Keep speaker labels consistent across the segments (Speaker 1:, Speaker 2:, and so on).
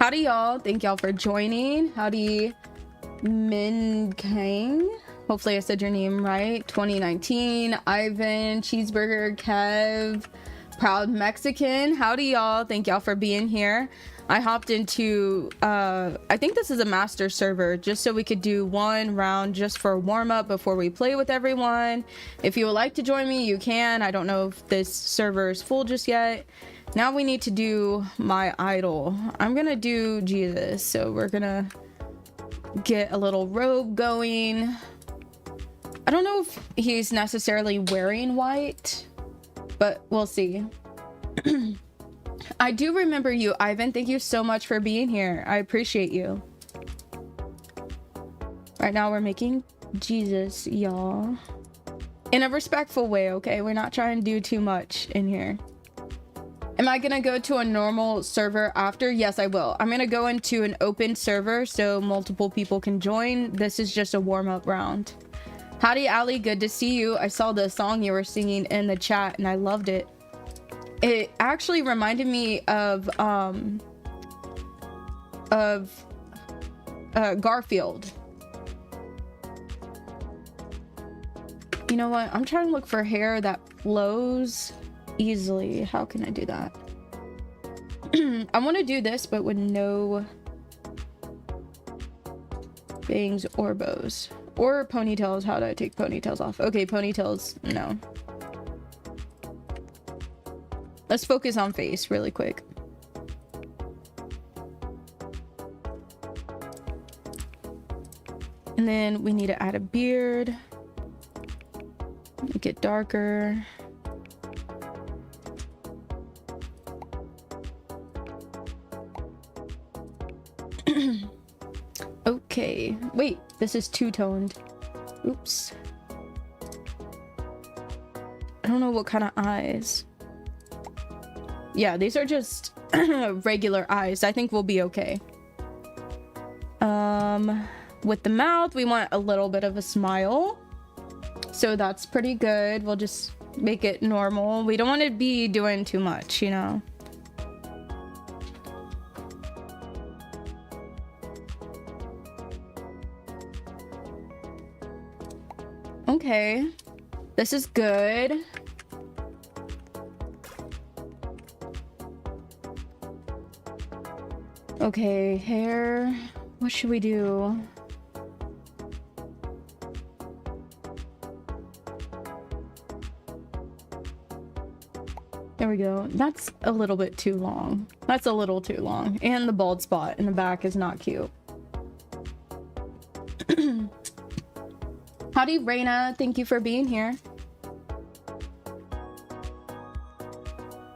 Speaker 1: Howdy, y'all. Thank y'all for joining. Howdy, Min Kang. Hopefully I said your name right. 2019, Ivan, Cheeseburger, Kev, Proud Mexican. Howdy, y'all. Thank y'all for being here. I hopped into, I think this is a master server, just so we could do one round just for a warm-up before we play with everyone. If you would like to join me, you can. I don't know if this server is full just yet. Now we need to do my idol. I'm gonna do Jesus, so we're gonna get a little robe going. I don't know if he's necessarily wearing white, but we'll see. I do remember you, Ivan. Thank you so much for being here. I appreciate you. Right now we're making Jesus, y'all. In a respectful way, okay? We're not trying to do too much in here. Am I gonna go to a normal server after? Yes, I will. I'm gonna go into an open server so multiple people can join. This is just a warm-up round. Howdy, Ali. Good to see you. I saw the song you were singing in the chat and I loved it. It actually reminded me of Garfield. You know what? I'm trying to look for hair that flows easily. How can I do that? I want to do this, but with no bangs or bows. Or ponytails. How do I take ponytails off? Okay, ponytails, no. Let's focus on face really quick. And then we need to add a beard. Make it darker. Okay, wait, this is two-toned. Oops. I don't know what kind of eyes. Yeah, these are just regular eyes. I think we'll be okay. With the mouth, we want a little bit of a smile. So that's pretty good. We'll just make it normal. We don't want to be doing too much, you know. Okay. This is good. Okay, hair. What should we do? There we go. That's a little bit too long. That's a little too long. And the bald spot in the back is not cute. Howdy, Reina. Thank you for being here.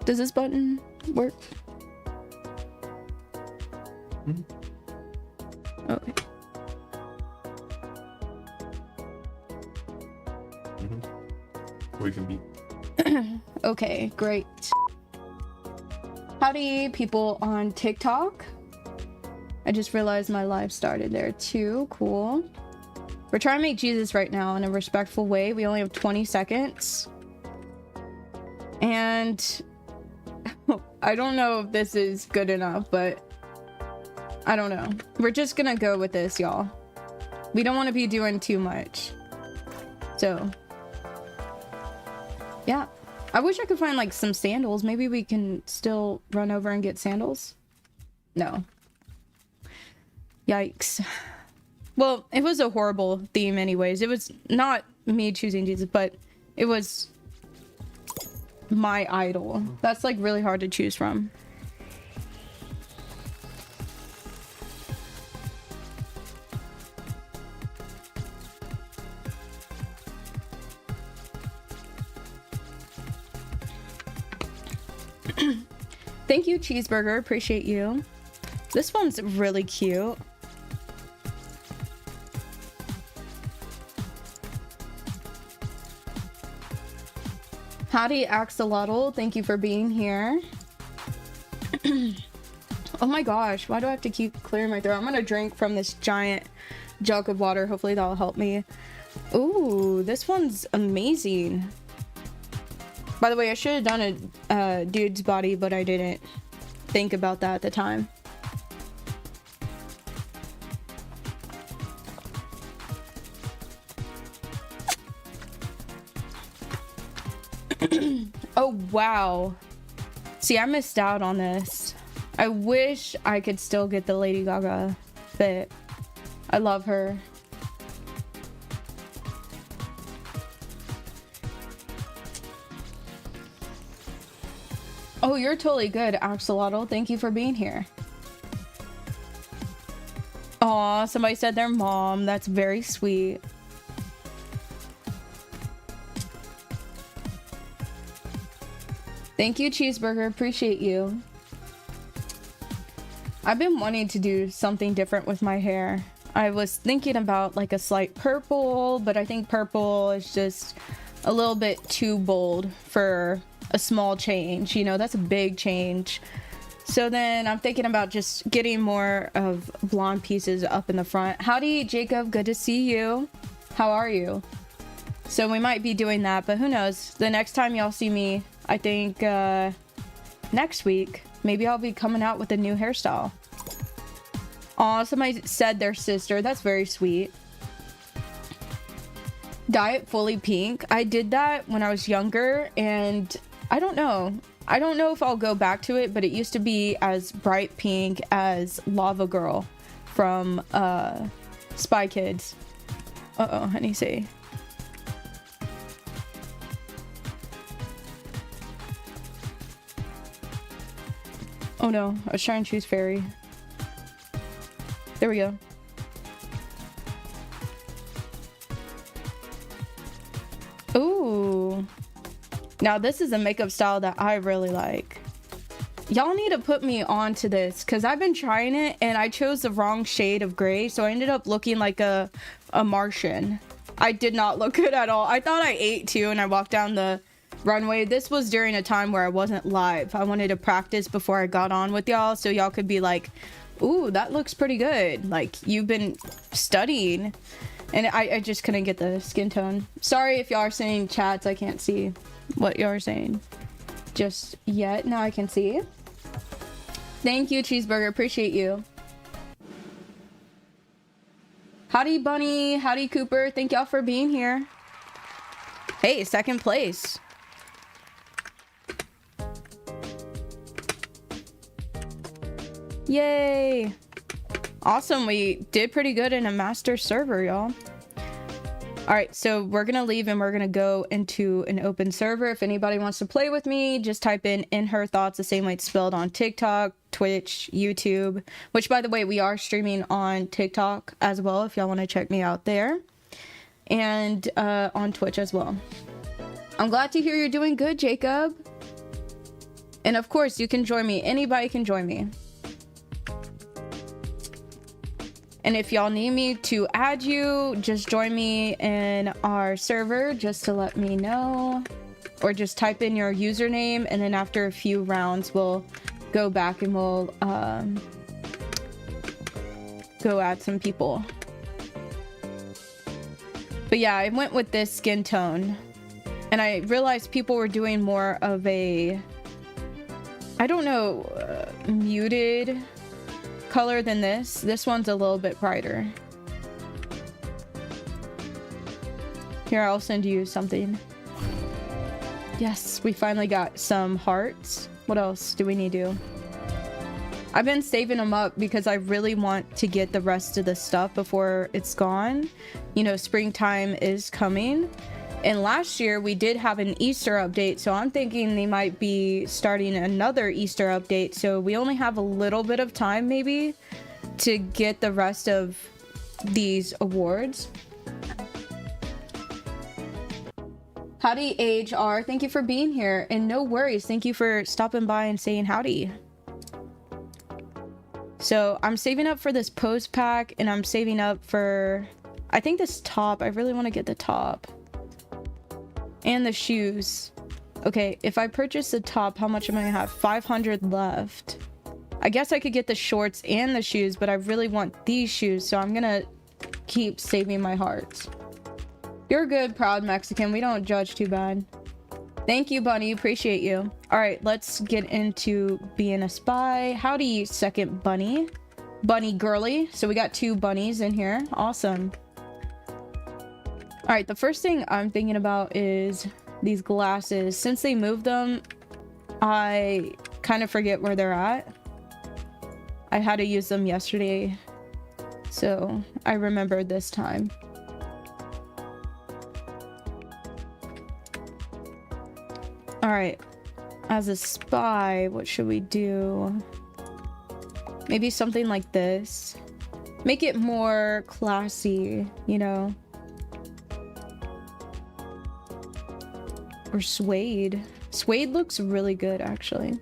Speaker 1: Does this button work? Okay.
Speaker 2: We can be.
Speaker 1: Okay, great. Howdy, people on TikTok. I just realized my live started there too. Cool. We're trying to make Jesus right now in a respectful way. We only have 20 seconds. And I don't know if this is good enough, but I don't know. We're just gonna go with this, y'all. We don't want to be doing too much. So, yeah. I wish I could find like some sandals. Maybe we can still run over and get sandals. No. Yikes. Well, it was a horrible theme anyways. It was not me choosing Jesus, but it was my idol. That's like really hard to choose from. Thank you, Cheeseburger. Appreciate you. This one's really cute. Howdy, Axolotl. Thank you for being here. Oh my gosh, why do I have to keep clearing my throat? I'm gonna drink from this giant jug of water. Hopefully that'll help me. Ooh, this one's amazing. By the way, I should have done a dude's body, but I didn't think about that at the time. Oh, wow. See, I missed out on this. I wish I could still get the Lady Gaga fit. I love her. Oh, you're totally good, Axolotl. Thank you for being here. Aw, somebody said their mom. That's very sweet. Thank you, Cheeseburger. Appreciate you. I've been wanting to do something different with my hair. I was thinking about like a slight purple, but I think purple is just a little bit too bold for a small change. You know, that's a big change. So then I'm thinking about just getting more of blonde pieces up in the front. Howdy, Jacob. Good to see you. How are you? So we might be doing that, but who knows? The next time y'all see me, I think next week, maybe I'll be coming out with a new hairstyle. Aw, somebody said their sister. That's very sweet. Dye it fully pink. I did that when I was younger, and I don't know. I don't know if I'll go back to it, but it used to be as bright pink as Lava Girl from Spy Kids. Uh-oh, honey, say. Oh no, I was trying to choose fairy. There we go. Ooh. Now this is a makeup style that I really like. Y'all need to put me on to this because I've been trying it and I chose the wrong shade of gray, so I ended up looking like a Martian. I did not look good at all. I thought I ate too and I walked down the runway. This was during a time where I wasn't live. I wanted to practice before I got on with y'all so y'all could be like, ooh, that looks pretty good. Like, you've been studying. And I just couldn't get the skin tone. Sorry if y'all are saying chats. I can't see what y'all are saying just yet. Now I can see. Thank you, Cheeseburger. Appreciate you. Howdy, Bunny. Howdy, Cooper. Thank y'all for being here. Hey, second place. Yay. Awesome. We did pretty good in a master server, y'all. All right, so we're gonna leave and we're gonna go into an open server. If anybody wants to play with me, just type in her thoughts the same way it's spelled on TikTok, Twitch, YouTube, which by the way, we are streaming on TikTok as well if y'all want to check me out there, and on Twitch as well. I'm glad to hear you're doing good, Jacob. And of course, you can join me. Anybody can join me. And if y'all need me to add you, just join me in our server just to let me know. Or just type in your username, and then after a few rounds, we'll go back and we'll go add some people. But yeah, I went with this skin tone. And I realized people were doing more of a, I don't know, muted color than this. This one's a little bit brighter. Here, I'll send you something. Yes, we finally got some hearts. What else do we need to do? I've been saving them up because I really want to get the rest of the stuff before it's gone. You know, springtime is coming. And last year we did have an Easter update, so I'm thinking they might be starting another Easter update. So we only have a little bit of time maybe to get the rest of these awards. Howdy, HR. Thank you for being here. And no worries. Thank you for stopping by and saying howdy. So I'm saving up for this pose pack, and I'm saving up for, I think, this top. I really want to get the top. And the shoes. Okay, if I purchase the top, how much am I gonna have? 500 left. I guess I could get the shorts and the shoes, but I really want these shoes, so I'm gonna keep saving my hearts. You're good, proud Mexican. We don't judge too bad. Thank you, Bunny. Appreciate you. All right, let's get into being a spy. Howdy, second bunny. Bunny girly. So we got 2 bunnies in here. Awesome. All right, the first thing I'm thinking about is these glasses. Since they moved them, I kind of forget where they're at. I had to use them yesterday, so I remembered this time. All right, as a spy, what should we do? Maybe something like this. Make it more classy, you know? Or suede. Suede looks really good, actually.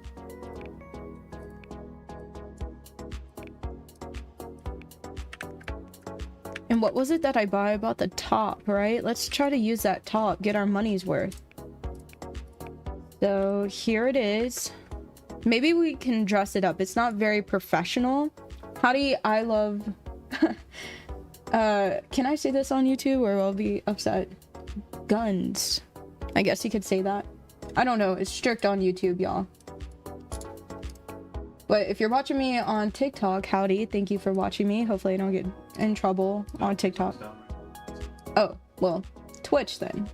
Speaker 1: And what was it that I bought? I bought the top, right? Let's try to use that top, get our money's worth. So here it is. Maybe we can dress it up. It's not very professional. Howdy, I love... can I say this on YouTube or I'll be upset? Guns. I guess you could say that. I don't know. It's strict on YouTube, y'all. But if you're watching me on TikTok, howdy. Thank you for watching me. Hopefully I don't get in trouble on TikTok. Oh, well, Twitch then.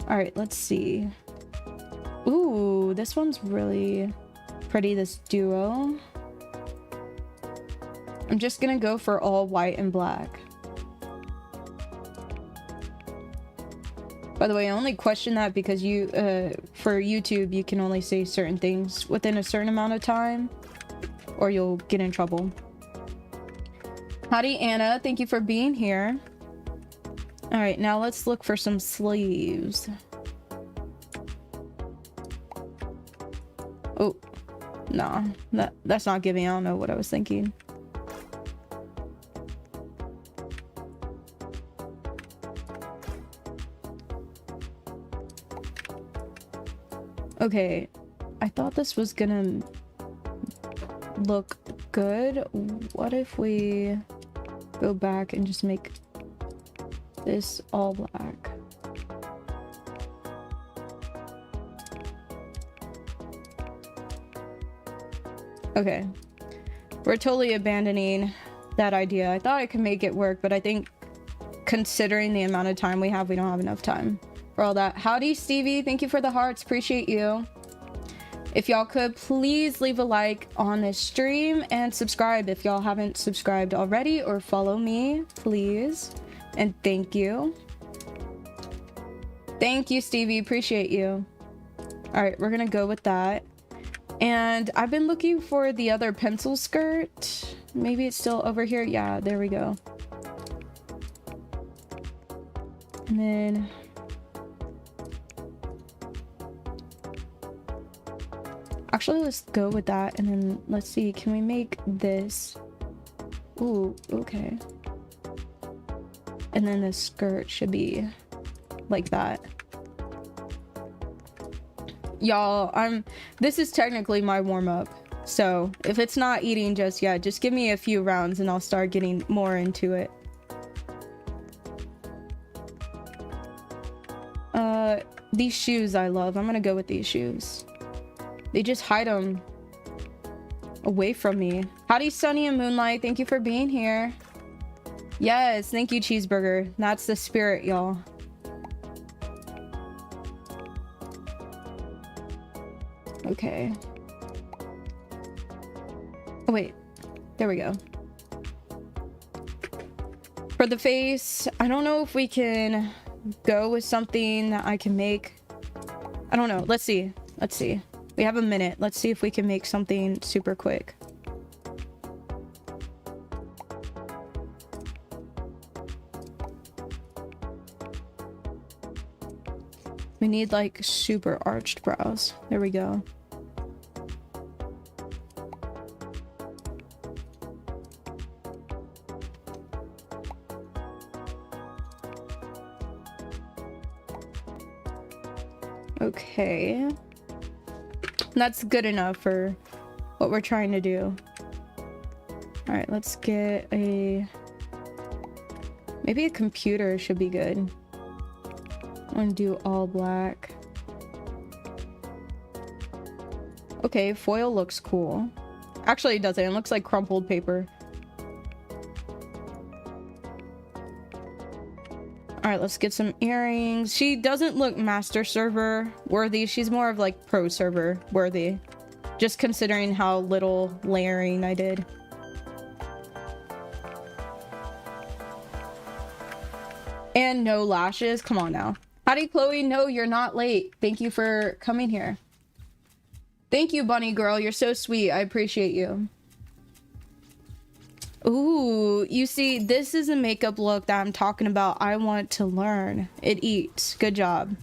Speaker 1: Alright, let's see. Ooh, this one's really pretty, this duo. I'm just gonna go for all white and black. By the way, I only question that because you, for YouTube, you can only say certain things within a certain amount of time, or you'll get in trouble. Howdy, Anna. Thank you for being here. All right, now let's look for some sleeves. Oh, nah, that's not giving. I don't know what I was thinking. Okay, I thought this was gonna look good. What if we go back and just make this all black? Okay, we're totally abandoning that idea. I thought I could make it work, but I think considering the amount of time we have, we don't have enough time for all that. Howdy, Stevie. Thank you for the hearts. Appreciate you. If y'all could please leave a like on this stream and subscribe if y'all haven't subscribed already, or follow me, please. And thank you. Thank you, Stevie. Appreciate you. All right, we're gonna go with that. And I've been looking for the other pencil skirt. Maybe it's still over here. Yeah, there we go. And then actually, let's go with that, and then let's see, can we make this? Ooh, okay. And then the skirt should be like that. Y'all, this is technically my warm-up, so if it's not eating just yet, just give me a few rounds and I'll start getting more into it. These shoes I love. I'm gonna go with these shoes. They just hide them away from me. Howdy, Sunny and Moonlight. Thank you for being here. Yes, thank you, Cheeseburger. That's the spirit, y'all. Okay. Oh, wait. There we go. For the face, I don't know if we can go with something that I can make. I don't know. Let's see. Let's see. We have a minute. Let's see if we can make something super quick. We need like super arched brows. There we go. Okay. That's good enough for what we're trying to do. All right, let's get maybe a computer should be good. I'm gonna do all black. Okay, foil looks cool. Actually, it doesn't. It looks like crumpled paper. All right, let's get some earrings. She doesn't look master server worthy. She's more of like pro server worthy. Just considering how little layering I did. And no lashes. Come on now. Howdy, Chloe. No, you're not late. Thank you for coming here. Thank you, bunny girl. You're so sweet. I appreciate you. Ooh, you see, this is a makeup look that I'm talking about. I want to learn. It eats. Good job.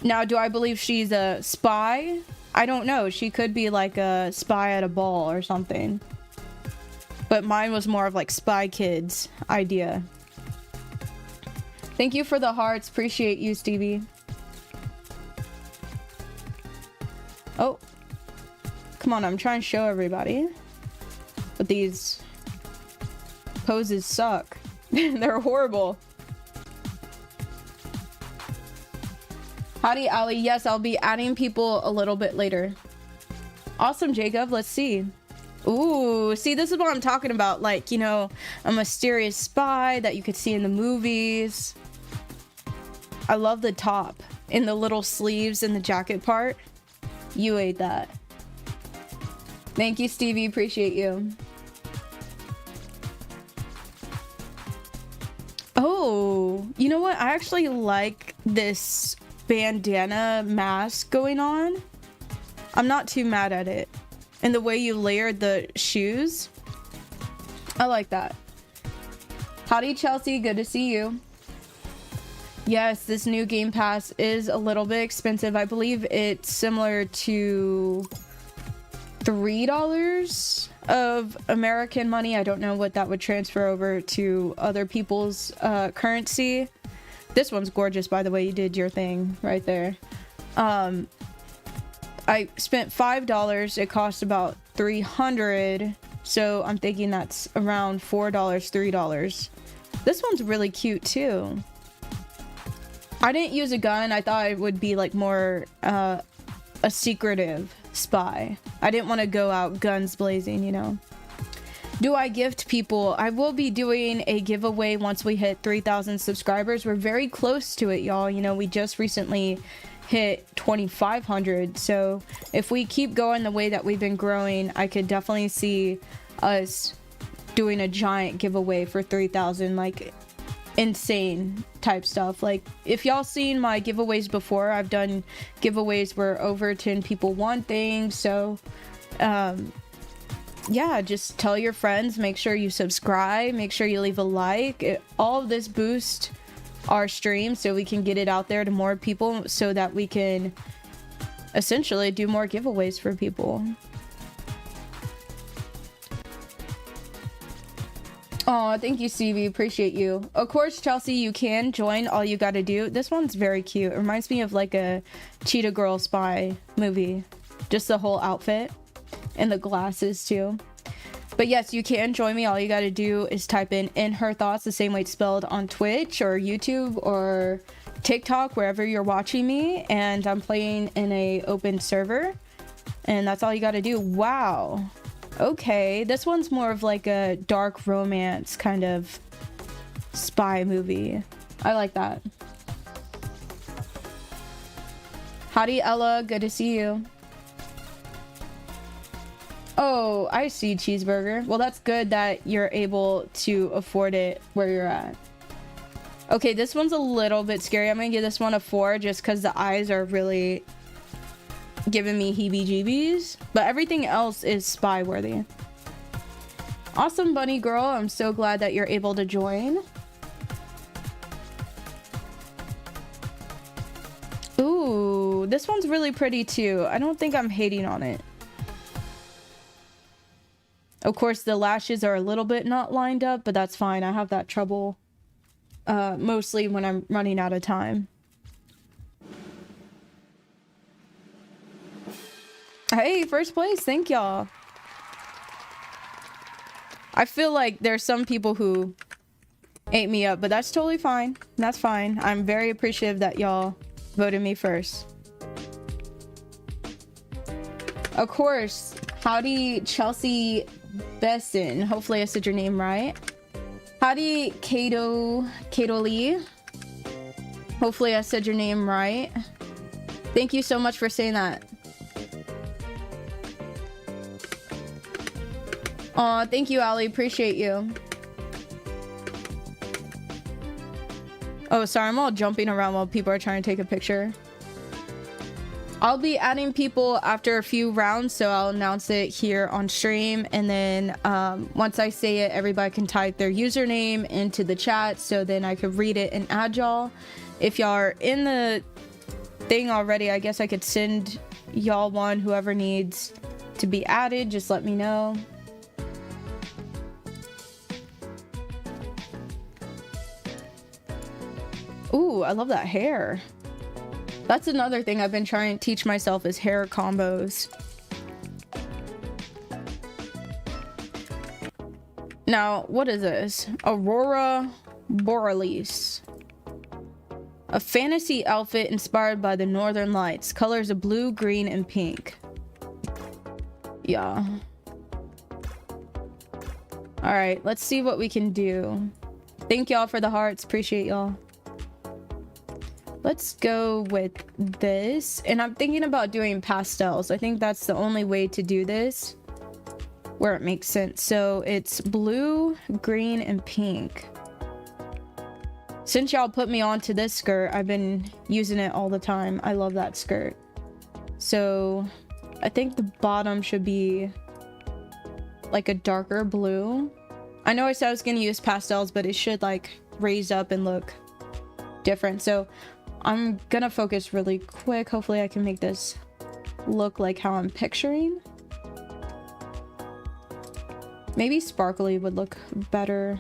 Speaker 1: Now, do I believe she's a spy? I don't know. She could be like a spy at a ball or something. But mine was more of like Spy Kids idea. Thank you for the hearts. Appreciate you, Stevie. Oh. Come on, I'm trying to show everybody. But these poses suck. They're horrible. Howdy, Ali. Yes, I'll be adding people a little bit later. Awesome, Jacob. Let's see. Ooh, see, this is what I'm talking about. Like, you know, a mysterious spy that you could see in the movies. I love the top in the little sleeves and the jacket part. You ate that. Thank you, Stevie. Appreciate you. Oh, you know what? I actually like this bandana mask going on. I'm not too mad at it. And the way you layered the shoes. I like that. Howdy, Chelsea. Good to see you. Yes, this new Game Pass is a little bit expensive. I believe it's similar to $3 of American money. I don't know what that would transfer over to other people's currency. This one's gorgeous, by the way. You did your thing right there. I spent $5. It cost about $300. So I'm thinking that's around $4, $3. This one's really cute too. I didn't use a gun. I thought it would be like more a secretive spy. I didn't want to go out guns blazing, you know. Do I gift people? I will be doing a giveaway once we hit 3,000 subscribers. We're very close to it, y'all. You know, we just recently hit 2,500. So if we keep going the way that we've been growing, I could definitely see us doing a giant giveaway for 3,000, like insane type stuff. Like if y'all seen my giveaways before, I've done giveaways where over 10 people won things. So yeah, just tell your friends, make sure you subscribe, make sure you leave a like. All of this boosts our stream so we can get it out there to more people so that we can essentially do more giveaways for people. Oh, thank you, Stevie. Appreciate you. Of course, Chelsea, you can join. All you gotta do. This one's very cute. It reminds me of like a Cheetah Girl spy movie. Just the whole outfit. And the glasses too. But yes, you can join me. All you gotta do is type in her thoughts, the same way it's spelled on Twitch or YouTube or TikTok, wherever you're watching me. And I'm playing in a open server. And that's all you gotta do. Wow. Okay, this one's more of like a dark romance kind of spy movie. I like that. Howdy, Ella. Good to see you. Oh, I see, Cheeseburger. Well, that's good that you're able to afford it where you're at. Okay, this one's a little bit scary. I'm gonna give this one a 4 just because the eyes are really giving me heebie-jeebies. But everything else is spy-worthy. Awesome, bunny girl. I'm so glad that you're able to join. Ooh, this one's really pretty too. I don't think I'm hating on it. Of course, the lashes are a little bit not lined up, but that's fine. I have that trouble mostly when I'm running out of time. Hey, first place. Thank y'all. I feel like there's some people who ate me up, but that's totally fine. That's fine. I'm very appreciative that y'all voted me first. Of course. Howdy, Chelsea Besson. Hopefully I said your name right. Howdy, Kato Lee. Hopefully I said your name right. Thank you so much for saying that. Aw, thank you, Ali. Appreciate you. Oh, sorry. I'm all jumping around while people are trying to take a picture. I'll be adding people after a few rounds, so I'll announce it here on stream. And then once I say it, everybody can type their username into the chat, so then I could read it and add y'all. If y'all are in the thing already, I guess I could send y'all one. Whoever needs to be added, just let me know. Ooh, I love that hair. That's another thing I've been trying to teach myself is hair combos. Now, what is this? Aurora Borealis. A fantasy outfit inspired by the northern lights. Colors of blue, green, and pink. Yeah. Alright, let's see what we can do. Thank y'all for the hearts. Appreciate y'all. Let's go with this. And I'm thinking about doing pastels. I think that's the only way to do this where it makes sense. So it's blue, green, and pink. Since y'all put me onto this skirt, I've been using it all the time. I love that skirt. So I think the bottom should be like a darker blue. I know I said I was gonna use pastels, but it should like raise up and look different. So I'm gonna focus really quick. Hopefully I can make this look like how I'm picturing. Maybe sparkly would look better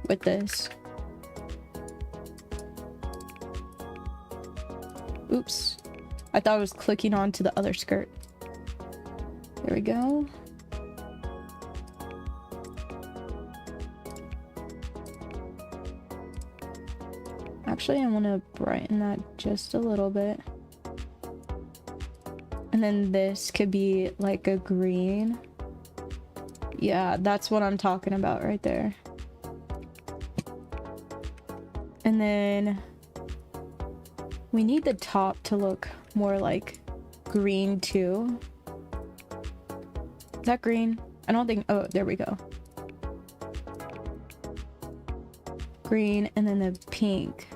Speaker 1: with this. Oops. I thought I was clicking onto the other skirt. There we go. Actually, I want to brighten that just a little bit. And then this could be like a green. Yeah, that's what I'm talking about right there. And then we need the top to look more like green too. Is that green? I don't think... Oh, there we go. Green and then the pink.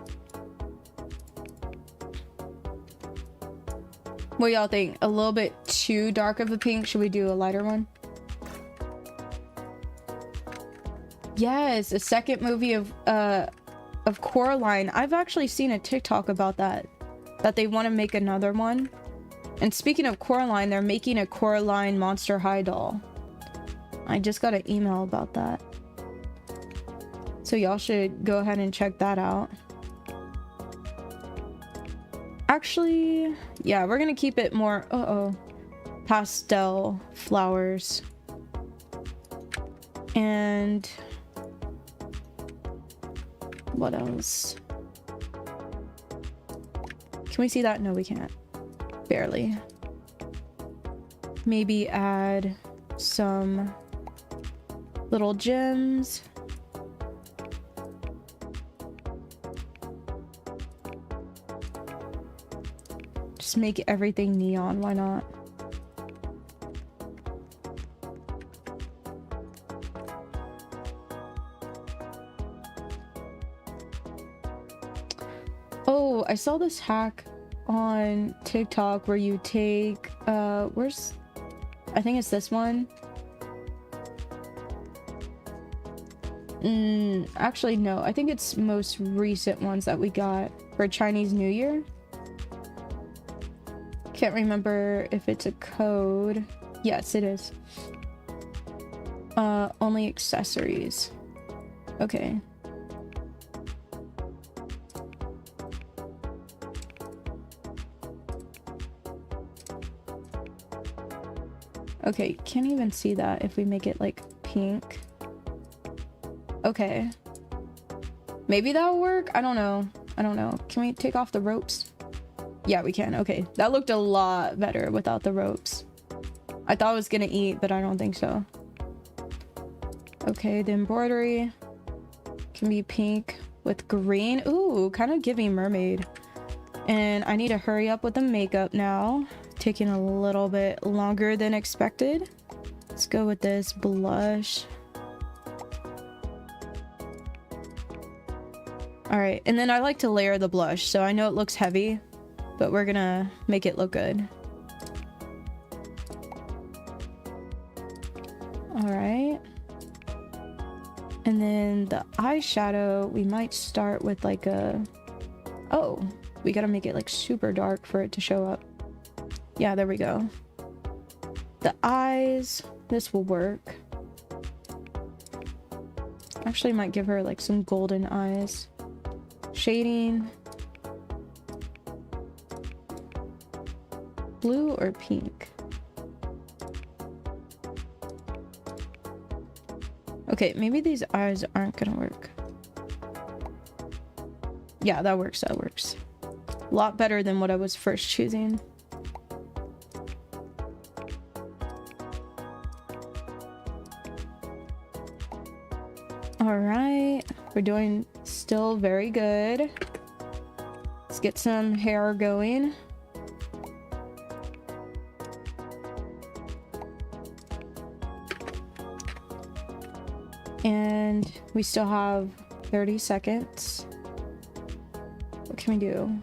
Speaker 1: What y'all think? A little bit too dark of a pink? Should we do a lighter one? Yes, a second movie of Coraline. I've actually seen a TikTok about that they want to make another one. And speaking of Coraline, they're making a Coraline Monster High doll. I just got an email about that. So y'all should go ahead and check that out. Actually, yeah, we're gonna keep it more pastel flowers. And what else? Can we see that? No, we can't. Barely. Maybe add some little gems. Just make everything neon, why not? Oh, I saw this hack on TikTok where you take I think it's this one. Actually no, I think it's most recent ones that we got for Chinese New Year. Can't remember if it's a code. Yes, it is. Only accessories. Okay. Okay, can't even see that if we make it like pink. Okay. Maybe that'll work? I don't know. I don't know. Can we take off the ropes? Yeah, we can. Okay. That looked a lot better without the ropes. I thought I was gonna eat, but I don't think so. Okay, the embroidery can be pink with green. Ooh, kind of giving mermaid. And I need to hurry up with the makeup now. Taking a little bit longer than expected. Let's go with this blush. All right, and then I like to layer the blush, so I know it looks heavy, but we're gonna make it look good. All right. And then the eyeshadow, we might start with like a... Oh, we gotta make it like super dark for it to show up. Yeah, there we go. The eyes, this will work. Actually might give her like some golden eyes. Shading. Blue or pink? Okay, maybe these eyes aren't gonna work. Yeah, that works, that works. A lot better than what I was first choosing. All right, we're doing still very good. Let's get some hair going. And we still have 30 seconds. What can we do?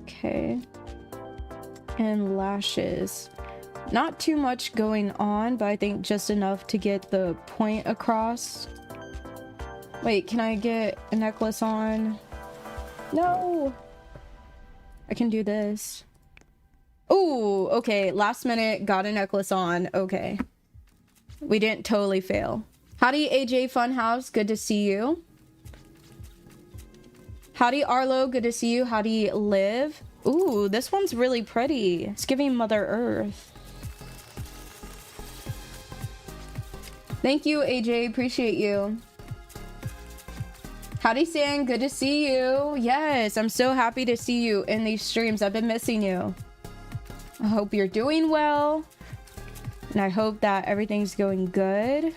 Speaker 1: Okay. And lashes. Not too much going on, but I think just enough to get the point across. Wait, can I get a necklace on? No! I can do this. Ooh, okay, last minute, got a necklace on. Okay. We didn't totally fail. Howdy, AJ Funhouse, good to see you. Howdy, Arlo, good to see you. Howdy, Liv. Ooh, this one's really pretty. It's giving Mother Earth. Thank you, AJ, appreciate you. Howdy, San, good to see you. Yes, I'm so happy to see you in these streams. I've been missing you. I hope you're doing well, and I hope that everything's going good.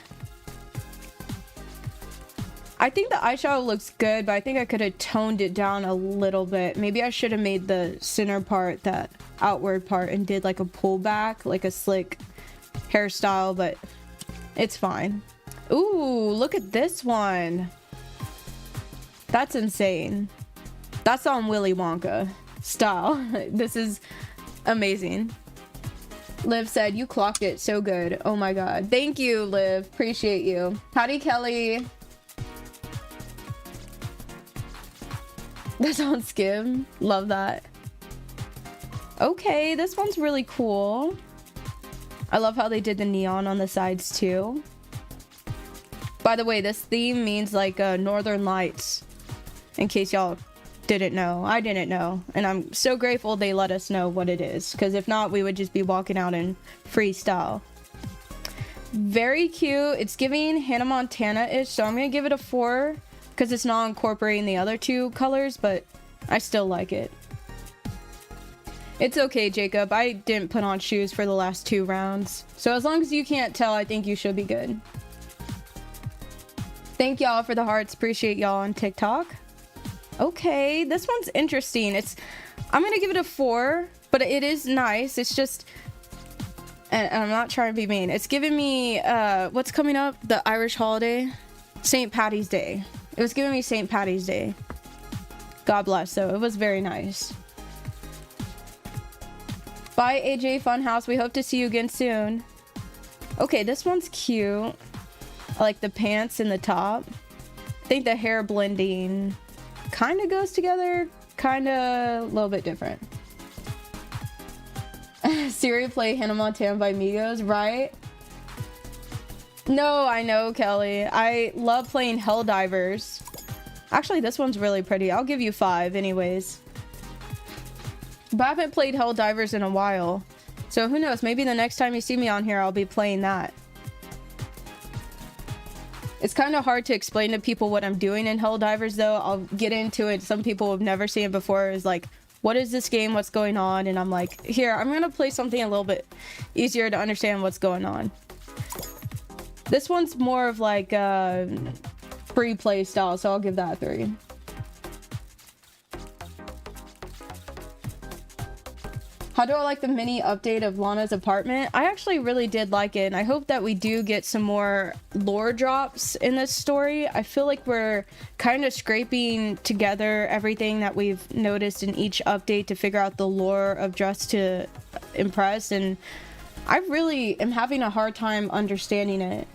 Speaker 1: I think the eyeshadow looks good, but I think I could have toned it down a little bit. Maybe I should have made the center part, that outward part, and did like a pullback, like a slick hairstyle, but it's fine. Ooh, look at this one. That's insane. That's on Willy Wonka style. This is amazing. Liv said, you clocked it so good. Oh my god. Thank you, Liv. Appreciate you. Howdy, Kelly. That's on Skim. Love that. Okay, this one's really cool. I love how they did the neon on the sides too. By the way, this theme means like Northern Lights. In case y'all didn't know. I didn't know, and I'm so grateful they let us know what it is, because if not, we would just be walking out in freestyle. Very cute. It's giving Hannah Montana-ish, so I'm gonna give it a 4 because it's not incorporating the other two colors, but I still like it. It's okay, Jacob. I didn't put on shoes for the last 2 rounds, so as long as you can't tell, I think you should be good. Thank y'all for the hearts. Appreciate y'all on TikTok. Okay, this one's interesting. I'm gonna give it a 4, but it is nice. It's just, and I'm not trying to be mean. It's giving me, what's coming up? The Irish holiday? St. Patty's Day. It was giving me St. Patty's Day. God bless, though. It was very nice. Bye, AJ Funhouse. We hope to see you again soon. Okay, this one's cute. I like the pants and the top. I think the hair blending kind of goes together, kind of a little bit different. Siri play Hannah Montana by Migos, right? No, I know, Kelly. I love playing Helldivers. Actually, this one's really pretty. I'll give you 5 anyways. But I haven't played Helldivers in a while. So who knows? Maybe the next time you see me on here, I'll be playing that. It's kind of hard to explain to people what I'm doing in Helldivers, though. I'll get into it. Some people have never seen it before. Is like, what is this game? What's going on? And I'm like, here, I'm going to play something a little bit easier to understand what's going on. This one's more of like free play style, so I'll give that a 3. How do I like the mini update of Lana's apartment? I actually really did like it, and I hope that we do get some more lore drops in this story. I feel like we're kind of scraping together everything that we've noticed in each update to figure out the lore of Dress to Impress, and I really am having a hard time understanding it.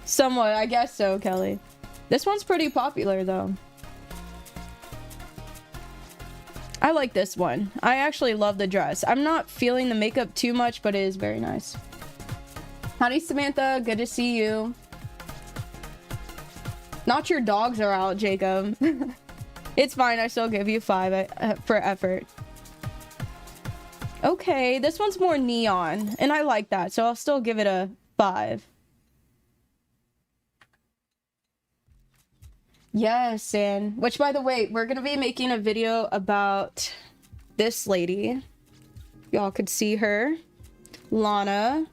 Speaker 1: Somewhat, I guess so, Kelly. This one's pretty popular, though. I like this one. I actually love the dress. I'm not feeling the makeup too much, but it is very nice. Howdy, Samantha. Good to see you. Not your dogs are out, Jacob. It's fine. I still give you 5 for effort. Okay, this one's more neon, and I like that, so I'll still give it a 5. Yes, and which, by the way, we're gonna be making a video about this lady. Y'all could see her. Lana.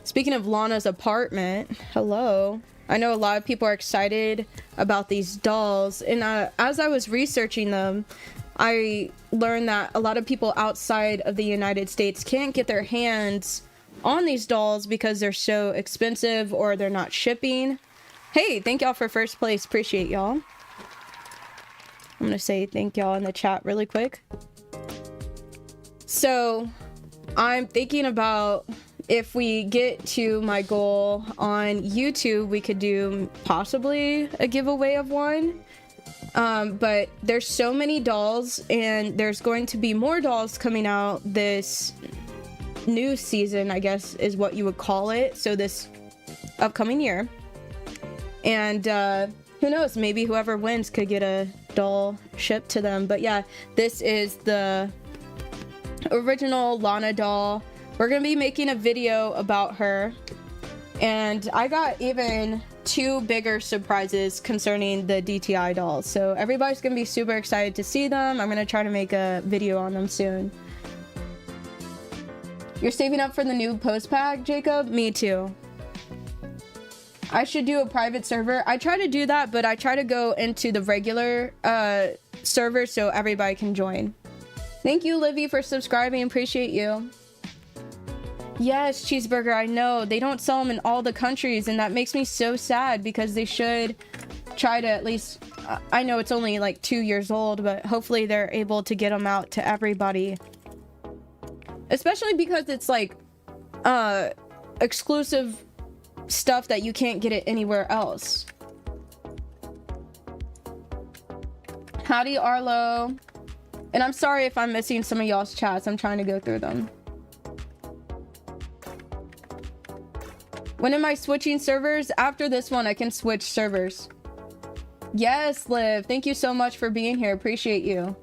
Speaker 1: Speaking of Lana's apartment, hello. I know a lot of people are excited about these dolls, and as I was researching them, I learned that a lot of people outside of the United States can't get their hands on these dolls because they're so expensive or they're not shipping. Hey, thank y'all for first place. Appreciate y'all. I'm gonna say thank y'all in the chat really quick. So I'm thinking about if we get to my goal on YouTube, we could do possibly a giveaway of one. But there's so many dolls, and there's going to be more dolls coming out this new season, I guess is what you would call it. So this upcoming year. And who knows, maybe whoever wins could get a doll shipped to them. But yeah, this is the original Lana doll. We're gonna be making a video about her, and I got even 2 bigger surprises concerning the DTI dolls, so everybody's gonna be super excited to see them. I'm gonna try to make a video on them soon. You're saving up for the new post pack, Jacob? Me too. I should do a private server. I try to do that, but I try to go into the regular server so everybody can join. Thank you, Livy, for subscribing. Appreciate you. Yes, cheeseburger, I know. They don't sell them in all the countries, and that makes me so sad because they should try to at least... I know it's only like 2 years old, but hopefully they're able to get them out to everybody. Especially because it's like exclusive stuff that you can't get it anywhere else. Howdy, Arlo. And I'm sorry if I'm missing some of y'all's chats. I'm trying to go through them. When am I switching servers? After this one, I can switch servers. Yes, Liv. Thank you so much for being here. Appreciate you.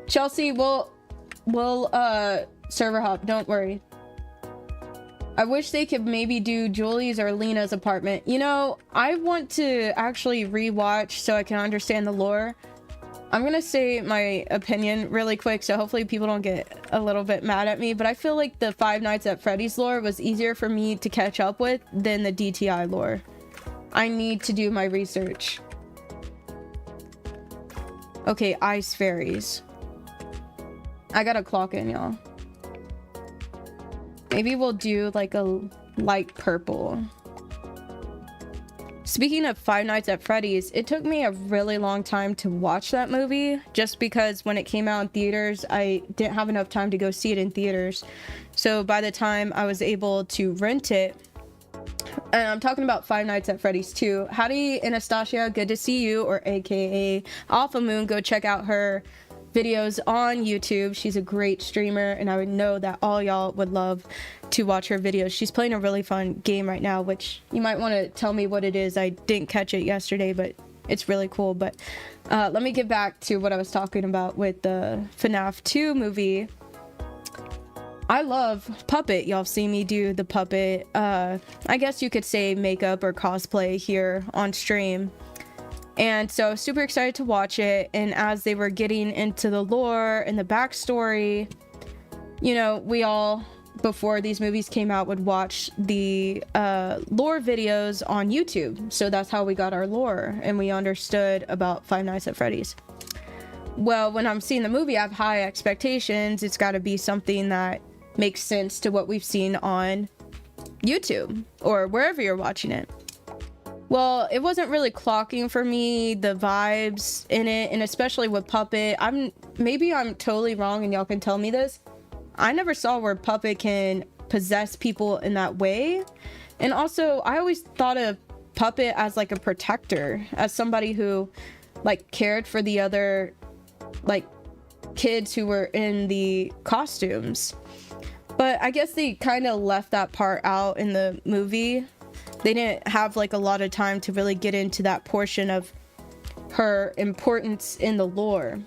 Speaker 1: Chelsea, we'll server hop. Don't worry. I wish they could maybe do Julie's or Lena's apartment. You know, I want to actually rewatch so I can understand the lore. I'm gonna say my opinion really quick, so hopefully people don't get a little bit mad at me, but I feel like the Five Nights at Freddy's lore was easier for me to catch up with than the DTI lore. I need to do my research. Okay, ice fairies. I gotta clock in, y'all. Maybe we'll do like a light purple. Speaking of Five Nights at Freddy's, it took me a really long time to watch that movie just because when it came out in theaters, I didn't have enough time to go see it in theaters. So by the time I was able to rent it, and I'm talking about Five Nights at Freddy's 2. Howdy, Anastasia, good to see you, or aka Alpha Moon. Go check out her videos on YouTube. She's a great streamer, and I would know that all y'all would love to watch her videos. She's playing a really fun game right now, which you might want to tell me what it is. I didn't catch it yesterday, but it's really cool. But let me get back to what I was talking about with the FNAF 2 movie. I love puppet. Y'all see me do the puppet, I guess you could say makeup or cosplay here on stream. And so I was super excited to watch it, and as they were getting into the lore and the backstory, you know, we all before these movies came out, would watch the lore videos on YouTube. So that's how we got our lore and we understood about Five Nights at Freddy's. Well, when I'm seeing the movie, I have high expectations. It's got to be something that makes sense to what we've seen on YouTube or wherever you're watching it. Well, it wasn't really clocking for me, the vibes in it, and especially with Puppet. Maybe I'm totally wrong and y'all can tell me this. I never saw where Puppet can possess people in that way. And also, I always thought of Puppet as like a protector, as somebody who like cared for the other like kids who were in the costumes. But I guess they kind of left that part out in the movie. They didn't have like a lot of time to really get into that portion of her importance in the lore.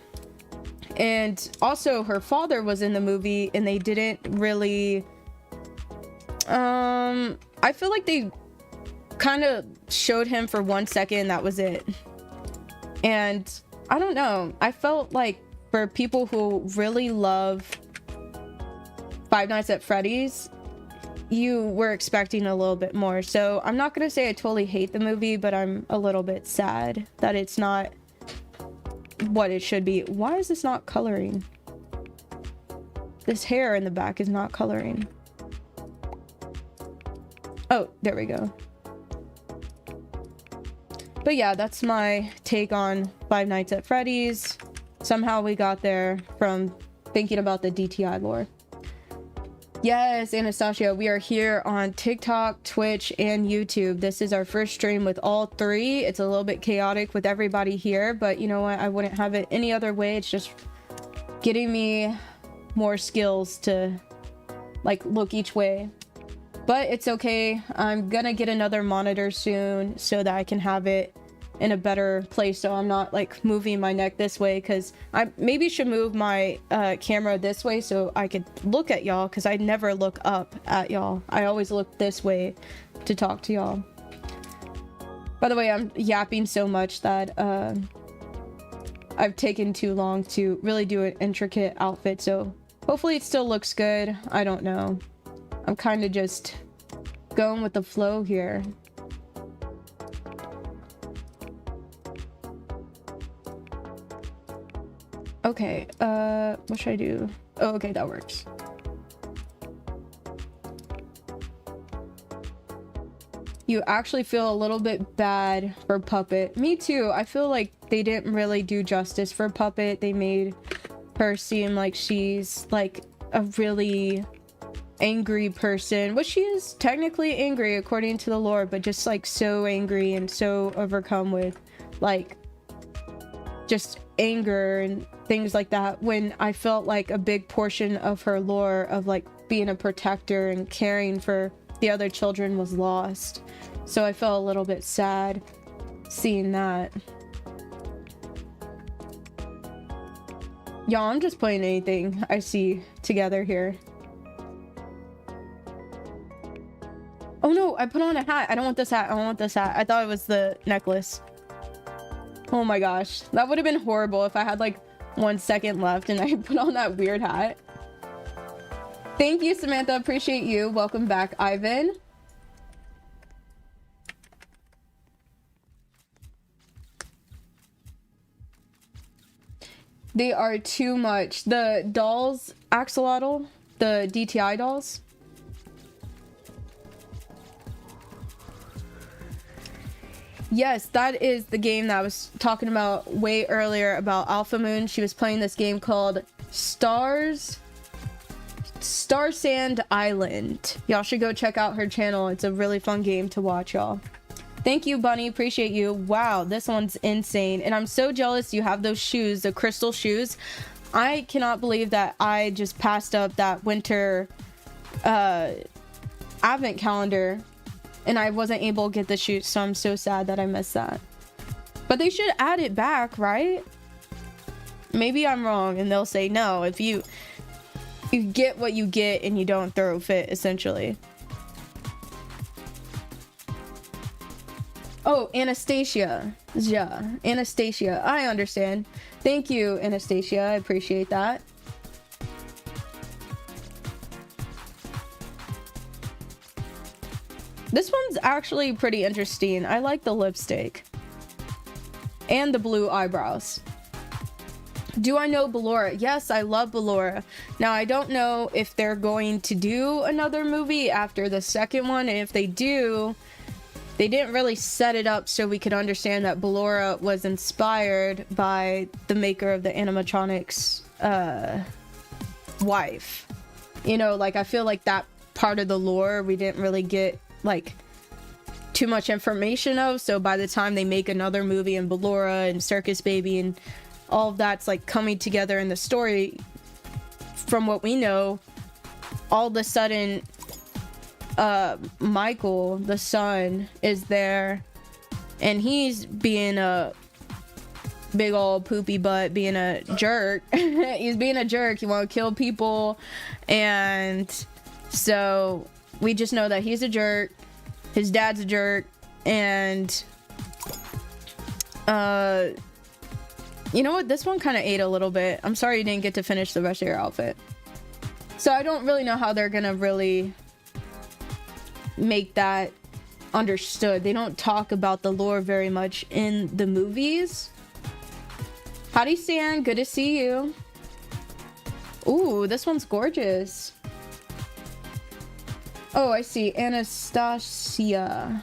Speaker 1: And also her father was in the movie and they didn't really I feel like they kind of showed him for 1 second, that was it. And I don't know, I felt like for people who really love Five Nights at Freddy's, you were expecting a little bit more. So I'm not gonna say I totally hate the movie, but I'm a little bit sad that it's not what it should be. Why is this not coloring? This hair in the back is not coloring. Oh, there we go. But yeah, that's my take on Five Nights at Freddy's. Somehow we got there from thinking about the DTI lore. Yes, Anastasia, we are here on TikTok, Twitch, and YouTube. This is our first stream with all three. It's a little bit chaotic with everybody here, but you know what? I wouldn't have it any other way. It's just getting me more skills to like look each way. But it's okay. I'm gonna get another monitor soon so that I can have it in a better place so I'm not like moving my neck this way, because I maybe should move my camera this way so I could look at y'all, because I never look up at y'all. I always look this way to talk to y'all. By the way, I'm yapping so much that I've taken too long to really do an intricate outfit, so hopefully it still looks good. I don't know. I'm kind of just going with the flow here. Okay, what should I do? Oh, okay, that works. You actually feel a little bit bad for Puppet. Me too. I feel like they didn't really do justice for Puppet. They made her seem like she's like a really angry person, which she is technically angry according to the lore, but just like so angry and so overcome with like just anger and things like that, when I felt like a big portion of her lore of like being a protector and caring for the other children was lost. So I felt a little bit sad seeing that. Y'all, I'm just playing anything I see together here. Oh no, I put on a hat. I don't want this hat. I don't want this hat. I thought it was the necklace. Oh my gosh, that would have been horrible if I had like 1 second left and I put on that weird hat. Thank you, Samantha. Appreciate you. Welcome back, Ivan. They are too much. The dolls, Axolotl, the DTI dolls. Yes, that is the game that I was talking about way earlier about Alpha Moon. She was playing this game called Star Sand Island. Y'all should go check out her channel. It's a really fun game to watch, y'all. Thank you, Bunny. Appreciate you. Wow, this one's insane. And I'm so jealous you have those shoes, the crystal shoes. I cannot believe that I just passed up that winter advent calendar and I wasn't able to get the shoes, so I'm so sad that I missed that. But they should add it back, right? Maybe I'm wrong and they'll say no if you get what you get and you don't throw fit, essentially. Oh, Anastasia. Yeah, Anastasia. I understand. Thank you, Anastasia. I appreciate that. This one's actually pretty interesting. I like the lipstick. And the blue eyebrows. Do I know Ballora? Yes, I love Ballora. Now, I don't know if they're going to do another movie after the second one. And if they do, they didn't really set it up so we could understand that Ballora was inspired by the maker of the animatronics wife. You know, like, I feel like that part of the lore we didn't really get, like, too much information of. So by the time they make another movie and Ballora and Circus Baby and all of that's like coming together in the story, from what we know, all of a sudden Michael, the son, is there and he's being a big old poopy butt, being a jerk. He's being a jerk. He want to kill people, and so we just know that he's a jerk, his dad's a jerk, and you know what? This one kind of ate a little bit. I'm sorry you didn't get to finish the rest of your outfit. So I don't really know how they're gonna really make that understood. They don't talk about the lore very much in the movies. Howdy, Stan. Good to see you. Ooh, this one's gorgeous. Oh, I see. Anastasia.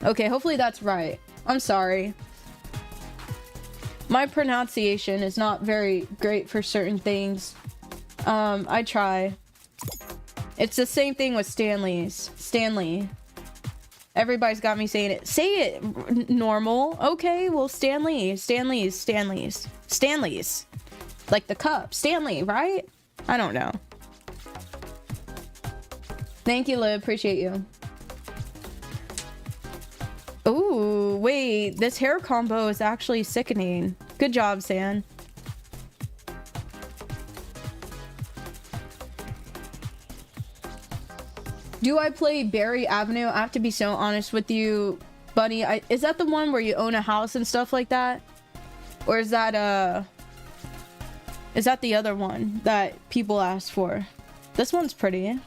Speaker 1: Okay, hopefully that's right. I'm sorry. My pronunciation is not very great for certain things. I try. It's the same thing with Stanley. Everybody's got me saying it. Say it normal. Okay, well, Stanley's. Like the cup. Stanley, right? I don't know. Thank you, Liv. Appreciate you. Ooh, wait. This hair combo is actually sickening. Good job, San. Do I play Berry Avenue? I have to be so honest with you, buddy. Is that the one where you own a house and stuff like that? Or is that the other one that people ask for? This one's pretty.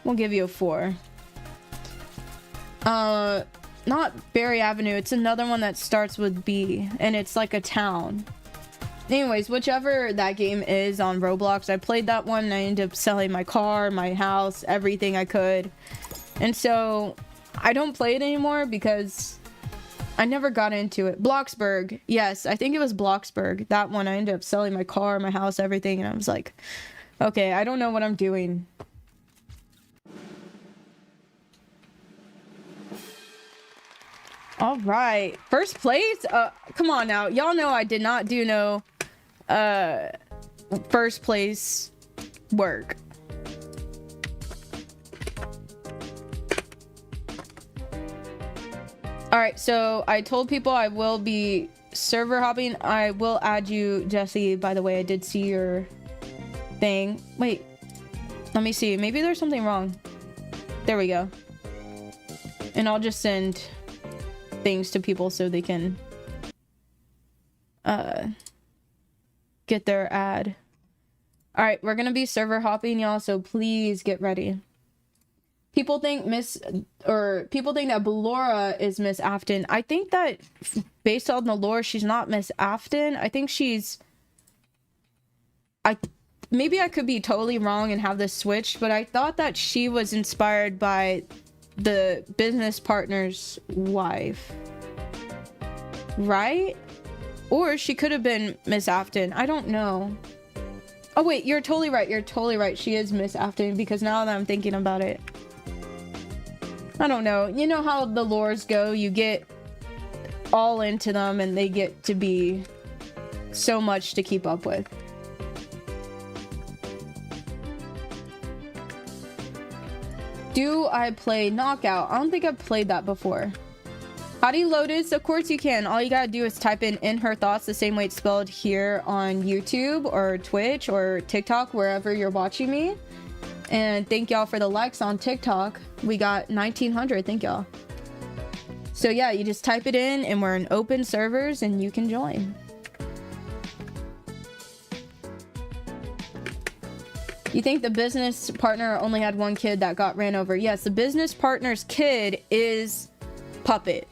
Speaker 1: We'll give you a 4. Not Berry Avenue. It's another one that starts with B, and it's like a town. Anyways, whichever that game is on Roblox, I played that one and I ended up selling my car, my house, everything I could. And so I don't play it anymore because I never got into it. Bloxburg. Yes, I think it was Bloxburg. That one, I ended up selling my car, my house, everything. And I was like, okay, I don't know what I'm doing. All right, first place. Come on now, y'all know I did not do no first place work. All right, so I told people I will be server hopping. I will add you, Jesse. By the way, I did see your thing. Wait, let me see. Maybe there's something wrong. There we go. And I'll just send things to people so they can get their ad. All right, we're gonna be server hopping, y'all, so please get ready. People think that Ballora is Miss Afton. I think that based on the lore, she's not Miss Afton. I think she's maybe I could be totally wrong and have this switched, but I thought that she was inspired by the business partner's wife, right? Or she could have been Miss Afton. I don't know. Oh wait, you're totally right. She is Miss Afton, because now that I'm thinking about it, I don't know. You know how the lores go, you get all into them and they get to be so much to keep up with. Do I play Knockout? I don't think I've played that before. How do you load it? Of course you can. All you gotta do is type in her thoughts the same way it's spelled here on YouTube or Twitch or TikTok, wherever you're watching me. And thank y'all for the likes on TikTok. We got 1900. Thank y'all. So yeah, you just type it in and we're in open servers and you can join. You think the business partner only had one kid that got ran over? Yes, the business partner's kid is Puppet.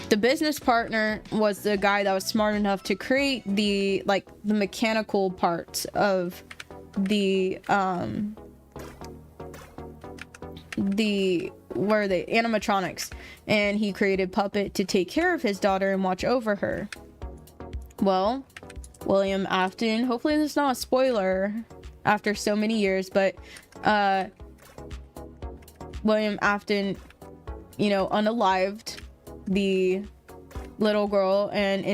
Speaker 1: The business partner was the guy that was smart enough to create the mechanical parts of the where are they, animatronics, and he created Puppet to take care of his daughter and watch over her. Well, William Afton, hopefully this is not a spoiler after so many years, but William Afton, you know, unalived the little girl and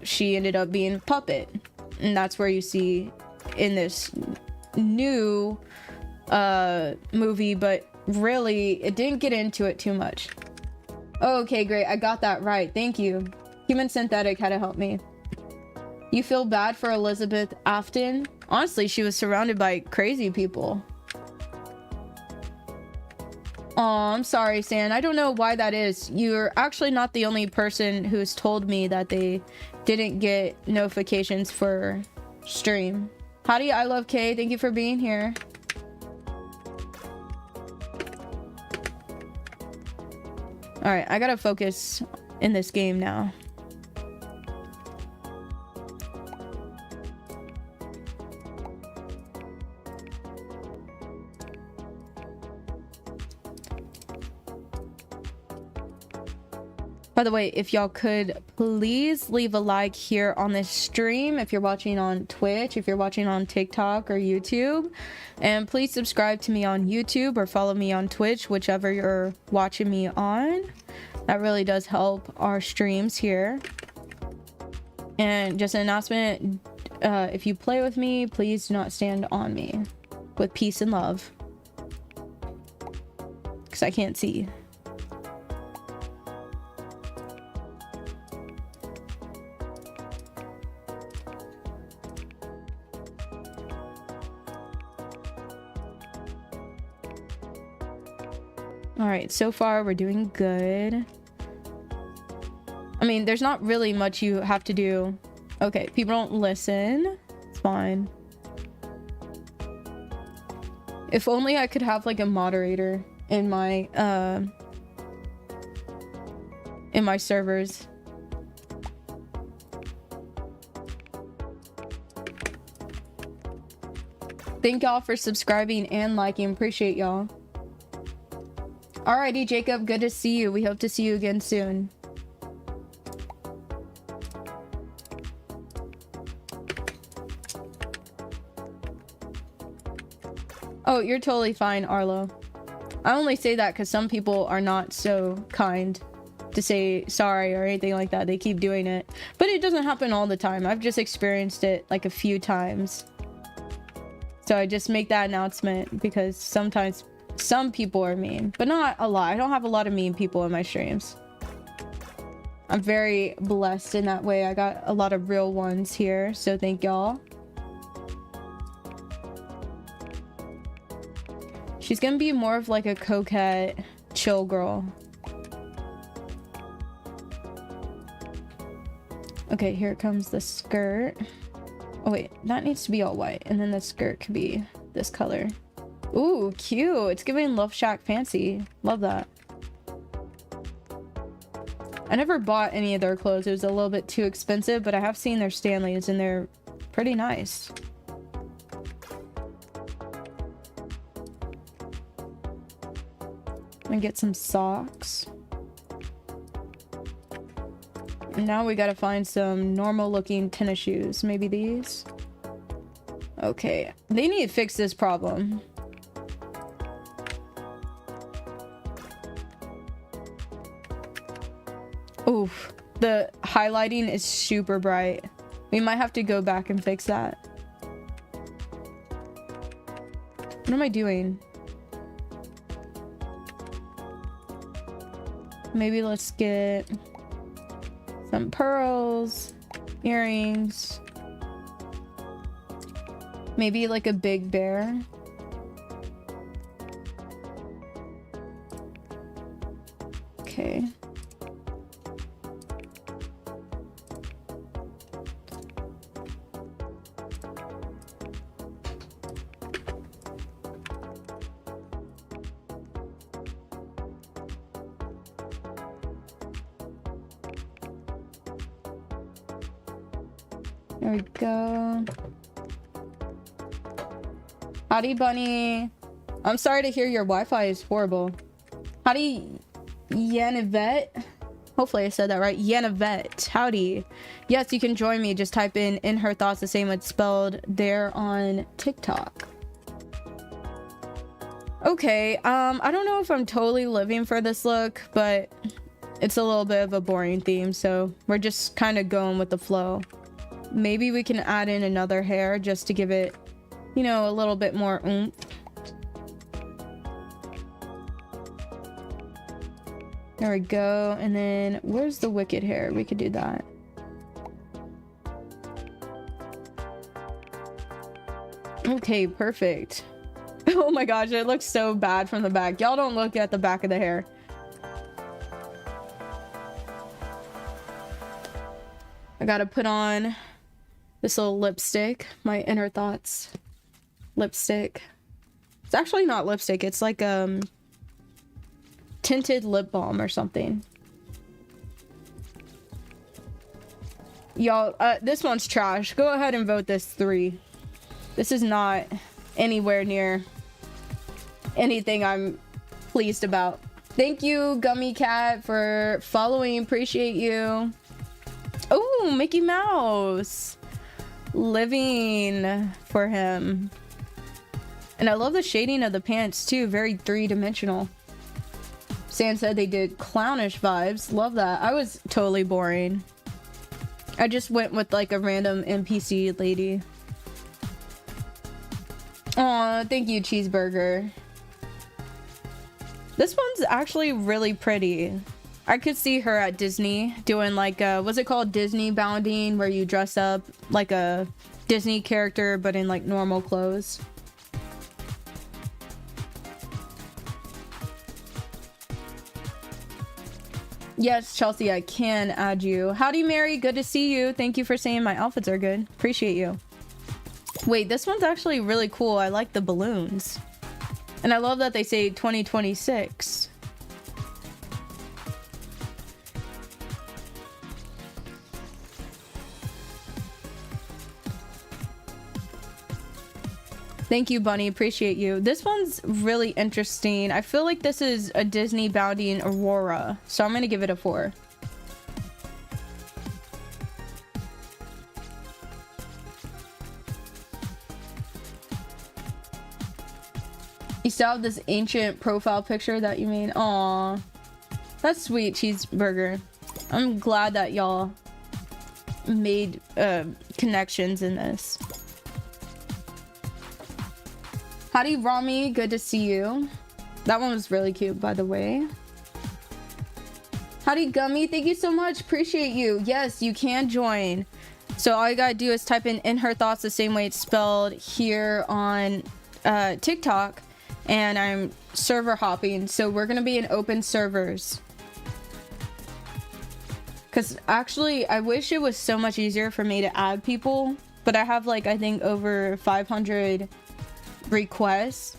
Speaker 1: she ended up being Puppet. And that's where you see in this new movie, but really it didn't get into it too much. Okay, great, I got that right, thank you. Human Synthetic had to help me. You feel bad for Elizabeth Afton? Honestly, she was surrounded by crazy people. Oh, I'm sorry, San. I don't know why that is. You're actually not the only person who's told me that they didn't get notifications for stream. Howdy, I love Kay. Thank you for being here. Alright, I gotta focus in this game now. By the way, if y'all could please leave a like here on this stream if you're watching on Twitch, if you're watching on TikTok or YouTube, and please subscribe to me on YouTube or follow me on Twitch, whichever you're watching me on. That really does help our streams here. And just an announcement, if you play with me, please do not stand on me. With peace and love. Because I can't see. Alright, so far we're doing good. I mean, there's not really much you have to do. Okay, people don't listen. It's fine. If only I could have like a moderator in my servers. Thank y'all for subscribing and liking. Appreciate y'all. Alrighty, Jacob, good to see you. We hope to see you again soon. Oh, you're totally fine, Arlo. I only say that because some people are not so kind to say sorry or anything like that. They keep doing it. But it doesn't happen all the time. I've just experienced it like a few times. So I just make that announcement because sometimes some people are mean, but not a lot. I don't have a lot of mean people in my streams. I'm very blessed in that way. I got a lot of real ones here, so thank y'all. She's gonna be more of like a coquette, chill girl. Okay, here comes the skirt. Oh wait, that needs to be all white, and then the skirt could be this color. Ooh, cute. It's giving Love Shack fancy. Love that. I never bought any of their clothes. It was a little bit too expensive, but I have seen their Stanleys and they're pretty nice. I'm gonna get some socks. And now we gotta find some normal looking tennis shoes. Maybe these? Okay. They need to fix this problem. Oof, the highlighting is super bright. We might have to go back and fix that. What am I doing? Maybe let's get some pearls, earrings. Maybe like a big bear. Okay. There we go. Howdy, bunny. I'm sorry to hear your Wi-Fi is horrible. Howdy, Yanivet. Hopefully I said that right. Yanivet. Howdy. Yes, you can join me. Just type in her thoughts the same way it's spelled there on TikTok. Okay, I don't know if I'm totally living for this look, but it's a little bit of a boring theme, so we're just kind of going with the flow. Maybe we can add in another hair just to give it, you know, a little bit more oomph. There we go. And then where's the wicked hair? We could do that. Okay, perfect. Oh my gosh, it looks so bad from the back. Y'all don't look at the back of the hair. I gotta put on this little lipstick, my Inner Thoughts lipstick. It's actually not lipstick, it's like tinted lip balm or something. Y'all, this one's trash. Go ahead and vote this 3. This is not anywhere near anything I'm pleased about. Thank you, Gummy Cat, for following. Appreciate you. Oh, Mickey Mouse. Living for him. And I love the shading of the pants too. Very 3-dimensional. Sam said they did clownish vibes. Love that. I was totally boring. I just went with like a random NPC lady. Aw, thank you, Cheeseburger. This one's actually really pretty. I could see her at Disney doing like what's it called? Disney bounding, where you dress up like a Disney character but in like normal clothes. Yes, Chelsea, I can add you. Howdy, Mary. Good to see you. Thank you for saying my outfits are good. Appreciate you. Wait, this one's actually really cool. I like the balloons. And I love that they say 2026. Thank you, Bunny. Appreciate you. This one's really interesting. I feel like this is a Disney bounding Aurora, so I'm gonna give it a 4. You still have this ancient profile picture that you made? Aw, that's sweet, Cheeseburger. I'm glad that y'all made connections in this. Howdy, Rami. Good to see you. That one was really cute, by the way. Howdy, Gummy. Thank you so much. Appreciate you. Yes, you can join. So all you gotta do is type in her thoughts the same way it's spelled here on TikTok. And I'm server hopping, so we're gonna be in open servers. Because actually, I wish it was so much easier for me to add people, but I have like, I think over 500 requests,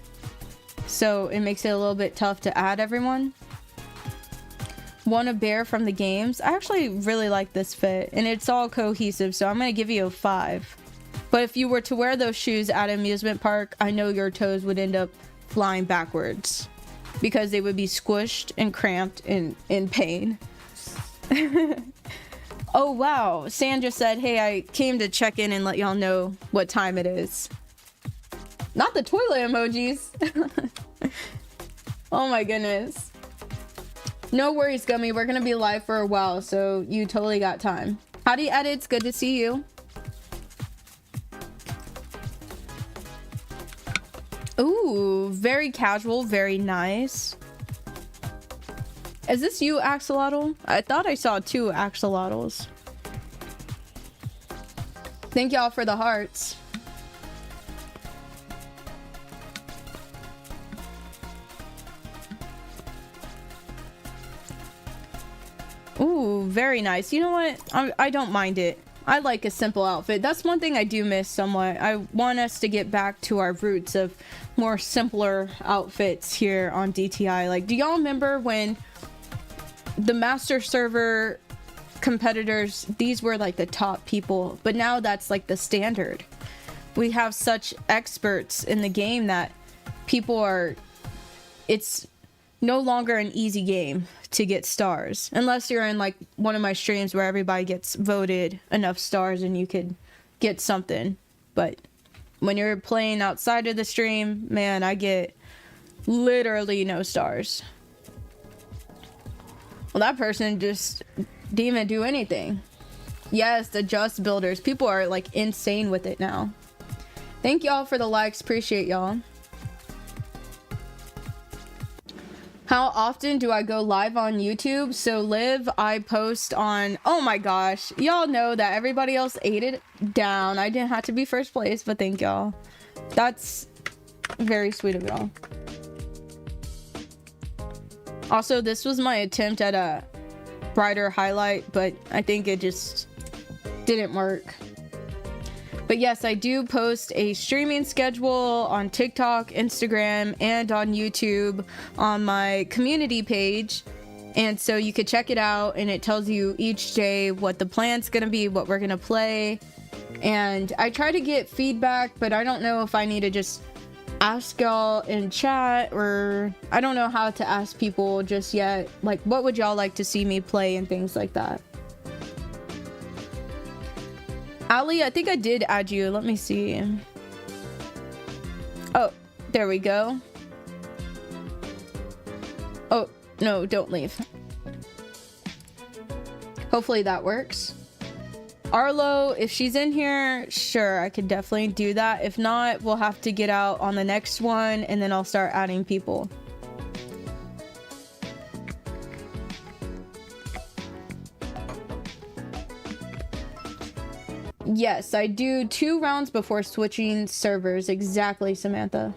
Speaker 1: so it makes it a little bit tough to add everyone. Want a bear from the games? I actually really like this fit, and it's all cohesive, so I'm gonna give you a 5. But if you were to wear those shoes at an amusement park, I know your toes would end up flying backwards because they would be squished and cramped in pain. Oh wow, Sandra said, hey, I came to check in and let y'all know what time it is. Not the toilet emojis. Oh my goodness. No worries, Gummy, we're gonna be live for a while, so you totally got time. Howdy, Edits, good to see you. Ooh, very casual, very nice. Is this you, Axolotl? I thought I saw 2 axolotls. Thank y'all for the hearts. Ooh, very nice. You know what? I don't mind it. I like a simple outfit. That's one thing I do miss somewhat. I want us to get back to our roots of more simpler outfits here on DTI. Like, do y'all remember when the master server competitors, these were like the top people, but now that's like the standard. We have such experts in the game that people are, it's no longer an easy game to get stars, unless you're in like one of my streams where everybody gets voted enough stars and you could get something. But when you're playing outside of the stream, man, I get literally no stars. Well, that person just didn't even do anything. Yes, the just builders, people are like insane with it now. Thank y'all for the likes, appreciate y'all. How often do I go live on YouTube? So live, I post on, oh my gosh, y'all know that everybody else ate it down. I didn't have to be first place, but thank y'all. That's very sweet of y'all. Also, this was my attempt at a brighter highlight, but I think it just didn't work. But yes, I do post a streaming schedule on TikTok, Instagram, and on YouTube on my community page. And so you could check it out, and it tells you each day what the plan's gonna be, what we're gonna play. And I try to get feedback, but I don't know if I need to just ask y'all in chat, or I don't know how to ask people just yet. Like, what would y'all like to see me play and things like that. Ali, I think I did add you. Let me see. Oh, there we go. Oh, no, don't leave. Hopefully that works. Arlo, if she's in here, sure, I could definitely do that. If not, we'll have to get out on the next one, and then I'll start adding people. Yes, I do 2 rounds before switching servers. Exactly, Samantha.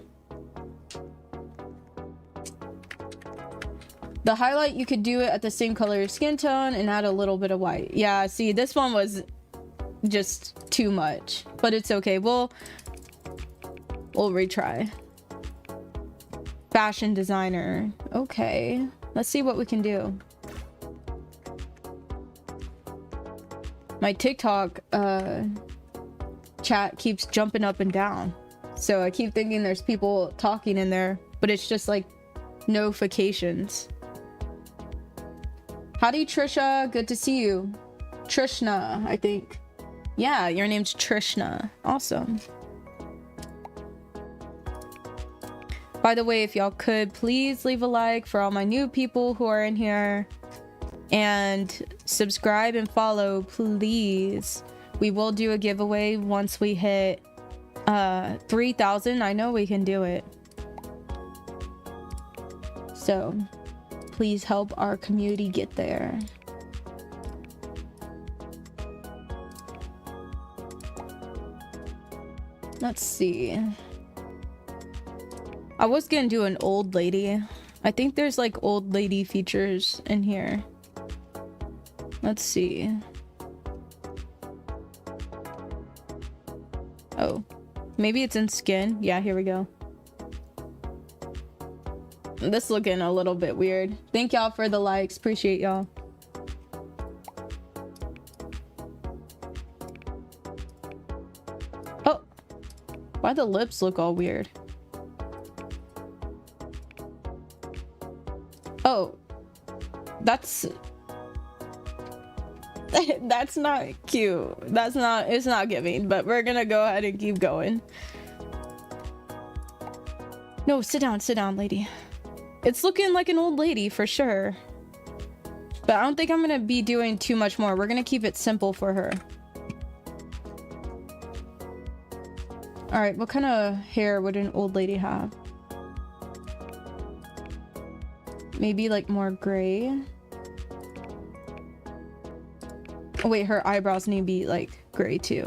Speaker 1: The highlight, you could do it at the same color skin tone and add a little bit of white. Yeah, see, this one was just too much, but it's okay. We'll retry. Fashion designer. Okay, let's see what we can do. My TikTok chat keeps jumping up and down, so I keep thinking there's people talking in there, but it's just like notifications. Howdy, Trisha, good to see you. Trishna, I think. Yeah, your name's Trishna. Awesome. By the way, if y'all could please leave a like for all my new people who are in here, and subscribe and follow, please. We will do a giveaway once we hit 3,000. I know we can do it, so please help our community get there. Let's see. I was gonna do an old lady. I think there's like old lady features in here. Let's see. Oh, maybe it's in skin. Yeah, here we go. This looking a little bit weird. Thank y'all for the likes. Appreciate y'all. Oh, why the lips look all weird? Oh, that's that's not cute. That's not, it's not giving, but we're gonna go ahead and keep going. No, sit down, lady. It's looking like an old lady for sure, but I don't think I'm gonna be doing too much more. We're gonna keep it simple for her. All right, what kind of hair would an old lady have? Maybe like more gray. Oh wait, her eyebrows need to be like gray too.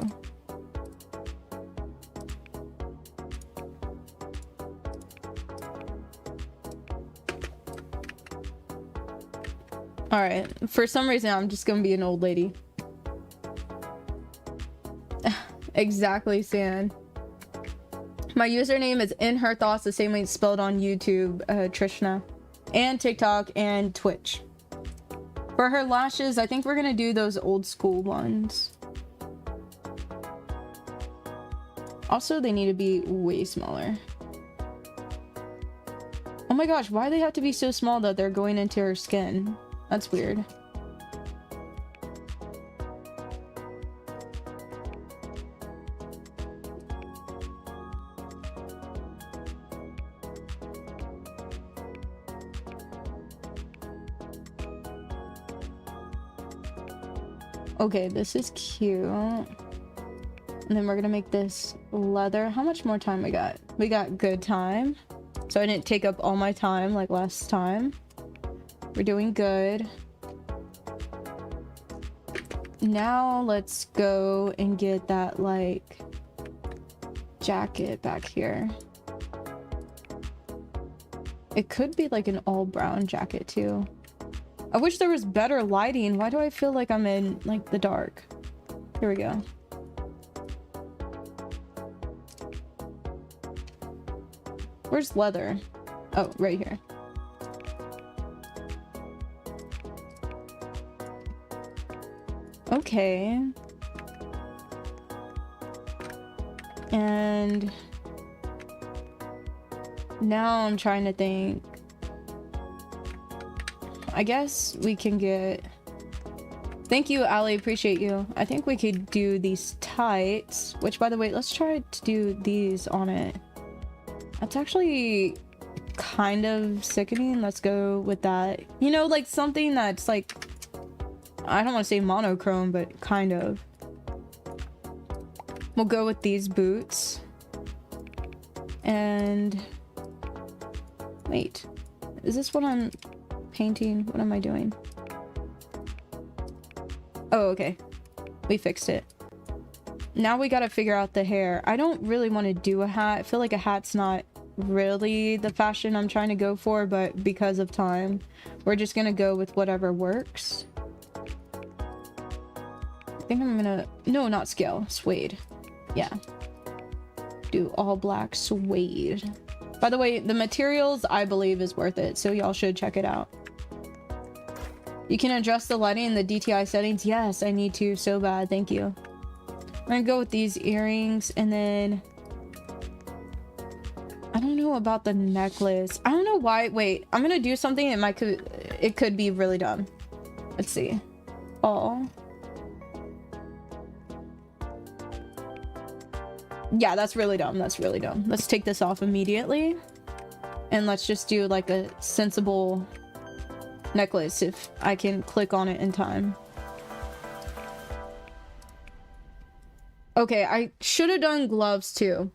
Speaker 1: All right, for some reason I'm just gonna be an old lady. Exactly, San. My username is in her thoughts, the same way it's spelled on YouTube, Trishna, and TikTok and Twitch. For her lashes, I think we're gonna do those old school ones. Also, they need to be way smaller. Oh my gosh, why do they have to be so small that they're going into her skin? That's weird. Okay, this is cute. And then we're gonna make this leather. How much more time we got? We got good time. So I didn't take up all my time like last time. We're doing good. Now let's go and get that like jacket back here. It could be like an all brown jacket too. I wish there was better lighting. Why do I feel like I'm in like the dark? Here we go. Where's leather? Oh, right here. Okay. And now I'm trying to think. I guess we can get... Thank you, Ali. Appreciate you. I think we could do these tights, which, by the way, let's try to do these on it. That's actually kind of sickening. Let's go with that. You know, like something that's like... I don't want to say monochrome, but kind of. We'll go with these boots. And... Wait. Is this what I'm... painting? What am I doing? Oh, okay. We fixed it. Now we gotta figure out the hair. I don't really want to do a hat. I feel like a hat's not really the fashion I'm trying to go for, but because of time, we're just gonna go with whatever works. I think I'm gonna... No, not scale. Suede. Yeah. Do all black suede. By the way, the materials, I believe, is worth it, so y'all should check it out. You can adjust the lighting in the DTI settings. Yes, I need to so bad. Thank you. I'm gonna go with these earrings, and then... I don't know about the necklace. I don't know why. Wait, I'm gonna do something. It could be really dumb. Let's see. Oh. Yeah, that's really dumb. That's really dumb. Let's take this off immediately. And let's just do like a sensible necklace if I can click on it in time. Okay, I should have done gloves too.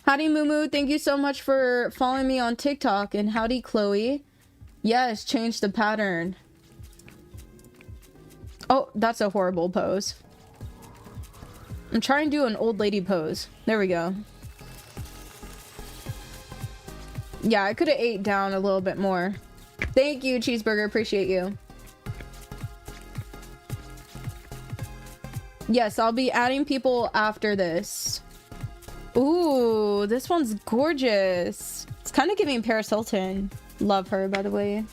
Speaker 1: Howdy Mumu, thank you so much for following me on TikTok. And howdy Chloe. Yes, change the pattern. Oh, that's a horrible pose. I'm trying to do an old lady pose. There we go. Yeah, I could have ate down a little bit more. Thank you, Cheeseburger. Appreciate you. Yes, I'll be adding people after this. Ooh, this one's gorgeous. It's kind of giving Paris Hilton. Love her, by the way.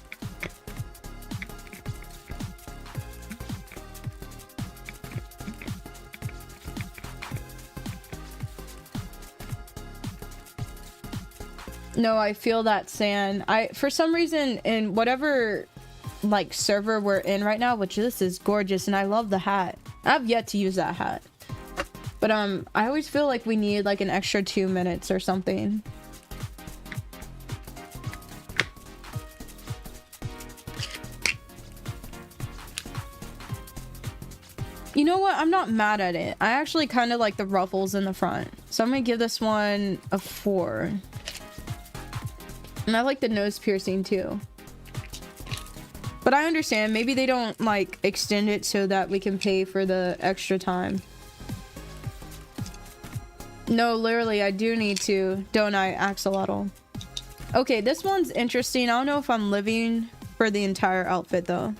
Speaker 1: No, I feel that, San. For some reason, in whatever like server we're in right now, which this is gorgeous, and I love the hat. I've yet to use that hat. But I always feel like we need like an extra 2 minutes or something. You know what? I'm not mad at it. I actually kind of like the ruffles in the front. So I'm gonna give this one a 4. And I like the nose piercing too. But I understand, maybe they don't like extend it so that we can pay for the extra time. No, literally, I do need to, don't I, Axolotl? Okay, this one's interesting. I don't know if I'm living for the entire outfit though.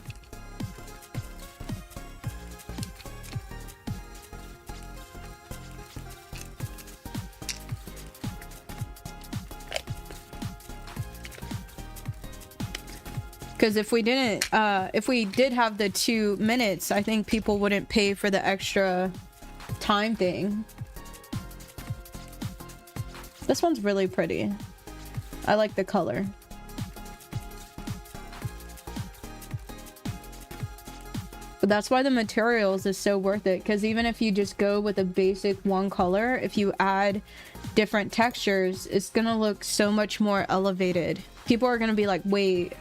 Speaker 1: Because if we didn't, if we did have the 2 minutes, I think people wouldn't pay for the extra time thing. This one's really pretty. I like the color. But that's why the materials is so worth it, because even if you just go with a basic one color, if you add different textures, it's gonna look so much more elevated. People are gonna be like, wait,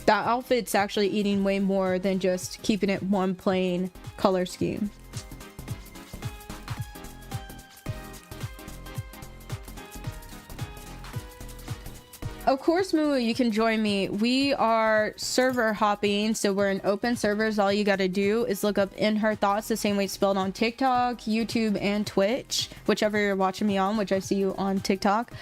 Speaker 1: that outfit's actually eating way more than just keeping it one plain color scheme. Of course, Moo, you can join me. We are server hopping, so we're in open servers. All you gotta do is look up In Her Thoughts, the same way it's spelled on TikTok, YouTube, and Twitch, whichever you're watching me on, which I see you on TikTok.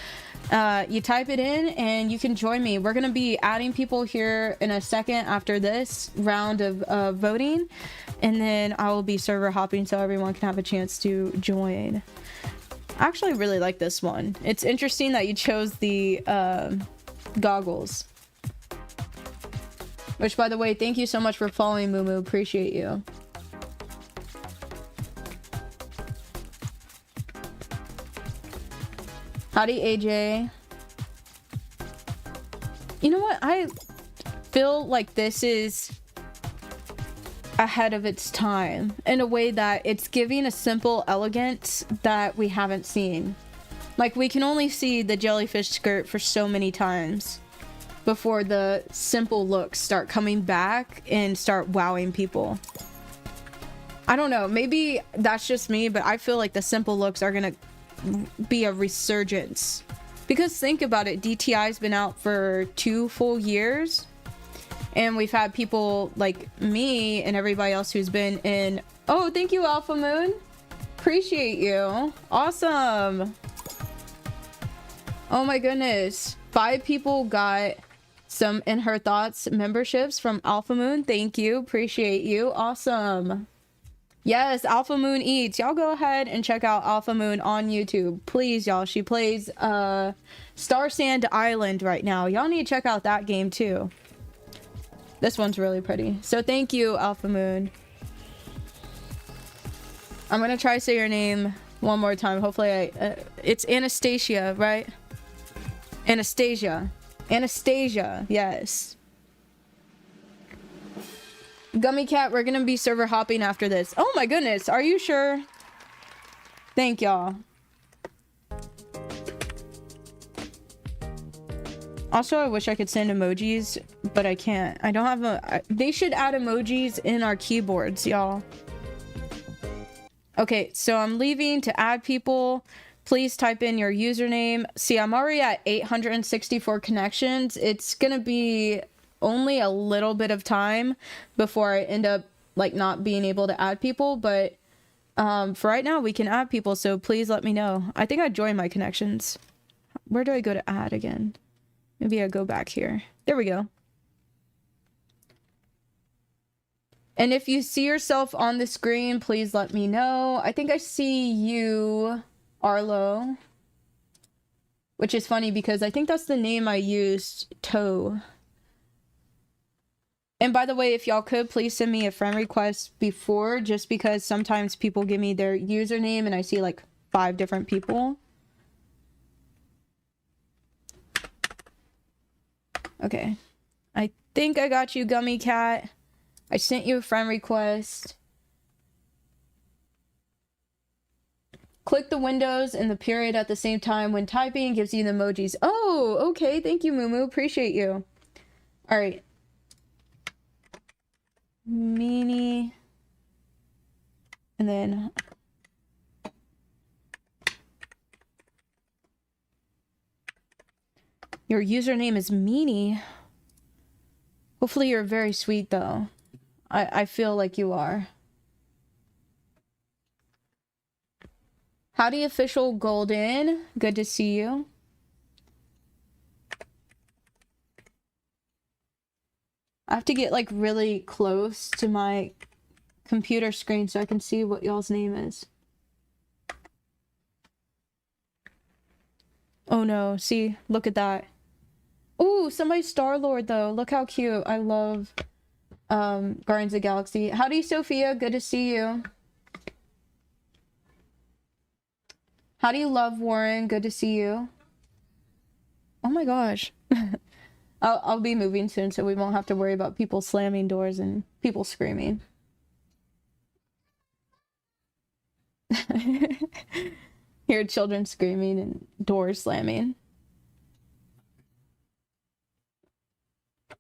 Speaker 1: You type it in and you can join me. We're gonna be adding people here in a second after this round of voting, and then I will be server hopping so everyone can have a chance to join. I actually really like this one. It's interesting that you chose the goggles. Which, by the way, thank you so much for following, Moo. Appreciate you. Howdy, AJ. You know what? I feel like this is ahead of its time in a way that it's giving a simple elegance that we haven't seen. Like, we can only see the jellyfish skirt for so many times before the simple looks start coming back and start wowing people. I don't know, maybe that's just me, but I feel like the simple looks are gonna be a resurgence. Because think about it, DTI's been out for 2 full years, and we've had people like me and everybody else who's been in... Oh, thank you, Alpha Moon. Appreciate you. Awesome. Oh my goodness. 5 people got some In Her Thoughts memberships from Alpha Moon. Thank you. Appreciate you. Awesome. Yes, Alpha Moon Eats. Y'all go ahead and check out Alpha Moon on YouTube. Please, y'all. She plays Star Sand Island right now. Y'all need to check out that game too. This one's really pretty. So thank you, Alpha Moon. I'm gonna try to say your name one more time. Hopefully it's Anastasia, right? Anastasia. Anastasia, yes. Gummy Cat, we're gonna be server hopping after this. Oh my goodness, are you sure? Thank y'all. Also, I wish I could send emojis, but I can't. I don't have a... They should add emojis in our keyboards, y'all. Okay, so I'm leaving to add people. Please type in your username. See, I'm already at 864 connections. It's gonna be only a little bit of time before I end up like not being able to add people, but for right now we can add people, so please let me know. I think I joined my connections. Where do I go to add again? Maybe I go back here. There we go. And if you see yourself on the screen, please let me know. I think I see you, Arlo. Which is funny because I think that's the name I used, Toe. And by the way, if y'all could, please send me a friend request before, just because sometimes people give me their username and I see like 5 different people. Okay. I think I got you, Gummy Cat. I sent you a friend request. Click the windows and the period at the same time when typing. Gives you the emojis. Oh, okay. Thank you, Moo. Appreciate you. All right. Meanie. And then... Your username is Meanie. Hopefully you're very sweet, though. I feel like you are. Howdy, Official Golden. Good to see you. I have to get, like, really close to my computer screen so I can see what y'all's name is. Oh, no. See? Look at that. Ooh, somebody's Star-Lord though. Look how cute. I love Guardians of the Galaxy. Howdy, Sophia. Good to see you. How do you love Warren? Good to see you. Oh my gosh. I'll be moving soon, so we won't have to worry about people slamming doors and people screaming. Hear children screaming and doors slamming.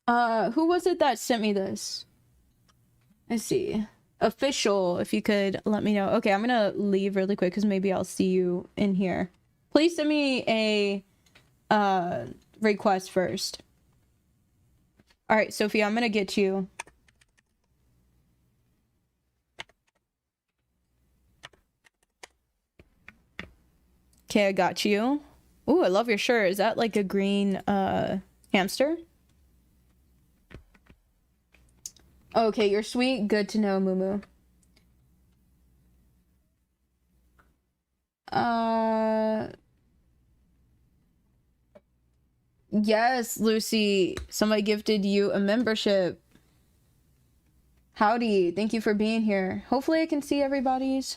Speaker 1: Who was it that sent me this? Let's see. Official, if you could let me know. Okay, I'm gonna leave really quick because maybe I'll see you in here. Please send me a request first. All right, Sophia, I'm gonna get you. Okay, I got you. Ooh, I love your shirt. Is that like a green hamster? Okay, you're sweet. Good to know, Mumu. Yes, Lucy. Somebody gifted you a membership. Howdy. Thank you for being here. Hopefully I can see everybody's.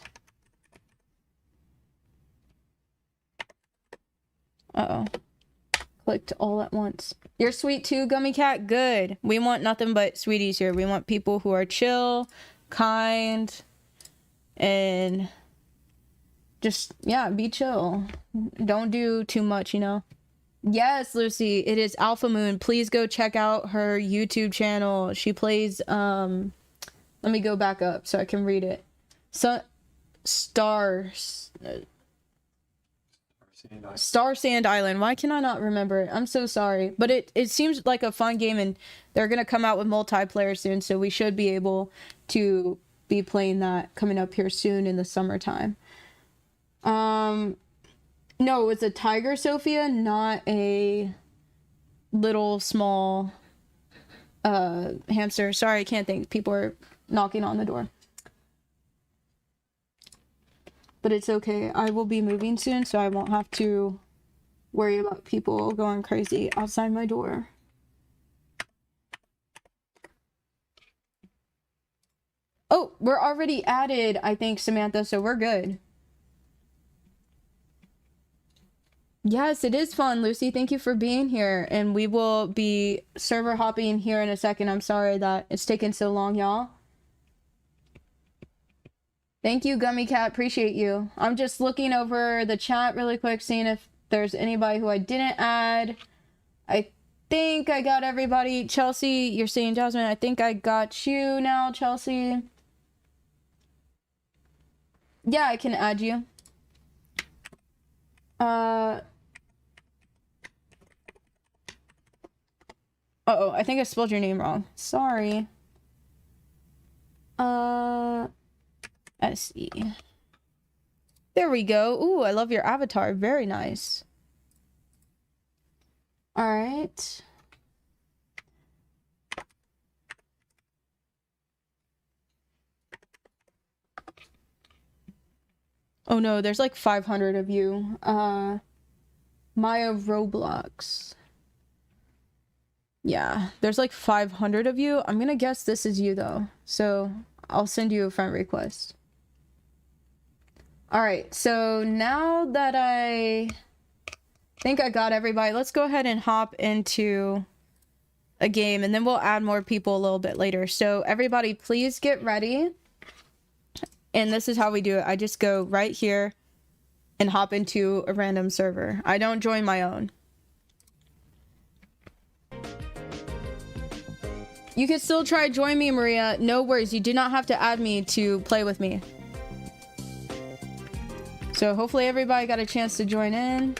Speaker 1: Uh-oh. Clicked all at once. You're sweet too, Gummy Cat? Good. We want nothing but sweeties here. We want people who are chill, kind, and just, yeah, be chill. Don't do too much, you know? Yes, Lucy, it is Alpha Moon. Please go check out her YouTube channel. She plays, let me go back up so I can read it. Star Sand Island. Why can I not remember it? I'm so sorry. But it seems like a fun game, and they're going to come out with multiplayer soon, so we should be able to be playing that coming up here soon in the summertime. No, it's a tiger, Sophia, not a little small hamster. Sorry, I can't think. People are knocking on the door. But it's okay. I will be moving soon, so I won't have to worry about people going crazy outside my door. Oh, we're already added, I think, Samantha, so we're good. Yes, it is fun, Lucy. Thank you for being here. And we will be server hopping here in a second. I'm sorry that it's taken so long, y'all. Thank you, Gummy Cat. Appreciate you. I'm just looking over the chat really quick, seeing if there's anybody who I didn't add. I think I got everybody. Chelsea, you're saying Jasmine. I think I got you now, Chelsea. Yeah, I can add you. Uh-oh, I think I spelled your name wrong. Sorry. S-E. There we go. Ooh, I love your avatar. Very nice. All right. Oh no, there's like 500 of you. Maya Roblox. Yeah, there's like 500 of you. I'm gonna guess this is you though. So I'll send you a friend request. All right, so now that I think I got everybody, let's go ahead and hop into a game, and then we'll add more people a little bit later. So everybody, please get ready. And this is how we do it. I just go right here and hop into a random server. I don't join my own. You can still try join me, Maria. No worries. You do not have to add me to play with me. So hopefully everybody got a chance to join in.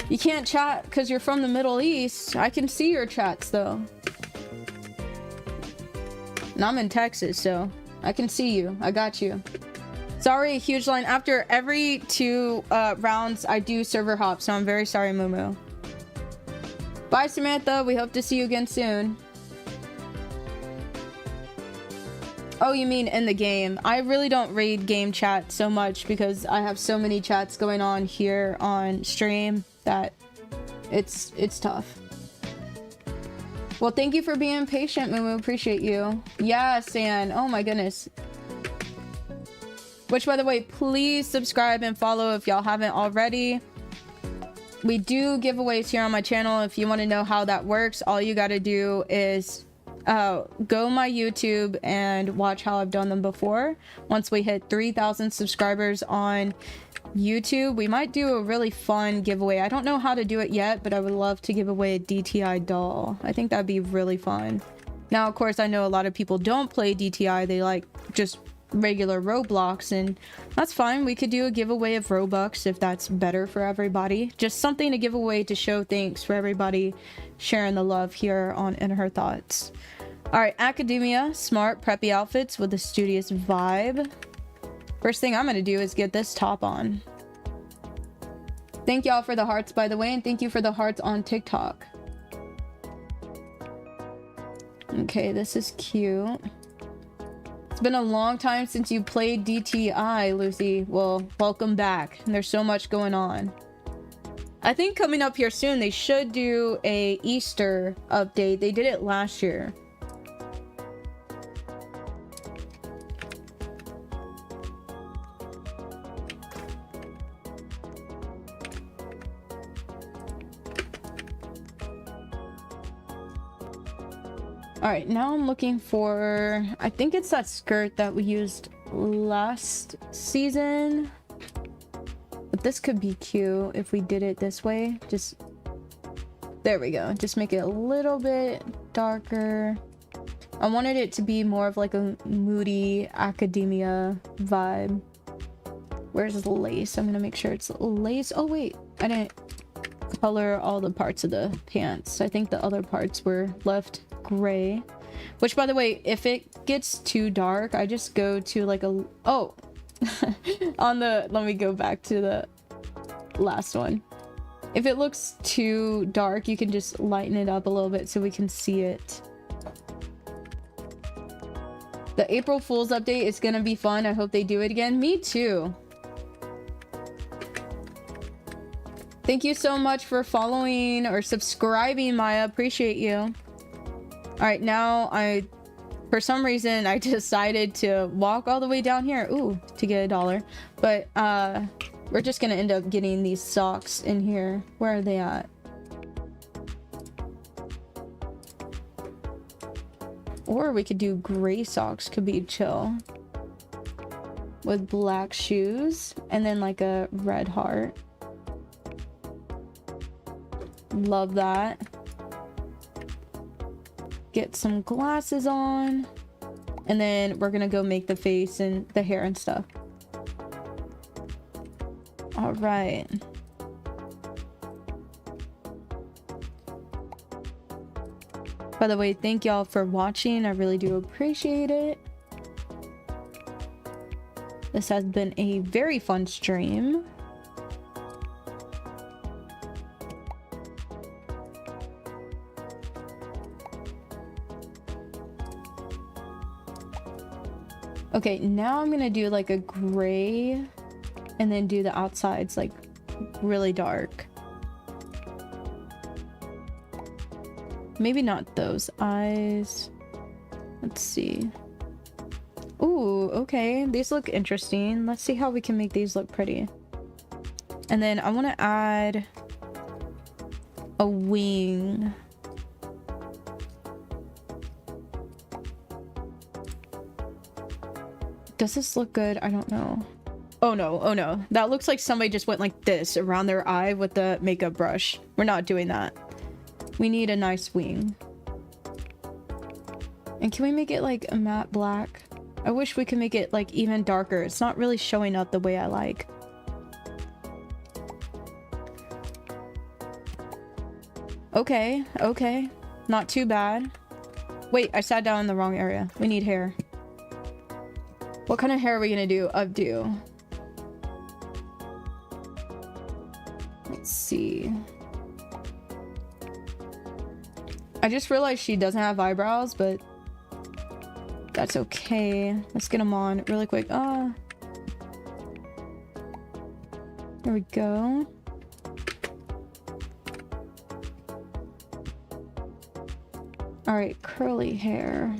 Speaker 1: You can't chat because you're from the Middle East. I can see your chats though. And I'm in Texas, so I can see you. I got you. Sorry, huge line. After every 2 rounds, I do server hop, so I'm very sorry, Mumu. Bye, Samantha. We hope to see you again soon. Oh, you mean in the game? I really don't read game chat so much because I have so many chats going on here on stream that It's tough. Well, thank you for being patient, Moo. Appreciate you. Yeah, San. Oh my goodness. Which, by the way, please subscribe and follow if y'all haven't already. We do giveaways here on my channel. If you want to know how that works, all you got to do is go my YouTube and watch how I've done them before. Once we hit 3,000 subscribers on YouTube, we might do a really fun giveaway. I don't know how to do it yet, but I would love to give away a DTI doll. I think that'd be really fun. Now, of course, I know a lot of people don't play DTI. They like just regular Roblox, and that's fine. We could do a giveaway of Robux if that's better for everybody. Just something to give away to show thanks for everybody sharing the love here on In Her Thoughts. All right, Academia, smart preppy outfits with a studious vibe. First thing I'm gonna do is get this top on. Thank y'all for the hearts, by the way, and thank you for the hearts on TikTok. Okay, this is cute. It's been a long time since you played DTI, Lucy. Well, welcome back. There's so much going on. I think coming up here soon, they should do a Easter update. They did it last year. All right, now I'm looking for, I think it's that skirt that we used last season. But this could be cute if we did it this way. Just, there we go. Just make it a little bit darker. I wanted it to be more of like a moody academia vibe. Where's the lace? I'm gonna make sure it's lace. Oh wait, I didn't color all the parts of the pants. I think the other parts were left gray, which, by the way, if it gets too dark, I just go to like a on the, let me go back to the last one. If it looks too dark, you can just lighten it up a little bit so we can see it. The April Fool's update is gonna be fun. I hope they do it again. Me too. Thank you so much for following or subscribing, Maya. Appreciate you. All right, now for some reason, I decided to walk all the way down here, ooh, to get $1. But we're just gonna end up getting these socks in here. Where are they at? Or we could do gray socks, could be chill. With black shoes and then like a red heart. Love that. Get some glasses on, and then we're gonna go make the face and the hair and stuff. All right. By the way, thank y'all for watching. I really do appreciate it. This has been a very fun stream. Okay, now I'm gonna do like a gray and then do the outsides like really dark. Maybe not those eyes. Let's see. Ooh, okay. These look interesting. Let's see how we can make these look pretty. And then I want to add a wing. Does this look good? I don't know. Oh no, oh no. That looks like somebody just went like this around their eye with the makeup brush. We're not doing that. We need a nice wing. And can we make it like a matte black? I wish we could make it like even darker. It's not really showing up the way I like. Okay, okay. Not too bad. Wait, I sat down in the wrong area. We need hair. What kind of hair are we gonna do? Updo. Let's see. I just realized she doesn't have eyebrows, but that's okay. Let's get them on really quick. There we go. All right, curly hair.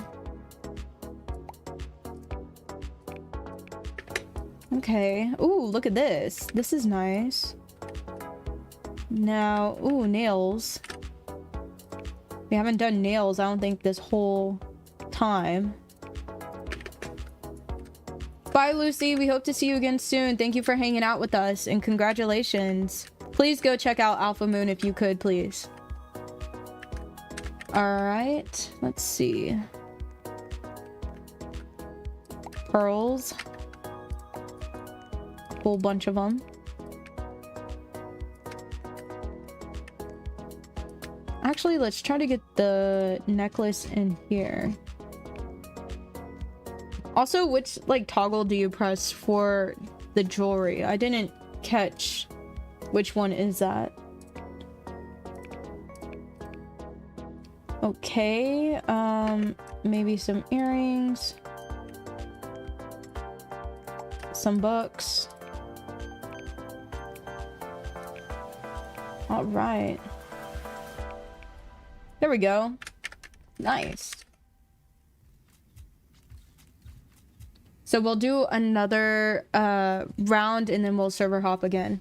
Speaker 1: Okay. Ooh, look at this. This is nice. Now, ooh, nails. We haven't done nails, I don't think, this whole time. Bye, Lucy. We hope to see you again soon. Thank you for hanging out with us, and congratulations. Please go check out Alpha Moon if you could, please. Alright, let's see. Pearls. Whole bunch of them. Actually, let's try to get the necklace in here. Also, which like toggle do you press for the jewelry? I didn't catch which one is that. Okay, maybe some earrings, some books. All right, there we go. Nice. So we'll do another round and then we'll server hop again.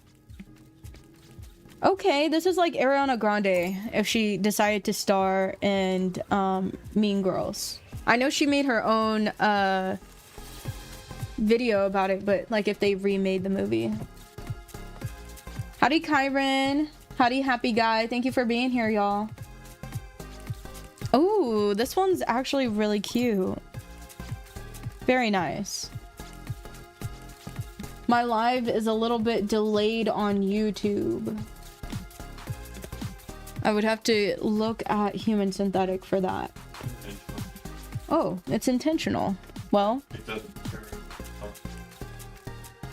Speaker 1: Okay, this is like Ariana Grande if she decided to star in Mean Girls. I know she made her own video about it, but like if they remade the movie. Howdy, Kyron. Howdy, Happy Guy. Thank you for being here, y'all. Oh, this one's actually really cute. Very nice. My live is a little bit delayed on YouTube. I would have to look at human synthetic for that. Oh, it's intentional. Well.
Speaker 2: It doesn't turn off.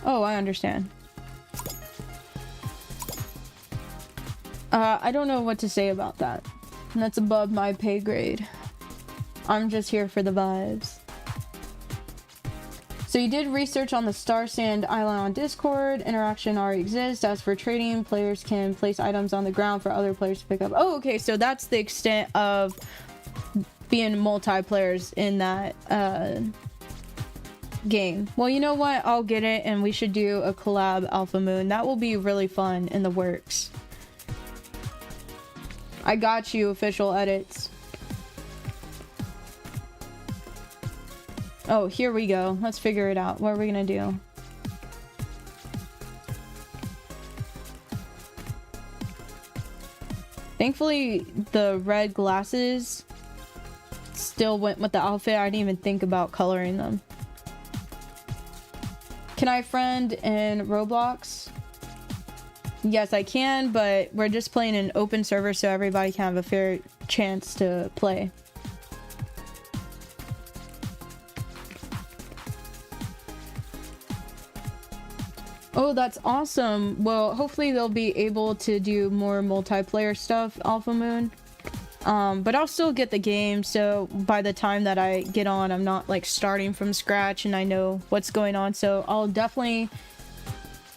Speaker 1: Oh, I understand. I don't know what to say about that. That's above my pay grade. I'm just here for the vibes. So you did research on the Star Sand Island on Discord. Interaction already exists. As for trading, players can place items on the ground for other players to pick up. Oh, okay, so that's the extent of being multiplayers in that game. Well, you know what? I'll get it, and we should do a collab Alpha Moon. That will be really fun in the works. I got you, official edits. Oh, here we go. Let's figure it out. What are we gonna do? Thankfully, the red glasses still went with the outfit. I didn't even think about coloring them. Can I friend in Roblox? Yes, I can, but we're just playing an open server so everybody can have a fair chance to play. Oh, that's awesome. Well, hopefully they'll be able to do more multiplayer stuff, Alpha Moon. But I'll still get the game, so by the time that I get on, I'm not like starting from scratch and I know what's going on. So I'll definitely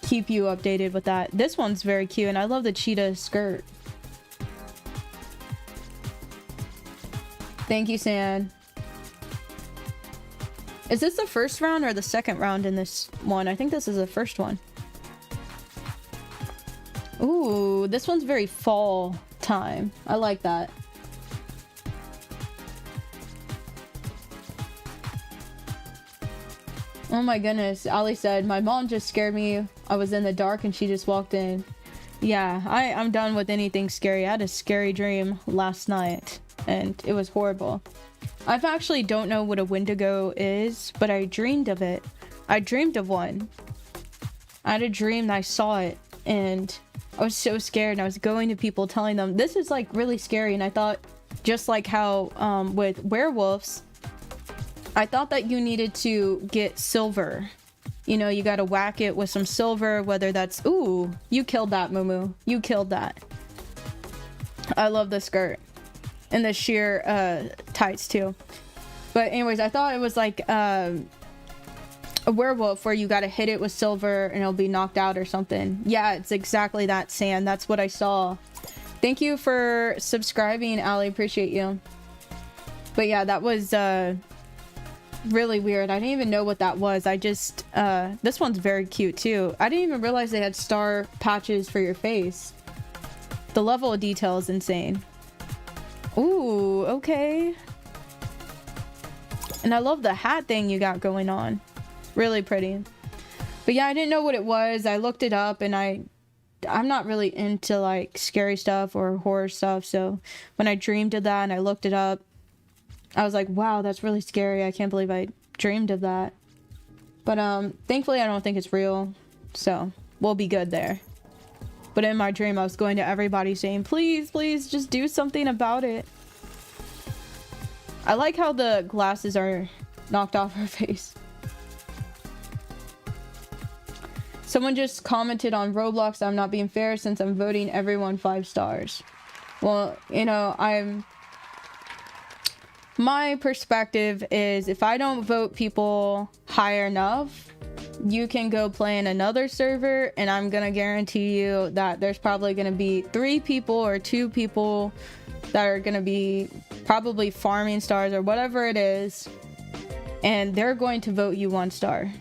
Speaker 1: keep you updated with that. This one's very cute and I love the cheetah skirt. Thank you, San. Is this the first round or the second round in this one? I think this is the first one. Ooh, this one's very fall time. I like that. Oh my goodness, Ali said, my mom just scared me. I was in the dark and she just walked in. Yeah, I'm done with anything scary. I had a scary dream last night and it was horrible. I actually don't know what a Wendigo is, but I dreamed of it. I dreamed of one. I had a dream that I saw it and I was so scared and I was going to people telling them this is like really scary, and I thought just like how with werewolves, I thought that you needed to get silver. You know, you gotta whack it with some silver, whether that's... Ooh, you killed that, Mumu. You killed that. I love the skirt. And the sheer tights, too. But anyways, I thought it was like a werewolf where you gotta hit it with silver and it'll be knocked out or something. Yeah, it's exactly that, Sam. That's what I saw. Thank you for subscribing, Ali. Appreciate you. But yeah, that was really weird. I didn't even know what that was. I just this one's very cute too. I didn't even realize they had star patches for your face. The level of detail is insane. Ooh, okay. And I love the hat thing you got going on. Really pretty. But yeah, I didn't know what it was. I looked it up, and I'm not really into like scary stuff or horror stuff. So when I dreamed of that and I looked it up, I was like, wow, that's really scary. I can't believe I dreamed of that. But thankfully I don't think it's real. So we'll be good there. But in my dream, I was going to everybody saying, please, please, just do something about it. I like how the glasses are knocked off her face. Someone just commented on Roblox, I'm not being fair since I'm voting everyone 5 stars. Well, you know, my perspective is if I don't vote people high enough, you can go play in another server, and I'm gonna guarantee you that there's probably gonna be 3 people or 2 people that are gonna be probably farming stars or whatever it is, and they're going to vote you 1 star.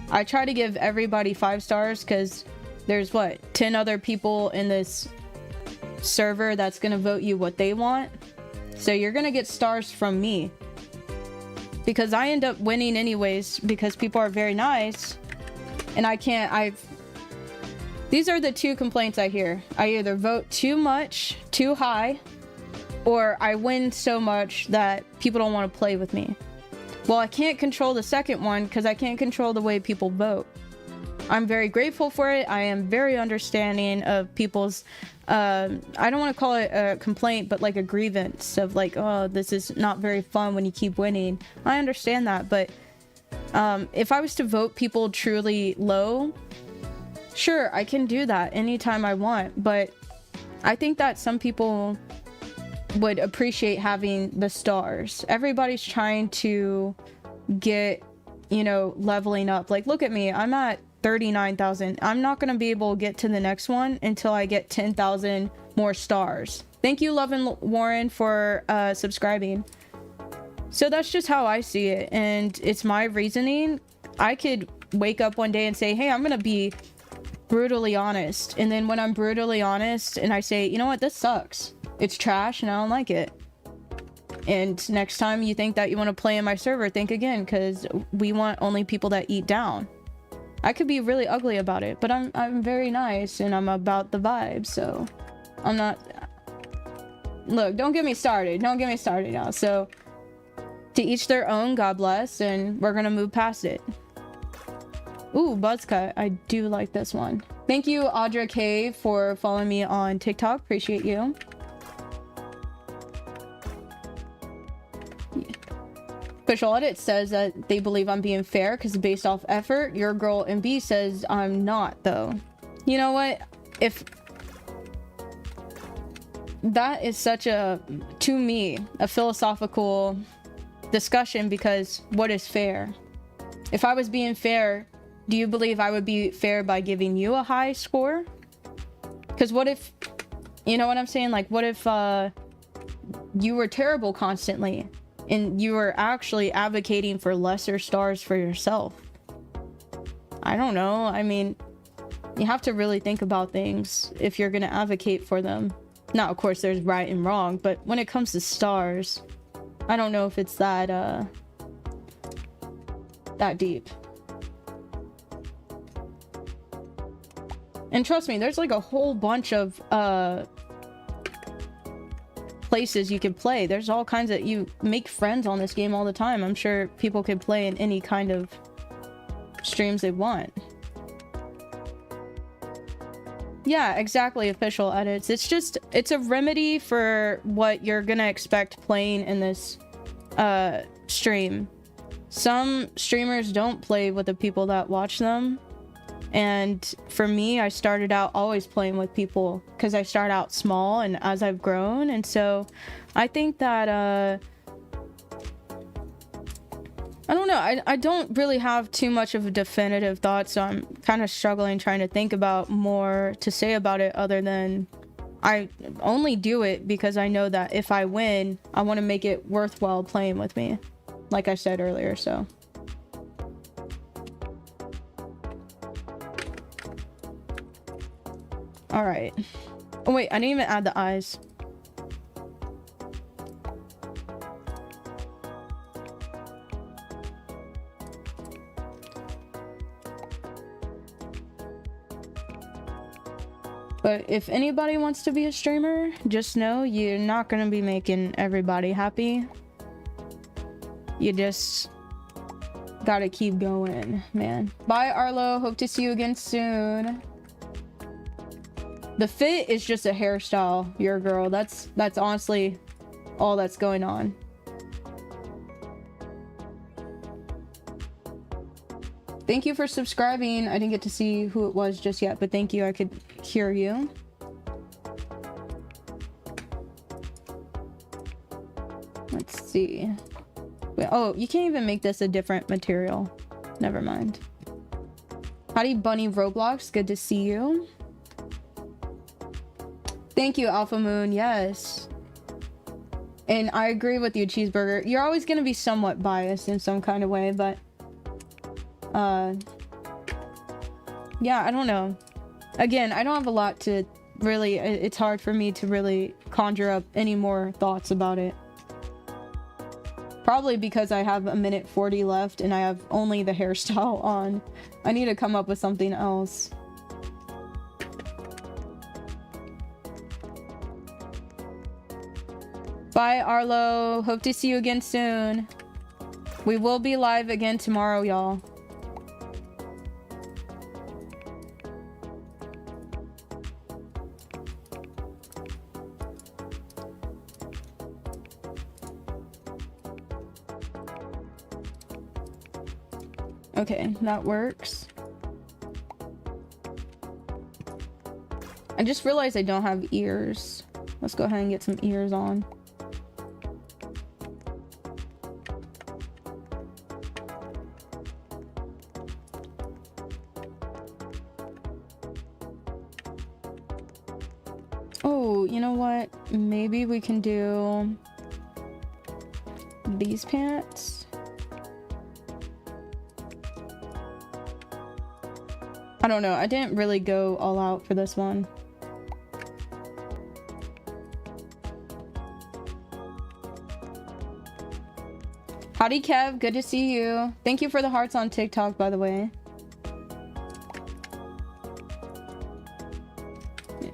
Speaker 1: I try to give everybody 5 stars because there's what, 10 other people in this server that's gonna vote you what they want. So you're gonna get stars from me because I end up winning anyways because people are very nice. And these are the 2 complaints I hear. I either vote too much, too high, or I win so much that people don't want to play with me. Well, I can't control the second one because I can't control the way people vote. I'm very grateful for it. I am very understanding of people's, I don't want to call it a complaint, but like a grievance of like, oh, this is not very fun when you keep winning. I understand that, but if I was to vote people truly low, sure, I can do that anytime I want, but I think that some people would appreciate having the stars. Everybody's trying to get, you know, leveling up. Like, look at me, I'm at 39,000. I'm not gonna be able to get to the next one until I get 10,000 more stars. Thank you, Love and Warren, for subscribing. So that's just how I see it, and it's my reasoning. I could wake up one day and say, hey, I'm gonna be brutally honest, and then when I'm brutally honest and I say, you know what, this sucks, it's trash and I don't like it, and next time you think that you want to play in my server, think again, because we want only people that eat down. I could be really ugly about it, but I'm very nice and I'm about the vibe, so I'm not. Look, don't get me started now. So to each their own, God bless, and we're gonna move past it. Ooh, buzzcut, I do like this one. Thank you, Audra K, for following me on TikTok. Appreciate you. Official Edit says that they believe I'm being fair because based off effort. Your girl MB says I'm not, though. You know what? If that is such a, to me, a philosophical discussion, because what is fair? If I was being fair, do you believe I would be fair by giving you a high score? Because what if, you know what I'm saying? Like, what if you were terrible constantly and you were actually advocating for lesser stars for yourself? I don't know. I mean, you have to really think about things if you're going to advocate for them. Now, of course, there's right and wrong, but when it comes to stars, I don't know if it's that that deep. And trust me, there's like a whole bunch of places you can play. There's all kinds of, you make friends on this game all the time. I'm sure people can play in any kind of streams they want. Yeah, exactly, Official Edits. It's just, it's a remedy for what you're gonna expect playing in this stream. Some streamers don't play with the people that watch them, and for me, I started out always playing with people because I start out small and as I've grown, and so I think that I don't know, I don't really have too much of a definitive thought, so I'm kind of struggling trying to think about more to say about it other than I only do it because I know that if I win, I want to make it worthwhile playing with me, like I said earlier. So all right. Oh wait, I didn't even add the eyes. But if anybody wants to be a streamer, just know you're not going to be making everybody happy. You just gotta keep going, man. Bye, Arlo. Hope to see you again soon. The fit is just a hairstyle. You're a girl. That's honestly all that's going on. Thank you for subscribing. I didn't get to see who it was just yet, but thank you. I could hear you. Let's see. Wait, oh, you can't even make this a different material. Never mind. Howdy, Bunny Roblox. Good to see you. Thank you, Alpha Moon. Yes. And I agree with you, Cheeseburger. You're always going to be somewhat biased in some kind of way, but yeah, I don't know. Again, I don't have a lot to really, it's hard for me to really conjure up any more thoughts about it. Probably because I have 1:40 left and I have only the hairstyle on. I need to come up with something else. Bye, Arlo. Hope to see you again soon. We will be live again tomorrow, y'all. Okay, that works. I just realized I don't have ears. Let's go ahead and get some ears on. Oh, you know what? Maybe we can do these pants. I don't know. I didn't really go all out for this one. Howdy, Kev. Good to see you. Thank you for the hearts on TikTok, by the way.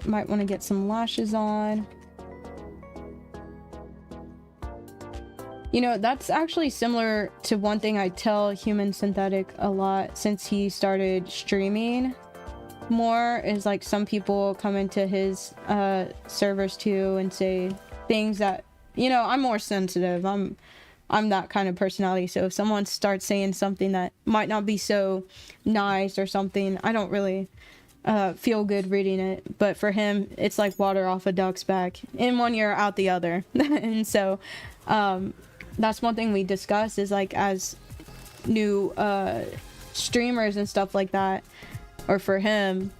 Speaker 1: Might want to get some lashes on. You know, that's actually similar to one thing I tell Human Synthetic a lot since he started streaming more, is like some people come into his servers too and say things that, you know, I'm more sensitive. I'm that kind of personality. So if someone starts saying something that might not be so nice or something, I don't really feel good reading it. But for him, it's like water off a duck's back. In one ear, out the other. And so that's one thing we discuss is like as new streamers and stuff like that, or for him,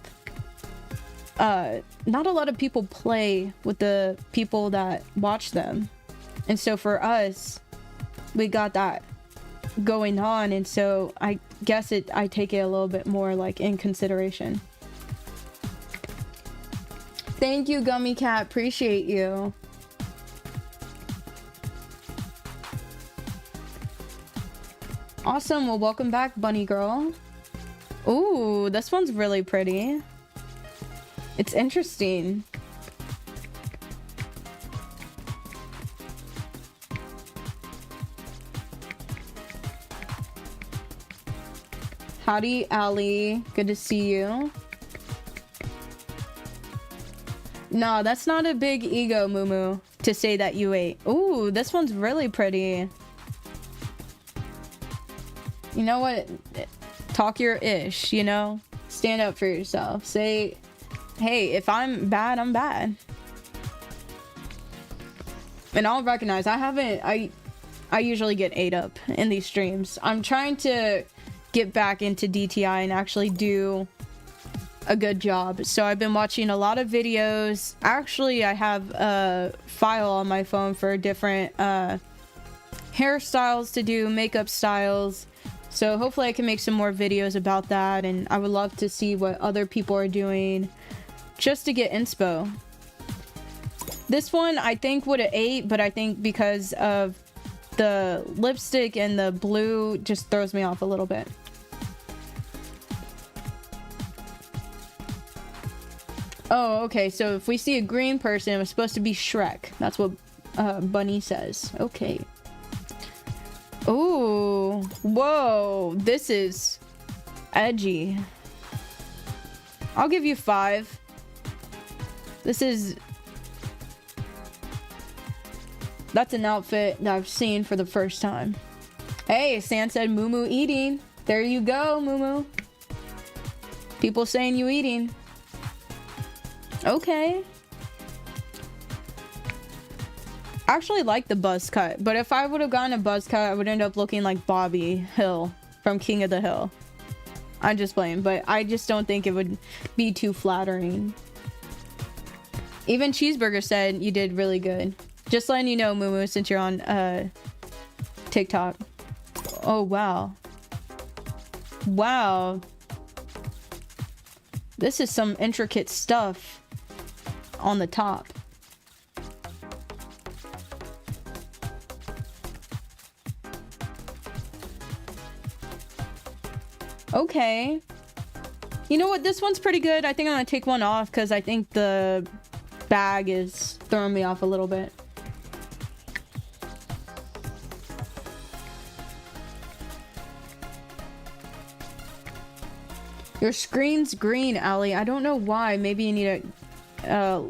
Speaker 1: not a lot of people play with the people that watch them. And so for us, we got that going on, and so I guess I take it a little bit more like in consideration. Thank you, Gummy Cat. Appreciate you. Awesome. Well, welcome back, Bunny Girl. Ooh, this one's really pretty. It's interesting. Howdy, Ali. Good to see you. No, that's not a big ego, Mumu, to say that you ate. Ooh, this one's really pretty. You know what? Talk your ish, you know? Stand up for yourself. Say, hey, if I'm bad, I'm bad. And I'll recognize I usually get ate up in these streams. I'm trying to get back into DTI and actually do a good job. So I've been watching a lot of videos. Actually, I have a file on my phone for different hairstyles to do, makeup styles. So hopefully I can make some more videos about that, and I would love to see what other people are doing just to get inspo. This one I think would have ate, but I think because of the lipstick and the blue just throws me off a little bit. Oh, okay, so if we see a green person, it was supposed to be Shrek. That's what Bunny says. Okay. Ooh, whoa, this is edgy. I'll give you 5. This is... That's an outfit that I've seen for the first time. Hey, San said Moo Moo eating. There you go, Moo Moo. People saying you eating. Okay. I actually like the buzz cut, but if I would have gotten a buzz cut, I would end up looking like Bobby Hill from King of the Hill. I'm just playing, but I just don't think it would be too flattering. Even Cheeseburger said you did really good. Just letting you know, Moo Moo, since you're on TikTok. Oh, wow. Wow. This is some intricate stuff on the top. Okay. You know what? This one's pretty good. I think I'm gonna take one off because I think the bag is throwing me off a little bit. Your screen's green, Allie. I don't know why. Maybe you need a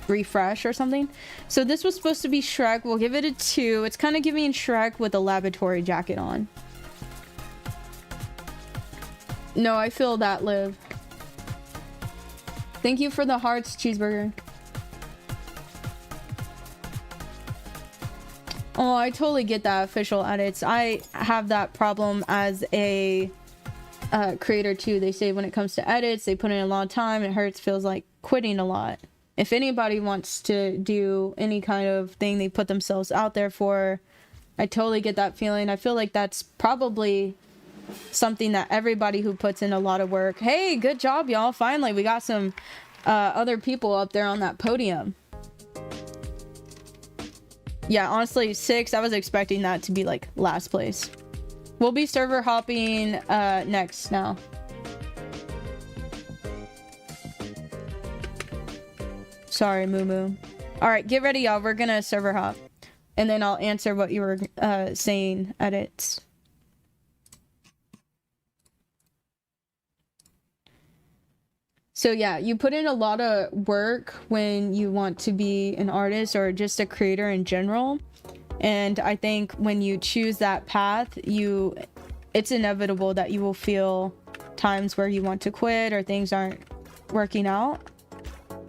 Speaker 1: refresh or something. So this was supposed to be Shrek. We'll give it a 2. It's kind of giving Shrek with a laboratory jacket on. No, I feel that, Liv. Thank you for the hearts, Cheeseburger. Oh, I totally get that, official edits. I have that problem as a creator too. They say when it comes to edits, they put in a long time. It hurts, feels like quitting a lot. If anybody wants to do any kind of thing they put themselves out there for, I totally get that feeling. I feel like that's probably something that everybody who puts in a lot of work. Hey, good job, y'all. Finally, we got some other people up there on that podium. Yeah, honestly, 6. I was expecting that to be like last place. We'll be server hopping next now. Sorry, Moo Moo. All right, get ready, y'all. We're gonna server hop, and then I'll answer what you were saying. Edits. So yeah, you put in a lot of work when you want to be an artist or just a creator in general. And I think when you choose that path, it's inevitable that you will feel times where you want to quit or things aren't working out.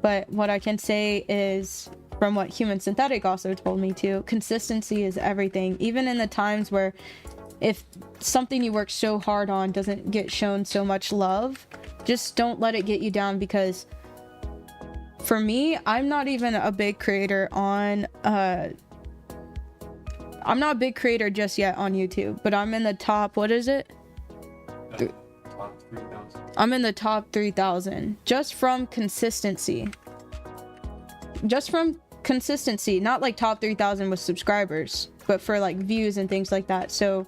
Speaker 1: But what I can say is, from what Human Synthetic also told me too, consistency is everything. Even in the times where if something you work so hard on doesn't get shown so much love, just don't let it get you down. Because for me, I'm not even a big creator on I'm not a big creator just yet on YouTube, but I'm in the top, what is it?
Speaker 2: Top 3,000.
Speaker 1: I'm in the top 3,000 just from consistency. Just from consistency, not like top 3,000 with subscribers, but for like views and things like that. So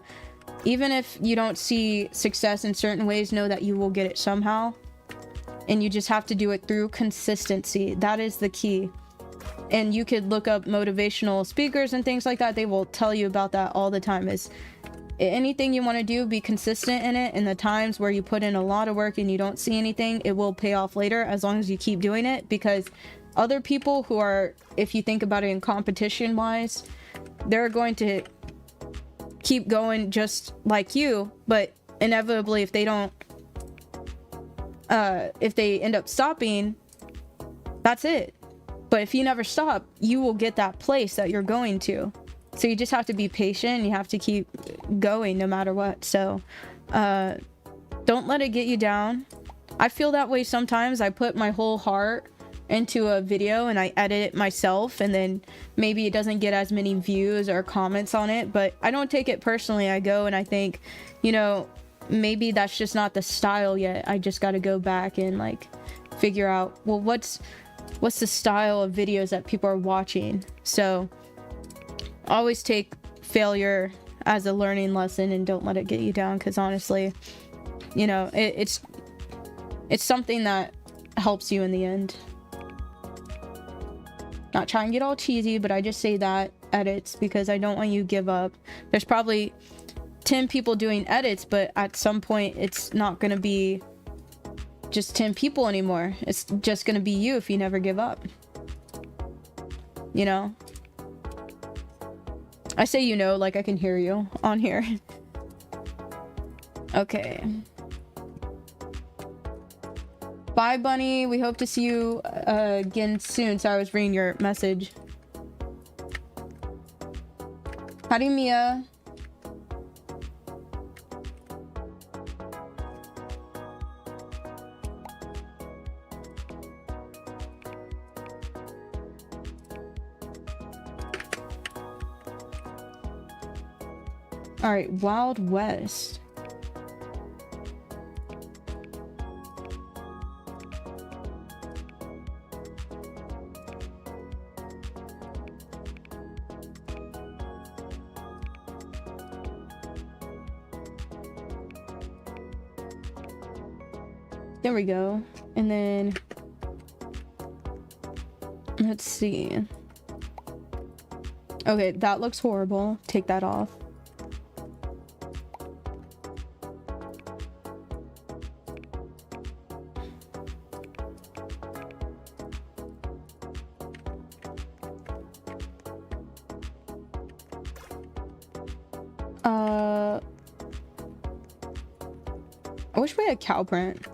Speaker 1: even if you don't see success in certain ways, know that you will get it somehow. And you just have to do it through consistency. That is the key. And you could look up motivational speakers and things like that. They will tell you about that all the time. Is anything you want to do, be consistent in it. In the times where you put in a lot of work and you don't see anything, it will pay off later as long as you keep doing it. Because other people who are, if you think about it in competition wise, they're going to keep going just like you, but inevitably if they don't if they end up stopping, that's it. But if you never stop, you will get that place that you're going to. So you just have to be patient. You have to keep going no matter what. So don't let it get you down. I feel that way sometimes. I put my whole heart into a video and I edit it myself, and then maybe it doesn't get as many views or comments on it, but I don't take it personally. I go and I think, you know, maybe that's just not the style yet. I just got to go back and like figure out, well, what's the style of videos that people are watching. So always take failure as a learning lesson and don't let it get you down, because honestly, you know, it's something that helps you in the end. Not trying to get all cheesy, but I just say that edits because I don't want you to give up. There's probably 10 people doing edits, but at some point it's not going to be just 10 people anymore. It's just going to be you if you never give up. You know? I say you know, like I can hear you on here. Okay. Bye, Bunny. We hope to see you again soon. Sorry, I was reading your message. Howdy, Mia. All right, Wild West. There we go. And then let's see. Okay, that looks horrible. Take that off. I wish we had cow print.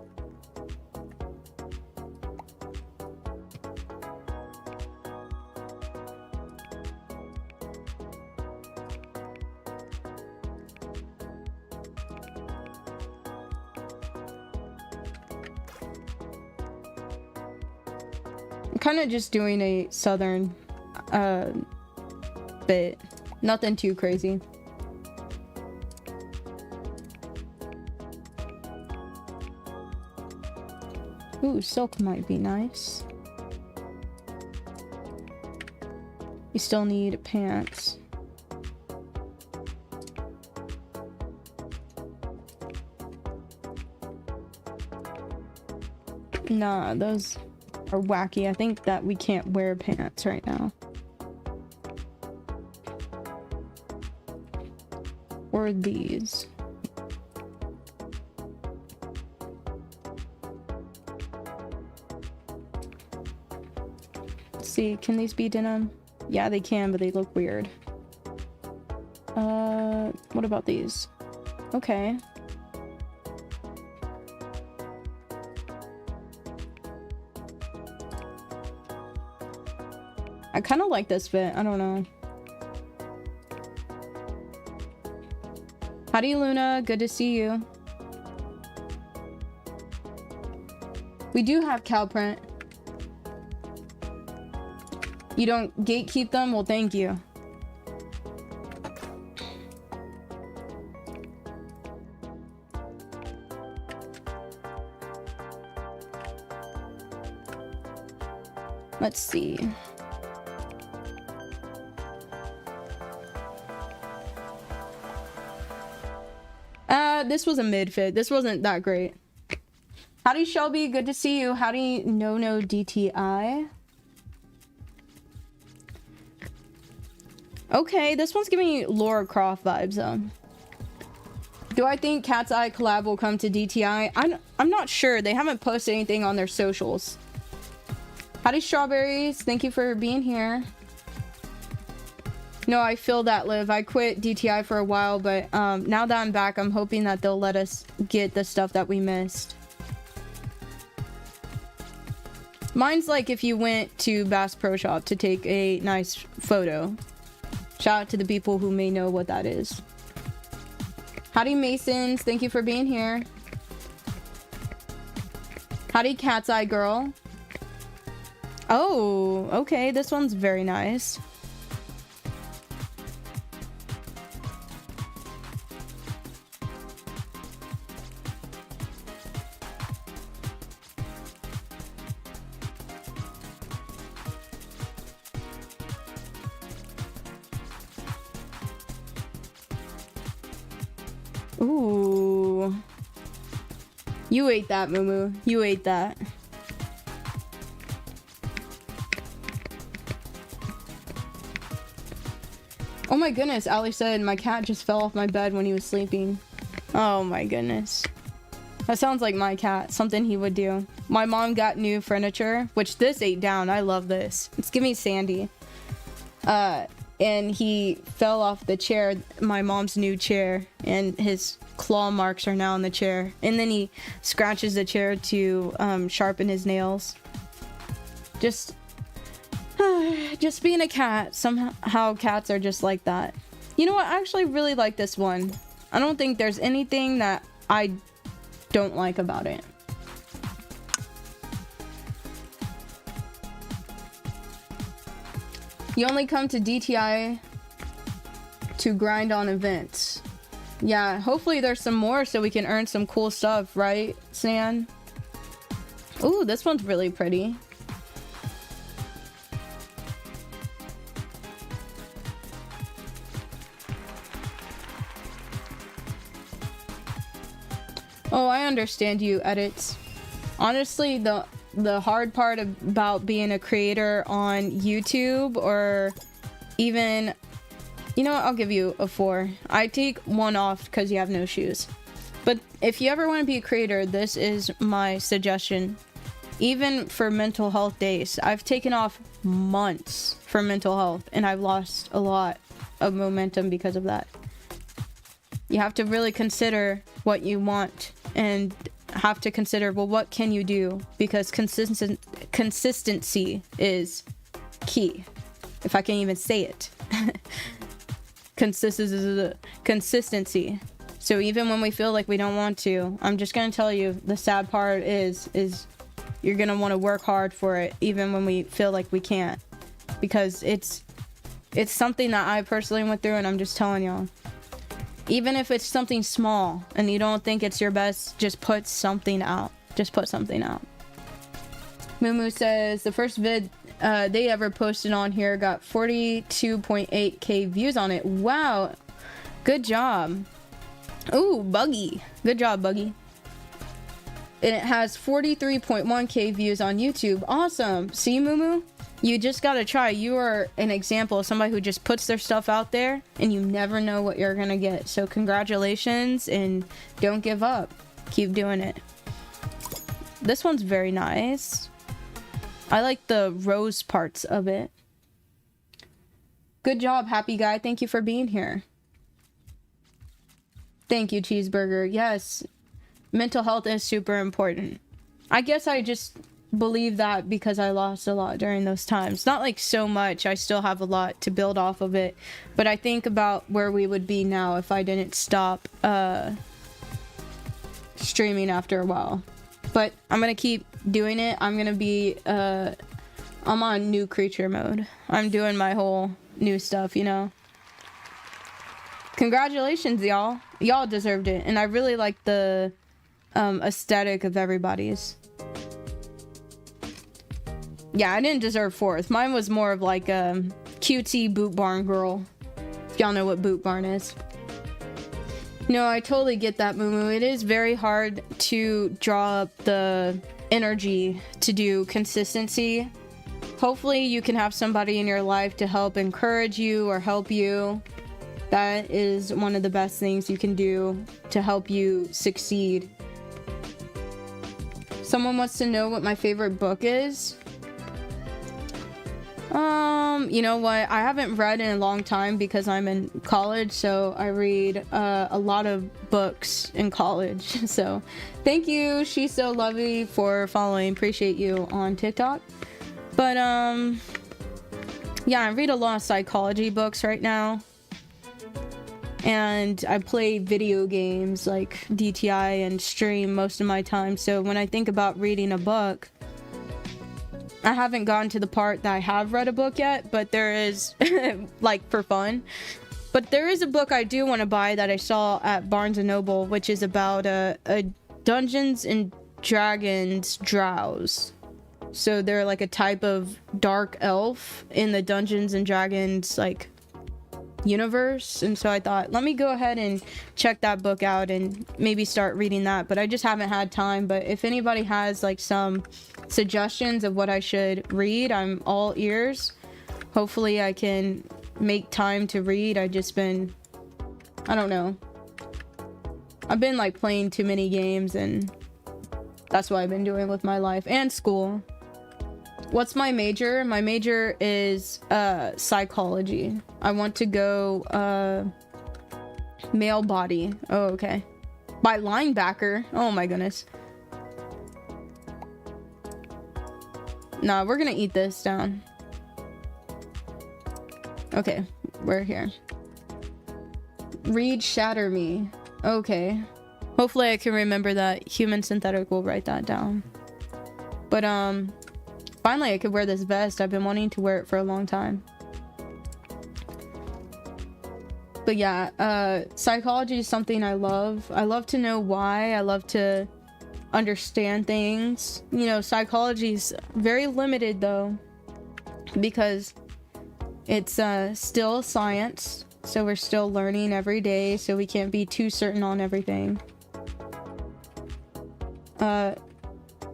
Speaker 1: I'm kind of just doing a southern bit. Nothing too crazy. Ooh, silk might be nice. You still need pants. Nah, those are wacky. I think that we can't wear pants right now. Or these. See, can these be denim? Yeah, they can, but they look weird. What about these? Okay. I kind of like this fit. I don't know. Howdy, Luna. Good to see you. We do have cow print. You don't gatekeep them? Well, thank you. Let's see. This was a mid fit. This wasn't that great. Howdy, Shelby. Good to see you. Howdy, No DTI. Okay, this one's giving me Laura Croft vibes, though. Do I think Cat's Eye collab will come to DTI? I'm not sure. They haven't posted anything on their socials. Howdy, Strawberries. Thank you for being here. No, I feel that, Liv. I quit DTI for a while, but now that I'm back, I'm hoping that they'll let us get the stuff that we missed. Mine's like if you went to Bass Pro Shop to take a nice photo. Shout out to the people who may know what that is. Howdy, Masons. Thank you for being here. Howdy, Cat's Eye Girl. Oh, okay. This one's very nice. Ooh. You ate that, Mumu. You ate that. Oh my goodness, Ali said my cat just fell off my bed when he was sleeping. Oh my goodness. That sounds like my cat. Something he would do. My mom got new furniture, which this ate down. I love this. It's giving Sandy. And he fell off the chair, my mom's new chair, and his claw marks are now on the chair. And then he scratches the chair to sharpen his nails. Just being a cat. Somehow cats are just like that. You know what? I actually really like this one. I don't think there's anything that I don't like about it. You only come to DTI to grind on events. Yeah, hopefully there's some more so we can earn some cool stuff, right, San? Ooh, this one's really pretty. Oh, I understand you, edits. Honestly, the hard part about being a creator on YouTube, or even, you know what, I'll give you a 4. I take 1 off because you have no shoes. But if you ever want to be a creator, this is my suggestion. Even for mental health days, I've taken off months for mental health and I've lost a lot of momentum because of that. You have to really consider what you want and have to consider, well, what can you do? Because consistency is key. If I can even say it. Consistency. So even when we feel like we don't want to, I'm just gonna tell you, the sad part is you're gonna want to work hard for it even when we feel like we can't. Because it's something that I personally went through, and I'm just telling y'all. Even if it's something small and you don't think it's your best, just put something out. Just put something out. Mumu says the first vid they ever posted on here got 42.8k views on it. Wow. Good job. Ooh, Buggy. Good job, Buggy. And it has 43.1k views on YouTube. Awesome. See, Mumu? You just gotta try. You are an example of somebody who just puts their stuff out there and you never know what you're gonna get. So congratulations and don't give up. Keep doing it. This one's very nice. I like the rose parts of it. Good job, happy guy. Thank you for being here. Thank you, Cheeseburger. Yes, mental health is super important. I guess I just believe that because I lost a lot during those times. Not like so much. I still have a lot to build off of it. But I think about where we would be now if I didn't stop streaming after a while. But I'm gonna keep doing it. I'm gonna be I'm on new creature mode. I'm doing my whole new stuff, you know. Congratulations, y'all. Y'all deserved it. And I really like the aesthetic of everybody's. Yeah, I didn't deserve 4th. Mine was more of like a cutesy boot barn girl. If y'all know what boot barn is. No, I totally get that, Mumu. It is very hard to draw up the energy to do consistency. Hopefully you can have somebody in your life to help encourage you or help you. That is one of the best things you can do to help you succeed. Someone wants to know what my favorite book is. You know what? I haven't read in a long time because I'm in college, so I read a lot of books in college. So thank you, She's So Lovely, for following. Appreciate you on TikTok. But yeah, I read a lot of psychology books right now. and I play video games like DTI and stream most of my time. So when I think about reading a book, I haven't gotten to the part that I have read a book yet, but there is like for fun. But there is a book I do want to buy that I saw at Barnes & Noble, which is about a Dungeons and Dragons drows. So they're like a type of dark elf in the Dungeons and Dragons like universe. And so I thought, let me go ahead and check that book out and maybe start reading that. But I just haven't had time. But if anybody has like some suggestions of what I should read, I'm all ears. Hopefully I can make time to read. I don't know. I've been like playing too many games, and that's what I've been doing with my life and school. What's my major? My major is psychology. I want to go male body. Oh, okay. By linebacker. Oh my goodness. Nah, we're gonna eat this down. Okay, we're here. Read Shatter Me. Okay. Hopefully I can remember that. Human Synthetic will write that down. But finally I could wear this vest. I've been wanting to wear it for a long time. But yeah, psychology is something I love. I love to know why. I love to understand things. You know, psychology is very limited though, because it's still science, so we're still learning every day, so we can't be too certain on everything.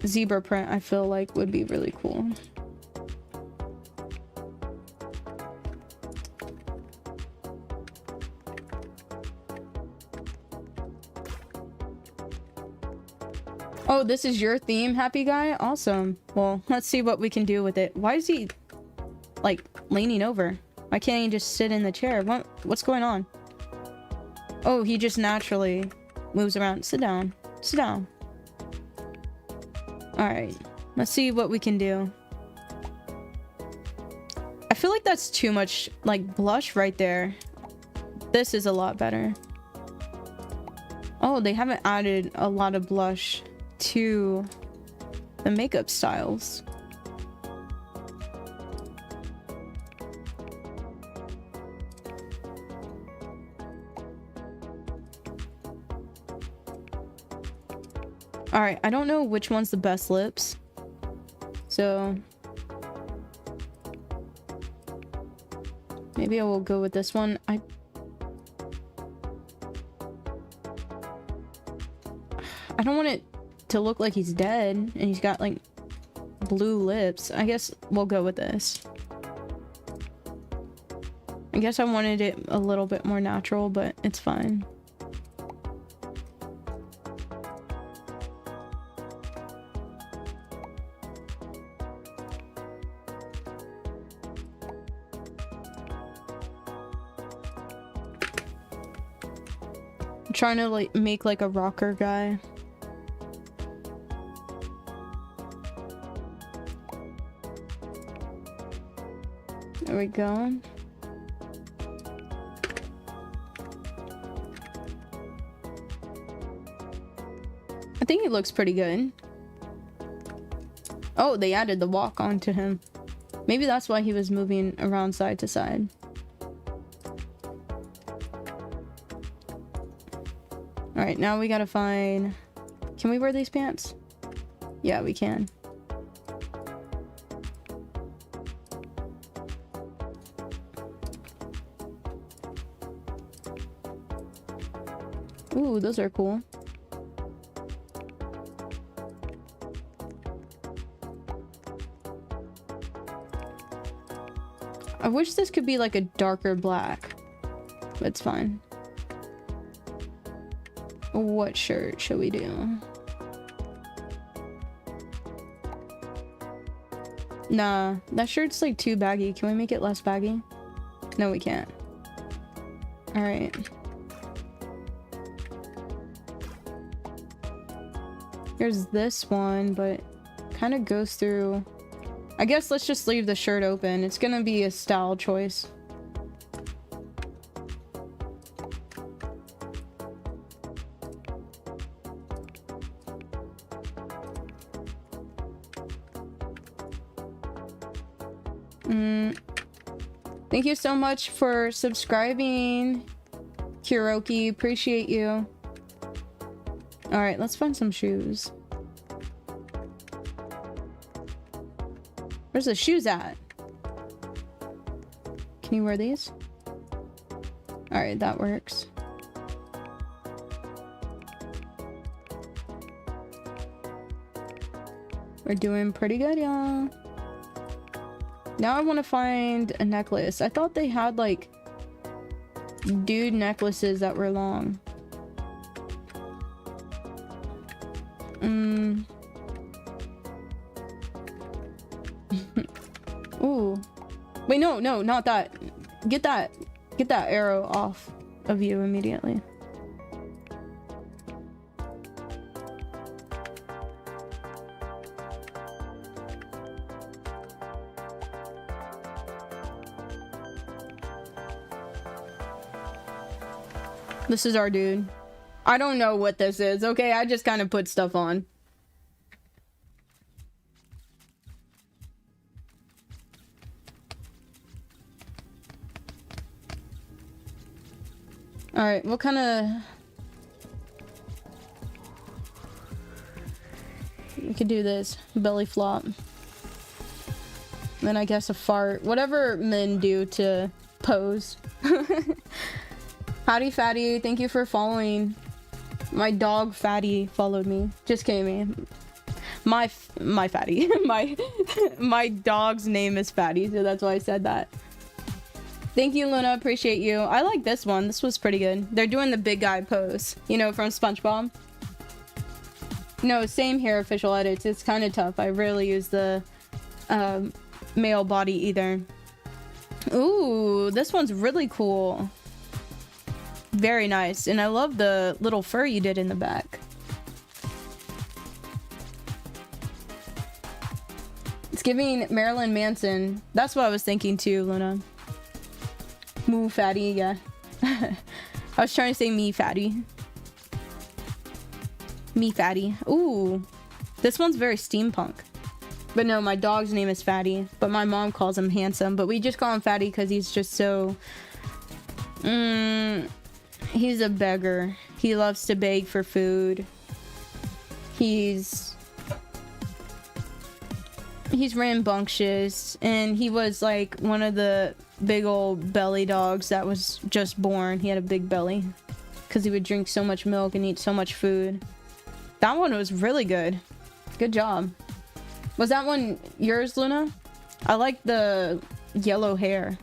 Speaker 1: Zebra print I feel like would be really cool. Oh, this is your theme, Happy Guy? Awesome. Well, let's see what we can do with it. Why is he like leaning over? Why can't he just sit in the chair? What's going on? Oh, he just naturally moves around. Sit down. Sit down. Alright. Let's see what we can do. I feel like that's too much like blush right there. This is a lot better. Oh, they haven't added a lot of blush to the makeup styles. Alright, I don't know which one's the best lips. So maybe I will go with this one. I don't want it to look like he's dead and he's got like blue lips. I guess we'll go with this. I guess I wanted it a little bit more natural, but it's fine. I'm trying to like make like a rocker guy. There we go. I think he looks pretty good. Oh, they added the walk onto him. Maybe that's why he was moving around side to side. Alright, now we gotta find... Can we wear these pants? Yeah, we can. Ooh, those are cool. I wish this could be like a darker black, but it's fine. What shirt should we do? Nah, that shirt's like too baggy. Can we make it less baggy? No, we can't. Alright. Here's this one, but kind of goes through... I guess let's just leave the shirt open. It's gonna be a style choice. Thank you so much for subscribing, Kuroki. Appreciate you. All right, let's find some shoes. Where's the shoes at? Can you wear these? All right, that works. We're doing pretty good, y'all. Now I want to find a necklace. I thought they had like dude necklaces that were long. Ooh. Wait, no, not that. Get that arrow off of you immediately. This is our dude. I don't know what this is, okay? I just kind of put stuff on. Alright, what kind of... We could do this. Belly flop. Then I guess a fart. Whatever men do to pose. Howdy Fatty, thank you for following. My dog Fatty followed me. Just came in. My Fatty. my dog's name is Fatty, so that's why I said that. Thank you, Luna. Appreciate you. I like this one. This was pretty good. They're doing the big guy pose, you know, from SpongeBob. No, same here, official edits. It's kind of tough. I rarely use the male body either. Ooh, this one's really cool. Very nice. And I love the little fur you did in the back. It's giving Marilyn Manson. That's what I was thinking too, Luna. Moo Fatty, yeah. I was trying to say me Fatty. Me Fatty. Ooh. This one's very steampunk. But no, my dog's name is Fatty. But my mom calls him Handsome. But we just call him Fatty because he's just so... He's a beggar. He loves to beg for food. He's rambunctious, and he was like one of the big old belly dogs that was just born. He had a big belly because he would drink so much milk and eat so much food. That one was really good. Good job. Was that one yours, Luna? I like the yellow hair.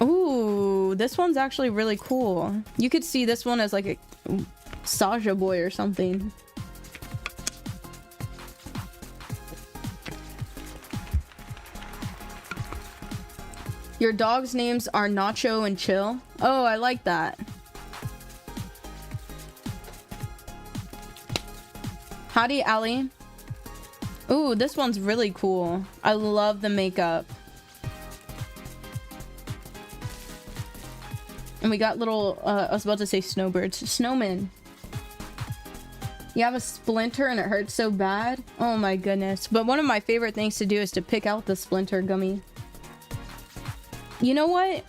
Speaker 1: Ooh, this one's actually really cool. You could see this one as like a Sasha boy or something. Your dog's names are Nacho and Chill. Oh, I like that. Howdy, Allie. Ooh, this one's really cool. I love the makeup. And we got little, I was about to say snowbirds. Snowmen. You have a splinter and it hurts so bad. Oh my goodness. But one of my favorite things to do is to pick out the splinter gummy. You know what?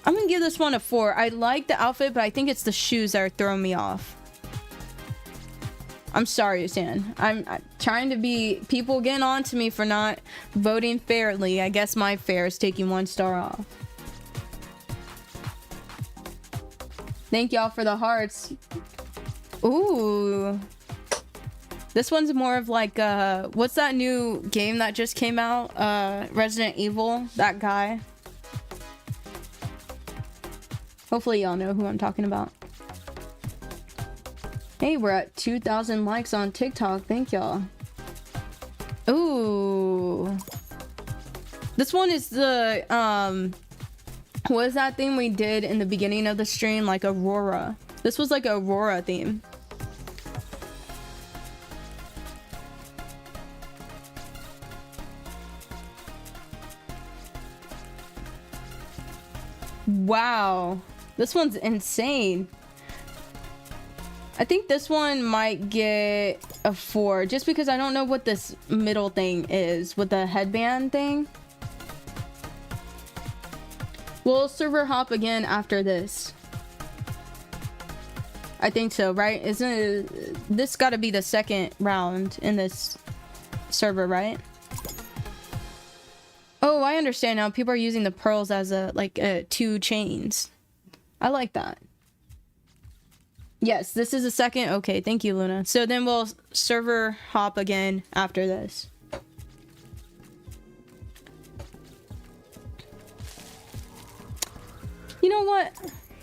Speaker 1: I'm gonna give this one a 4. I like the outfit, but I think it's the shoes that are throwing me off. I'm sorry, Stan. I'm trying to be... People getting on to me for not voting fairly. I guess my fair is taking 1 star off. Thank y'all for the hearts. Ooh. This one's more of like, what's that new game that just came out? Resident Evil, that guy. Hopefully y'all know who I'm talking about. Hey, we're at 2,000 likes on TikTok. Thank y'all. Ooh. This one is the, what is that thing we did in the beginning of the stream? Like Aurora. This was like a Aurora theme. Wow. This one's insane. I think this one might get a 4, just because I don't know what this middle thing is with the headband thing. We'll server hop again after this. I think so, right? Isn't it, this got to be the second round in this server, right? Oh, I understand now. People are using the pearls as a like 2 chains. I like that. Yes, this is a second. Okay, thank you, Luna. So then we'll server hop again after this. You know what?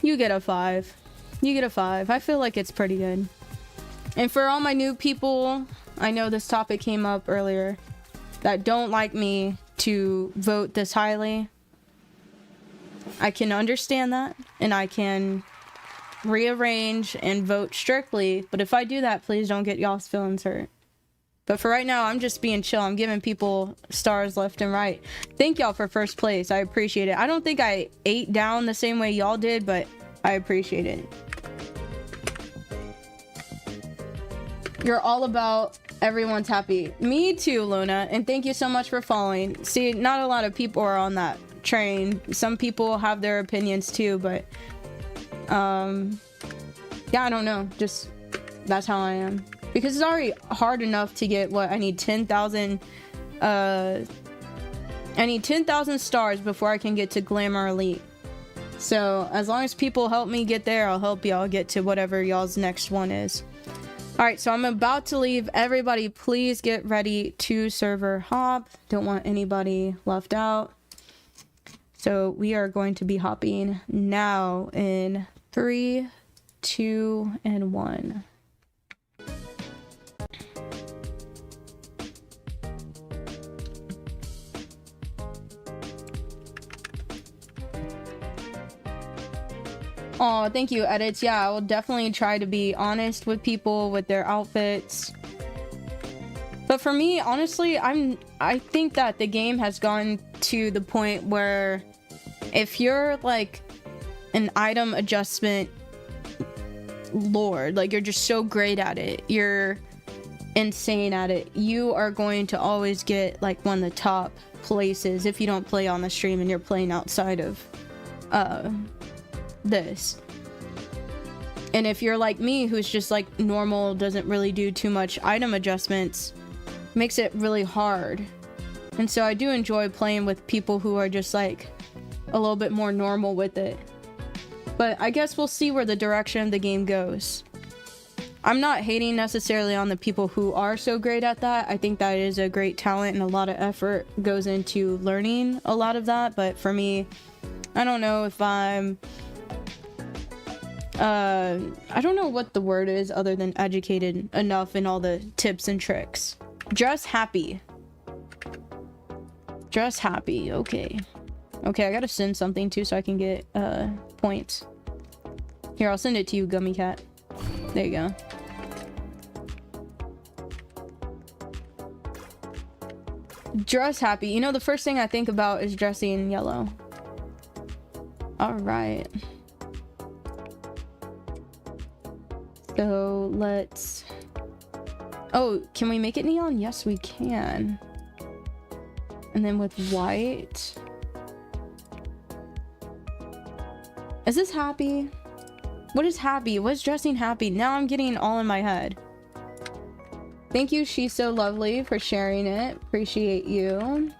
Speaker 1: You get a 5. You get a 5. I feel like it's pretty good. And for all my new people, I know this topic came up earlier, that don't like me to vote this highly. I can understand that, and I can rearrange and vote strictly, but if I do that, please don't get y'all's feelings hurt. But for right now, I'm just being chill. I'm giving people stars left and right. Thank y'all for first place. I appreciate it. I don't think I ate down the same way y'all did, but I appreciate it. You're all about everyone's happy. Me too, Luna. And thank you so much for following. See, not a lot of people are on that train. Some people have their opinions too, but yeah, I don't know. Just that's how I am. Because it's already hard enough to get what I need 10,000 I need 10,000 stars before I can get to Glamour Elite. So as long as people help me get there, I'll help y'all get to whatever y'all's next one is. Alright, so I'm about to leave. Everybody, please get ready to server hop. Don't want anybody left out. So we are going to be hopping now in 3, 2, and 1. Oh, thank you, edits. Yeah, I will definitely try to be honest with people with their outfits. But for me, honestly, I think that the game has gone to the point where if you're like an item adjustment lord, like you're just so great at it, you're insane at it, you are going to always get like one of the top places if you don't play on the stream and you're playing outside of this. And if you're like me, who's just like normal, doesn't really do too much item adjustments, makes it really hard. And so I do enjoy playing with people who are just like a little bit more normal with it. But I guess we'll see where the direction of the game goes. I'm not hating necessarily on the people who are so great at that. I think that is a great talent and a lot of effort goes into learning a lot of that. But for me, I don't know if I'm I don't know what the word is other than educated enough in all the tips and tricks. Dress happy. Dress happy. Okay. Okay, I gotta send something too so I can get points. Here, I'll send it to you, Gummy Cat. There you go. Dress happy. You know, the first thing I think about is dressing yellow. All right. So let's... Oh, can we make it neon? Yes, we can. And then with white... Is this happy? What is happy? What's dressing happy? Now I'm getting all in my head. Thank you, She's So Lovely, for sharing it. Appreciate you.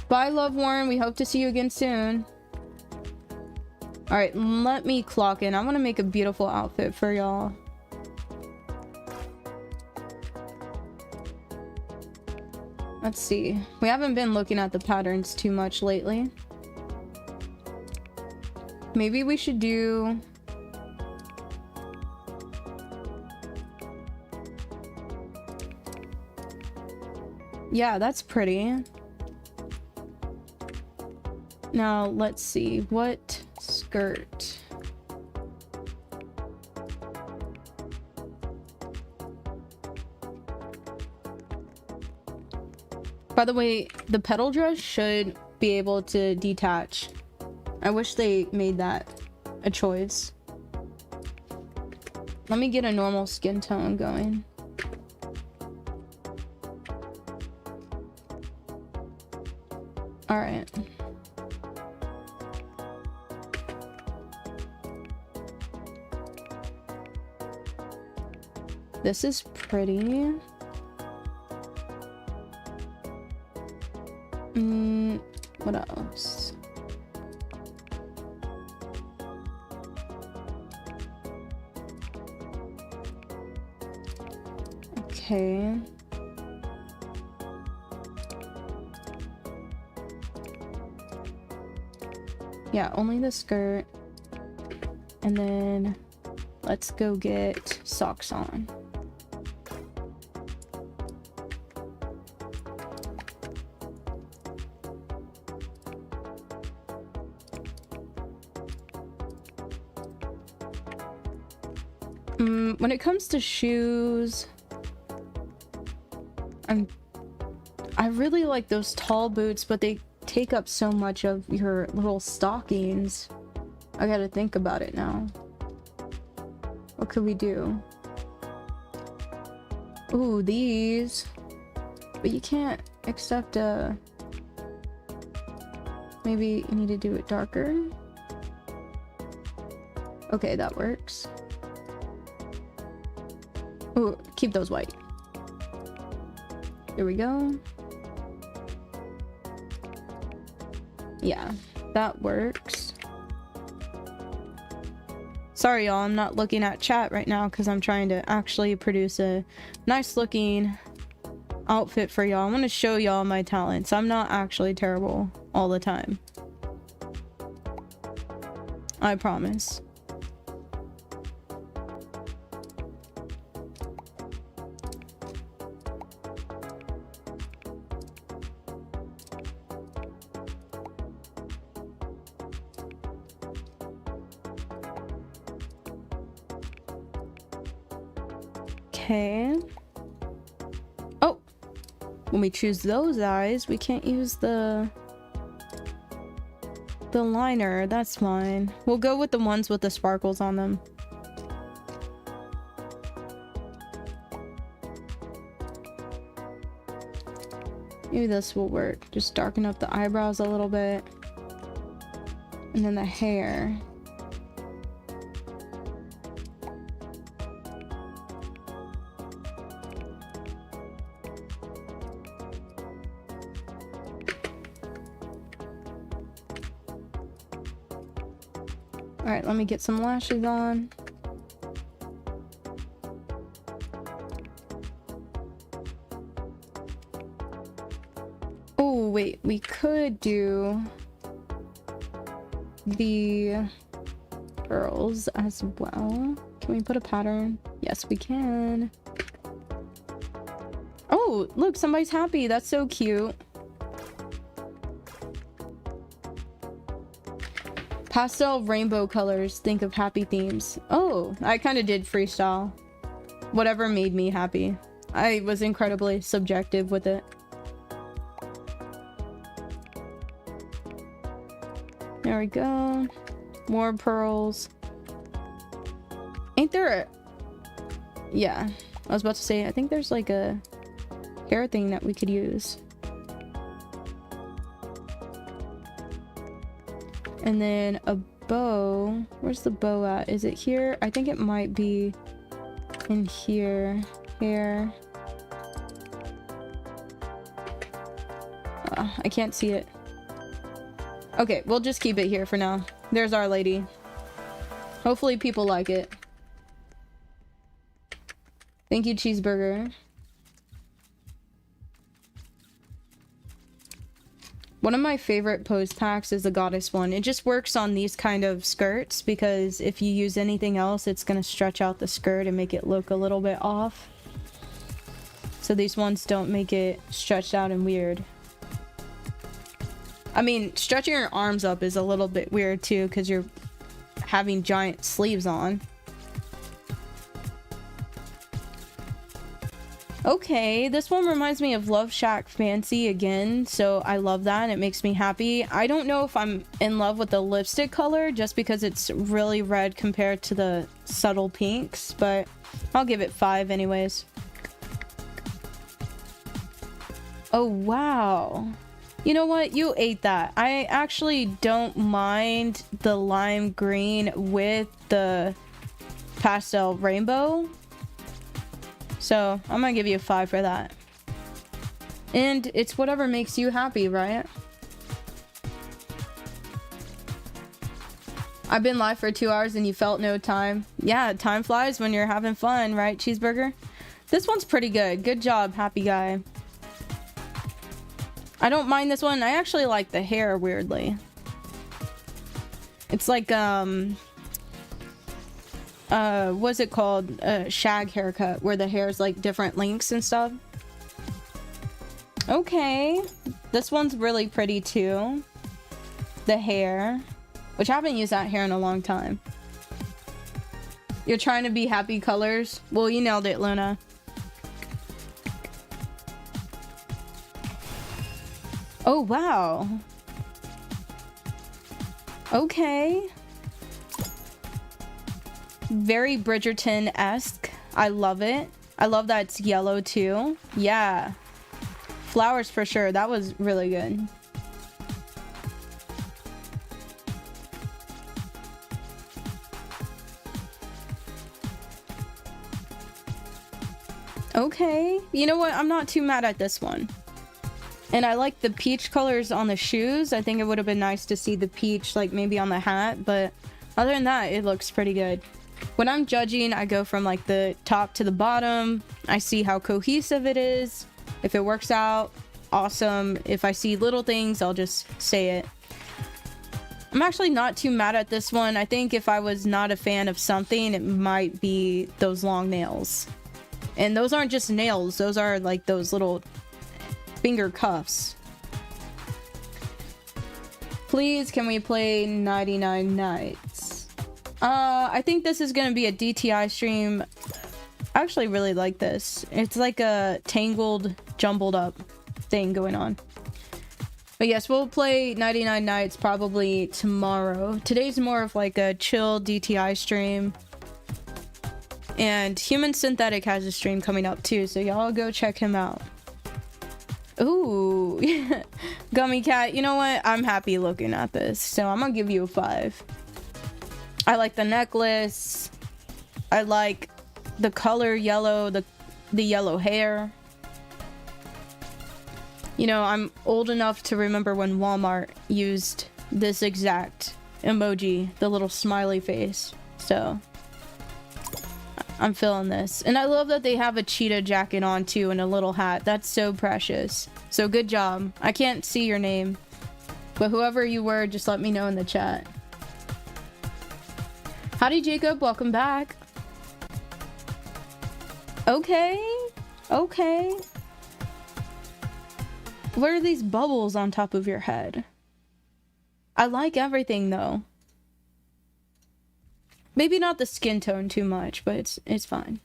Speaker 1: Bye, Love Warren. We hope to see you again soon. Alright, let me clock in. I want to make a beautiful outfit for y'all. Let's see. We haven't been looking at the patterns too much lately. Maybe we should do... Yeah, that's pretty. Now, let's see. What skirt? By the way, the petal dress should be able to detach. I wish they made that a choice. Let me get a normal skin tone going. All right. This is pretty. What else? Okay. Yeah, only the skirt. And then let's go get socks on. When it comes to shoes, I really like those tall boots, but they take up so much of your little stockings. I gotta think about it now. What could we do? Ooh, these. But you can't accept a... Maybe you need to do it darker. Okay, that works. Ooh, keep those white. There we go. Yeah, that works. Sorry y'all, I'm not looking at chat right now because I'm trying to actually produce a nice looking outfit for y'all. I want to show y'all my talents. I'm not actually terrible all the time. I promise. Okay. Oh, when we choose those eyes, we can't use the liner. That's fine. We'll go with the ones with the sparkles on them. Maybe this will work. Just darken up the eyebrows a little bit. And then the hair. Alright, let me get some lashes on. Oh, wait, we could do the pearls as well. Can we put a pattern? Yes, we can. Oh, look, somebody's happy. That's so cute. Pastel rainbow colors, think of happy themes. Oh, I kind of did freestyle. Whatever made me happy. I was incredibly subjective with it. There we go. More pearls. Ain't there a... Yeah, I was about to say, I think there's like a hair thing that we could use. And then a bow. Where's the bow at? Is it here? I think it might be in here. Hair. I can't see it. Okay, we'll just keep it here for now. There's Our Lady. Hopefully people like it. Thank you, Cheeseburger. One of my favorite pose packs is the goddess one. It just works on these kind of skirts because if you use anything else, it's going to stretch out the skirt and make it look a little bit off. So these ones don't make it stretched out and weird. I mean, stretching your arms up is a little bit weird too because you're having giant sleeves on. Okay, this one reminds me of Love Shack Fancy again, so I love that. It makes me happy. I don't know if I'm in love with the lipstick color just because it's really red compared to the subtle pinks, but I'll give it 5 anyways. Oh, wow. You know what? You ate that. I actually don't mind the lime green with the pastel rainbow. So I'm gonna give you a 5 for that. And it's whatever makes you happy, right? I've been live for 2 hours and you felt no time. Yeah, time flies when you're having fun, right, Cheeseburger? This one's pretty good. Good job, happy guy. I don't mind this one. I actually like the hair, weirdly. It's like, what's it called? Shag haircut, where the hair's like different lengths and stuff. Okay. This one's really pretty too. The hair. Which I haven't used that hair in a long time. You're trying to be happy colors? Well, you nailed it, Luna. Oh, wow. Okay. Very Bridgerton-esque. I love it. I love that it's yellow too. Yeah. Flowers for sure. That was really good. Okay. You know what? I'm not too mad at this one. And I like the peach colors on the shoes. I think it would have been nice to see the peach like maybe on the hat, but other than that, it looks pretty good. When I'm judging, I go from like the top to the bottom. I see how cohesive it is. If it works out, awesome. If I see little things, I'll just say it. I'm actually not too mad at this one. I think if I was not a fan of something, it might be those long nails. And those aren't just nails. Those are like those little finger cuffs. Please, can we play 99 Nights? I think this is gonna be a DTI stream. I actually really like this. It's like a tangled, jumbled up thing going on. But yes, we'll play 99 Nights probably tomorrow. Today's more of like a chill DTI stream. And Human Synthetic has a stream coming up too, so y'all go check him out. Ooh, Gummy Cat, you know what? I'm happy looking at this, so I'm gonna give you a 5. I like the necklace. I like the color yellow, the yellow hair. You know, I'm old enough to remember when Walmart used this exact emoji, the little smiley face, so I'm feeling this. And I love that they have a cheetah jacket on too and a little hat. That's so precious. So good job. I can't see your name, but whoever you were, just let me know in the chat. Howdy, Jacob. Welcome back. Okay. Okay. What are these bubbles on top of your head? I like everything though. Maybe not the skin tone too much, but it's fine.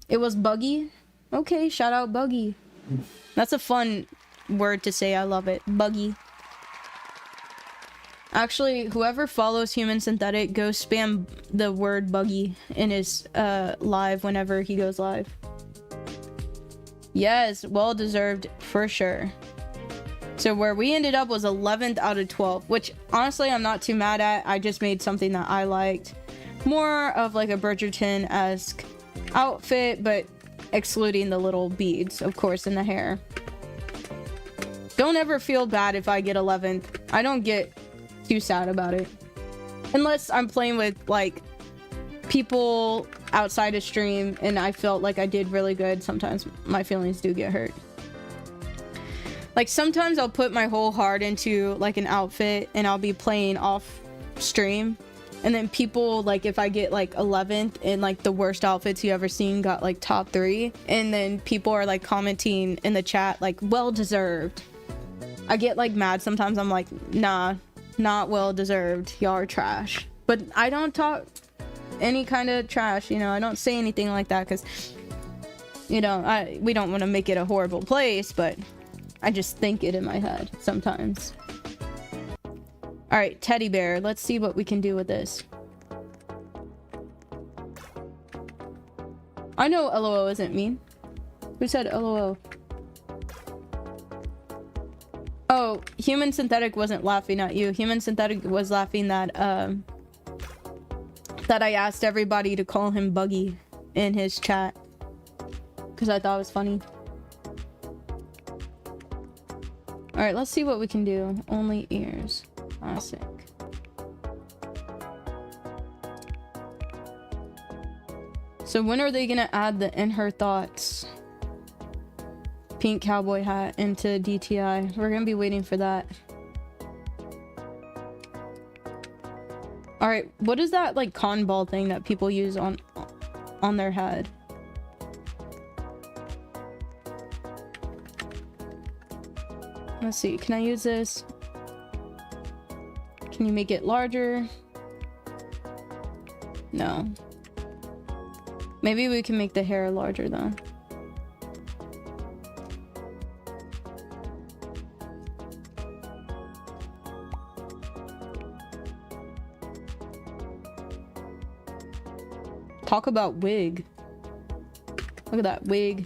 Speaker 1: It was buggy. Okay, shout out buggy. That's a fun word to say. I love it. Buggy. Actually, whoever follows Human Synthetic, go spam the word buggy in his live whenever he goes live. Yes, well deserved for sure. So where we ended up was 11th out of 12, which honestly I'm not too mad at. I just made something that I liked. More of like a Bridgerton-esque outfit, but excluding the little beads, of course, in the hair. Don't ever feel bad if I get 11th. I don't get too sad about it. Unless I'm playing with like people outside of stream and I felt like I did really good. Sometimes my feelings do get hurt. Like sometimes I'll put my whole heart into like an outfit and I'll be playing off stream. And then people, like, if I get, like, 11th in, like, the worst outfits you ever seen got, like, top 3. And then people are, like, commenting in the chat, like, well-deserved. I get, like, mad sometimes. I'm like, nah, not well-deserved. Y'all are trash. But I don't talk any kind of trash, you know. I don't say anything like that because, you know, we don't want to make it a horrible place. But I just think it in my head sometimes. All right, teddy bear. Let's see what we can do with this. I know LOL isn't mean. Who said LOL? Oh, Human Synthetic wasn't laughing at you. Human Synthetic was laughing that that I asked everybody to call him Buggy in his chat. Because I thought it was funny. Alright, let's see what we can do. Only ears. Classic. So when are they gonna add the In Her Thoughts pink cowboy hat into DTI? We're gonna be waiting for that. Alright, what is that like cotton ball thing that people use on their head? Let's see, can I use this? Can you make it larger? No. Maybe we can make the hair larger though. Talk about wig. Look at that wig.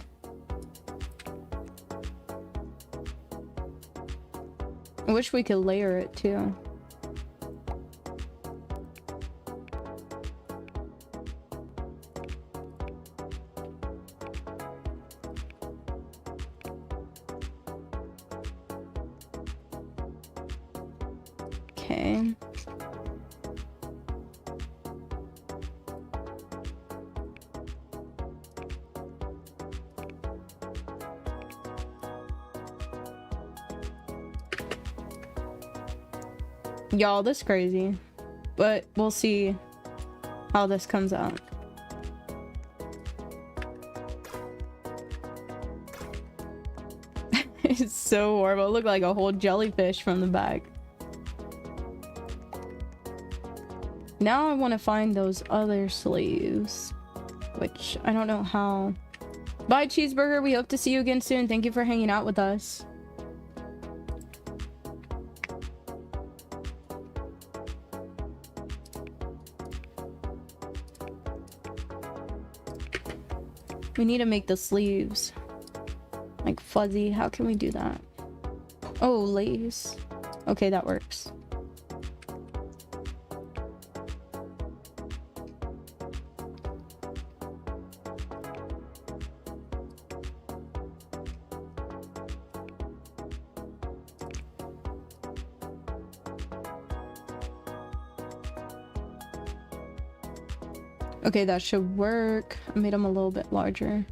Speaker 1: I wish we could layer it too. Okay. Y'all, this is crazy, but we'll see how this comes out. It's so horrible. It looked like a whole jellyfish from the back. Now I want to find those other sleeves, which I don't know how. Bye, Cheeseburger. We hope to see you again soon. Thank you for hanging out with us. We need to make the sleeves like fuzzy. How can we do that? Oh, lace. Okay, that works. Okay, that should work. I made them a little bit larger.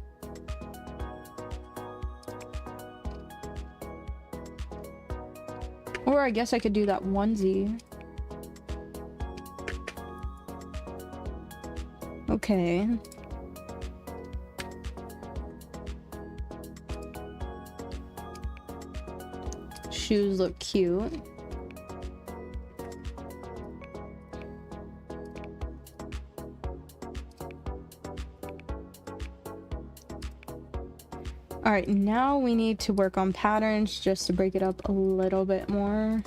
Speaker 1: Or I guess I could do that onesie. Okay. Shoes look cute. All right, now we need to work on patterns just to break it up a little bit more.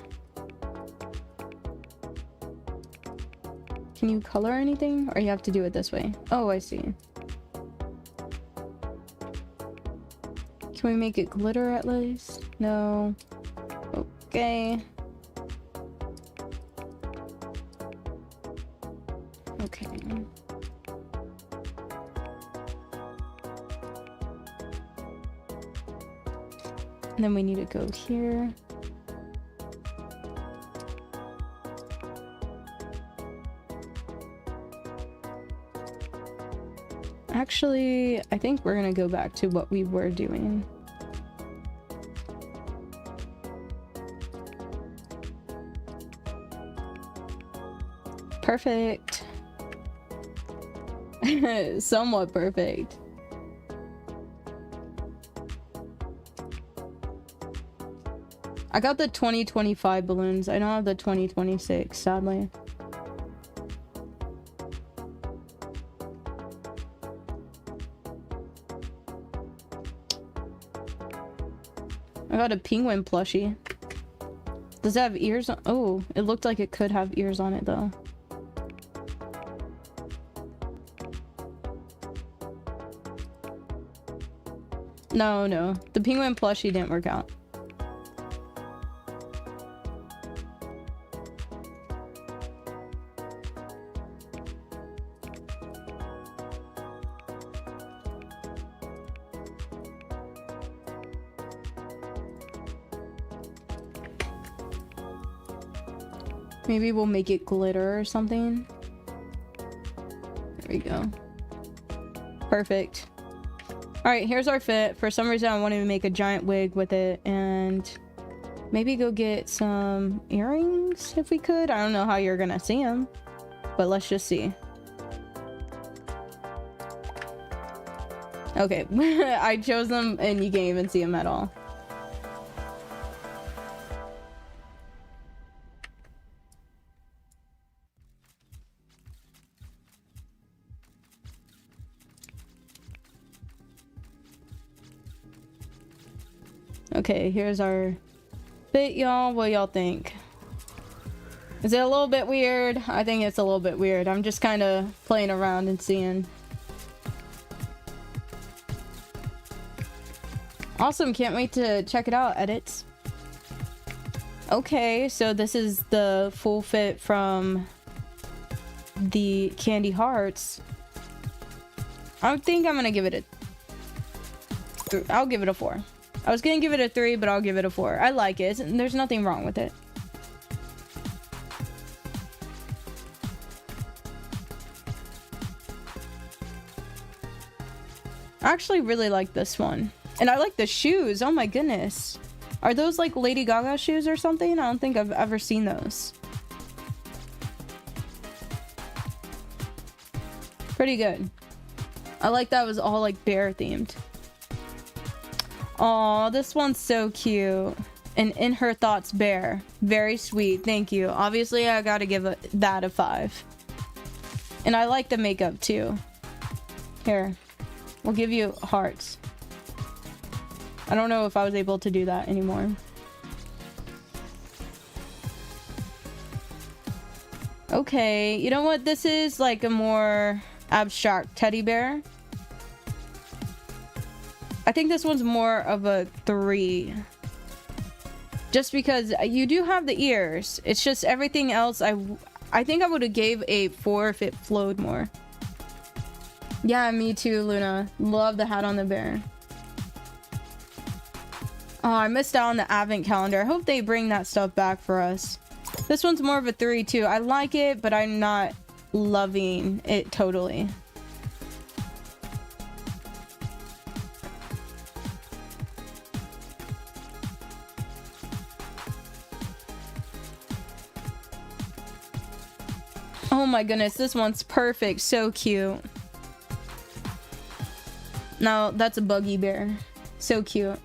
Speaker 1: Can you color anything, or you have to do it this way? Oh, I see. Can we make it glitter at least? No. Okay. Okay. And then we need to go here. Actually, I think we're gonna go back to what we were doing. Perfect. Somewhat perfect. I got the 2025 balloons. I don't have the 2026, sadly. I got a penguin plushie. Does it have ears on? Oh, it looked like it could have ears on it though. No, the penguin plushie didn't work out. Maybe we'll make it glitter or something. There we go. Perfect. All right, here's our fit. For some reason, I wanted to make a giant wig with it and maybe go get some earrings if we could. I don't know how you're gonna see them, but let's just see. Okay, I chose them and you can't even see them at all. Okay, here's our fit, y'all. What y'all think? Is it a little bit weird? I think it's a little bit weird. I'm just kind of playing around and seeing. Awesome, can't wait to check it out, edits. Okay, so this is the full fit from the Candy Hearts. I think I'm gonna give it a... I'll give it a 4. I was gonna give it a 3, but I'll give it a 4. I like it. There's nothing wrong with it. I actually really like this one. And I like the shoes. Oh my goodness. Are those like Lady Gaga shoes or something? I don't think I've ever seen those. Pretty good. I like that it was all like bear themed. Aw, this one's so cute. And In Her Thoughts bear. Very sweet. Thank you. Obviously, I gotta give that a 5. And I like the makeup too. Here. We'll give you hearts. I don't know if I was able to do that anymore. Okay, you know what? This is like a more abstract teddy bear. I think this one's more of a 3. Just because you do have the ears. It's just everything else. I think I would have gave a 4 if it flowed more. Yeah, me too, Luna. Love the hat on the bear. Oh, I missed out on the advent calendar. I hope they bring that stuff back for us. This one's more of a 3 too. I like it, but I'm not loving it totally. Oh my goodness, this one's perfect. So cute. Now, that's a buggy bear. So cute.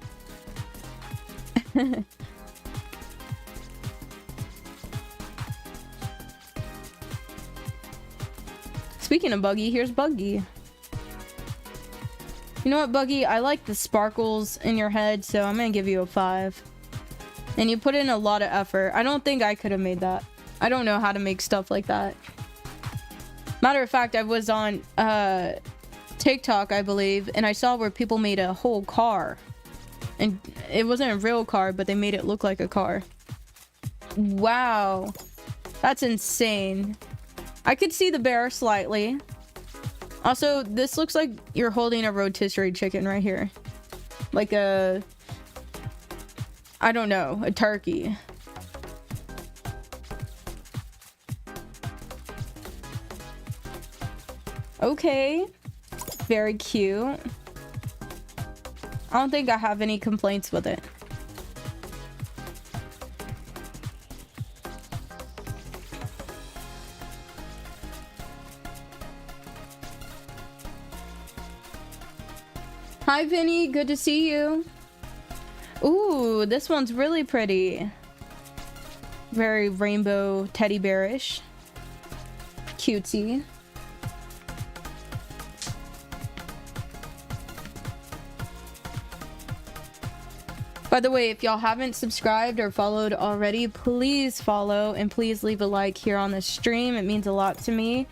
Speaker 1: Speaking of Buggy, here's Buggy. You know what, Buggy? I like the sparkles in your head, so I'm gonna give you a 5. And you put in a lot of effort. I don't think I could have made that. I don't know how to make stuff like that. Matter of fact, I was on TikTok, I believe, and I saw where people made a whole car. And it wasn't a real car, but they made it look like a car. Wow. That's insane. I could see the bear slightly. Also, this looks like you're holding a rotisserie chicken right here. Like a... I don't know, a turkey. Okay. Very cute. I don't think I have any complaints with it. Hi, Vinny. Good to see you. Ooh, this one's really pretty. Very rainbow teddy bearish. Cutesy. By the way, if y'all haven't subscribed or followed already, please follow and please leave a like here on the stream. It means a lot to me.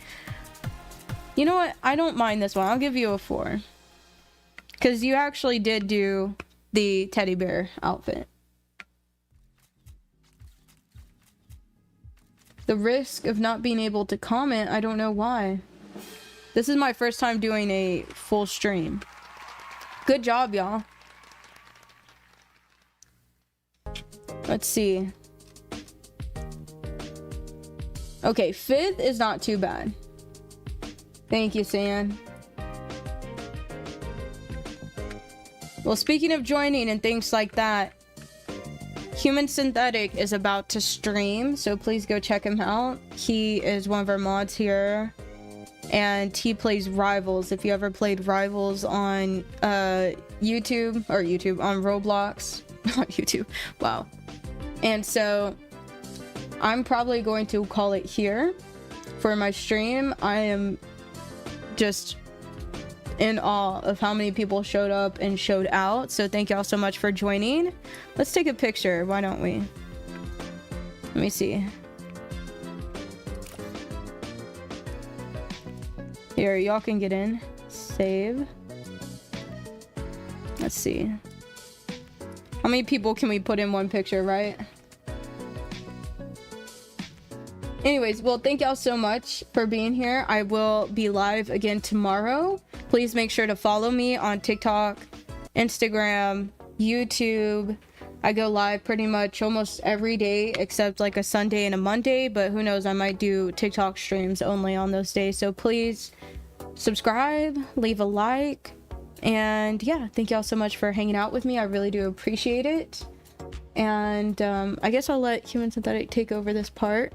Speaker 1: You know what? I don't mind this one. I'll give you a 4. Because you actually did do the teddy bear outfit. The risk of not being able to comment, I don't know why. This is my first time doing a full stream. Good job, y'all. Let's see. Okay, 5th is not too bad. Thank you, San. Well, speaking of joining and things like that, Human Synthetic is about to stream, so please go check him out. He is one of our mods here, and he plays Rivals. If you ever played Rivals on YouTube, on Roblox, on YouTube, wow. And so I'm probably going to call it here for my stream. I am just in awe of how many people showed up and showed out, so thank y'all so much for joining. Let's take a picture, why don't we? Let me see. Here, y'all can get in. Save. Let's see. How many people can we put in one picture, right? Anyways, well, thank y'all so much for being here. I will be live again tomorrow. Please make sure to follow me on TikTok, Instagram, YouTube. I go live pretty much almost every day except like a Sunday and a Monday, but who knows, I might do TikTok streams only on those days. So please subscribe, leave a like, and yeah, thank y'all so much for hanging out with me. I really do appreciate it. And I guess I'll let Human Synthetic take over this part.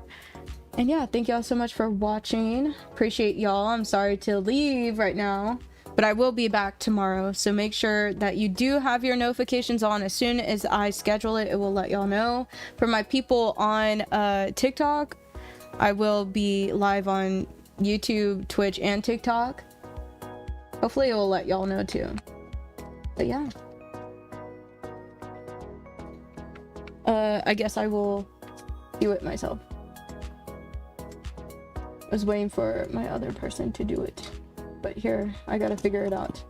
Speaker 1: And yeah, thank y'all so much for watching. Appreciate y'all. I'm sorry to leave right now, but I will be back tomorrow. So make sure that you do have your notifications on. As soon as I schedule it, it will let y'all know. For my people on TikTok, I will be live on YouTube, Twitch, and TikTok. Hopefully it will let y'all know too. But yeah. I guess I will do it myself. I was waiting for my other person to do it, but here, I gotta figure it out.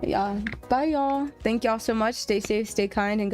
Speaker 1: Yeah, bye y'all. Thank y'all so much. Stay safe, stay kind, and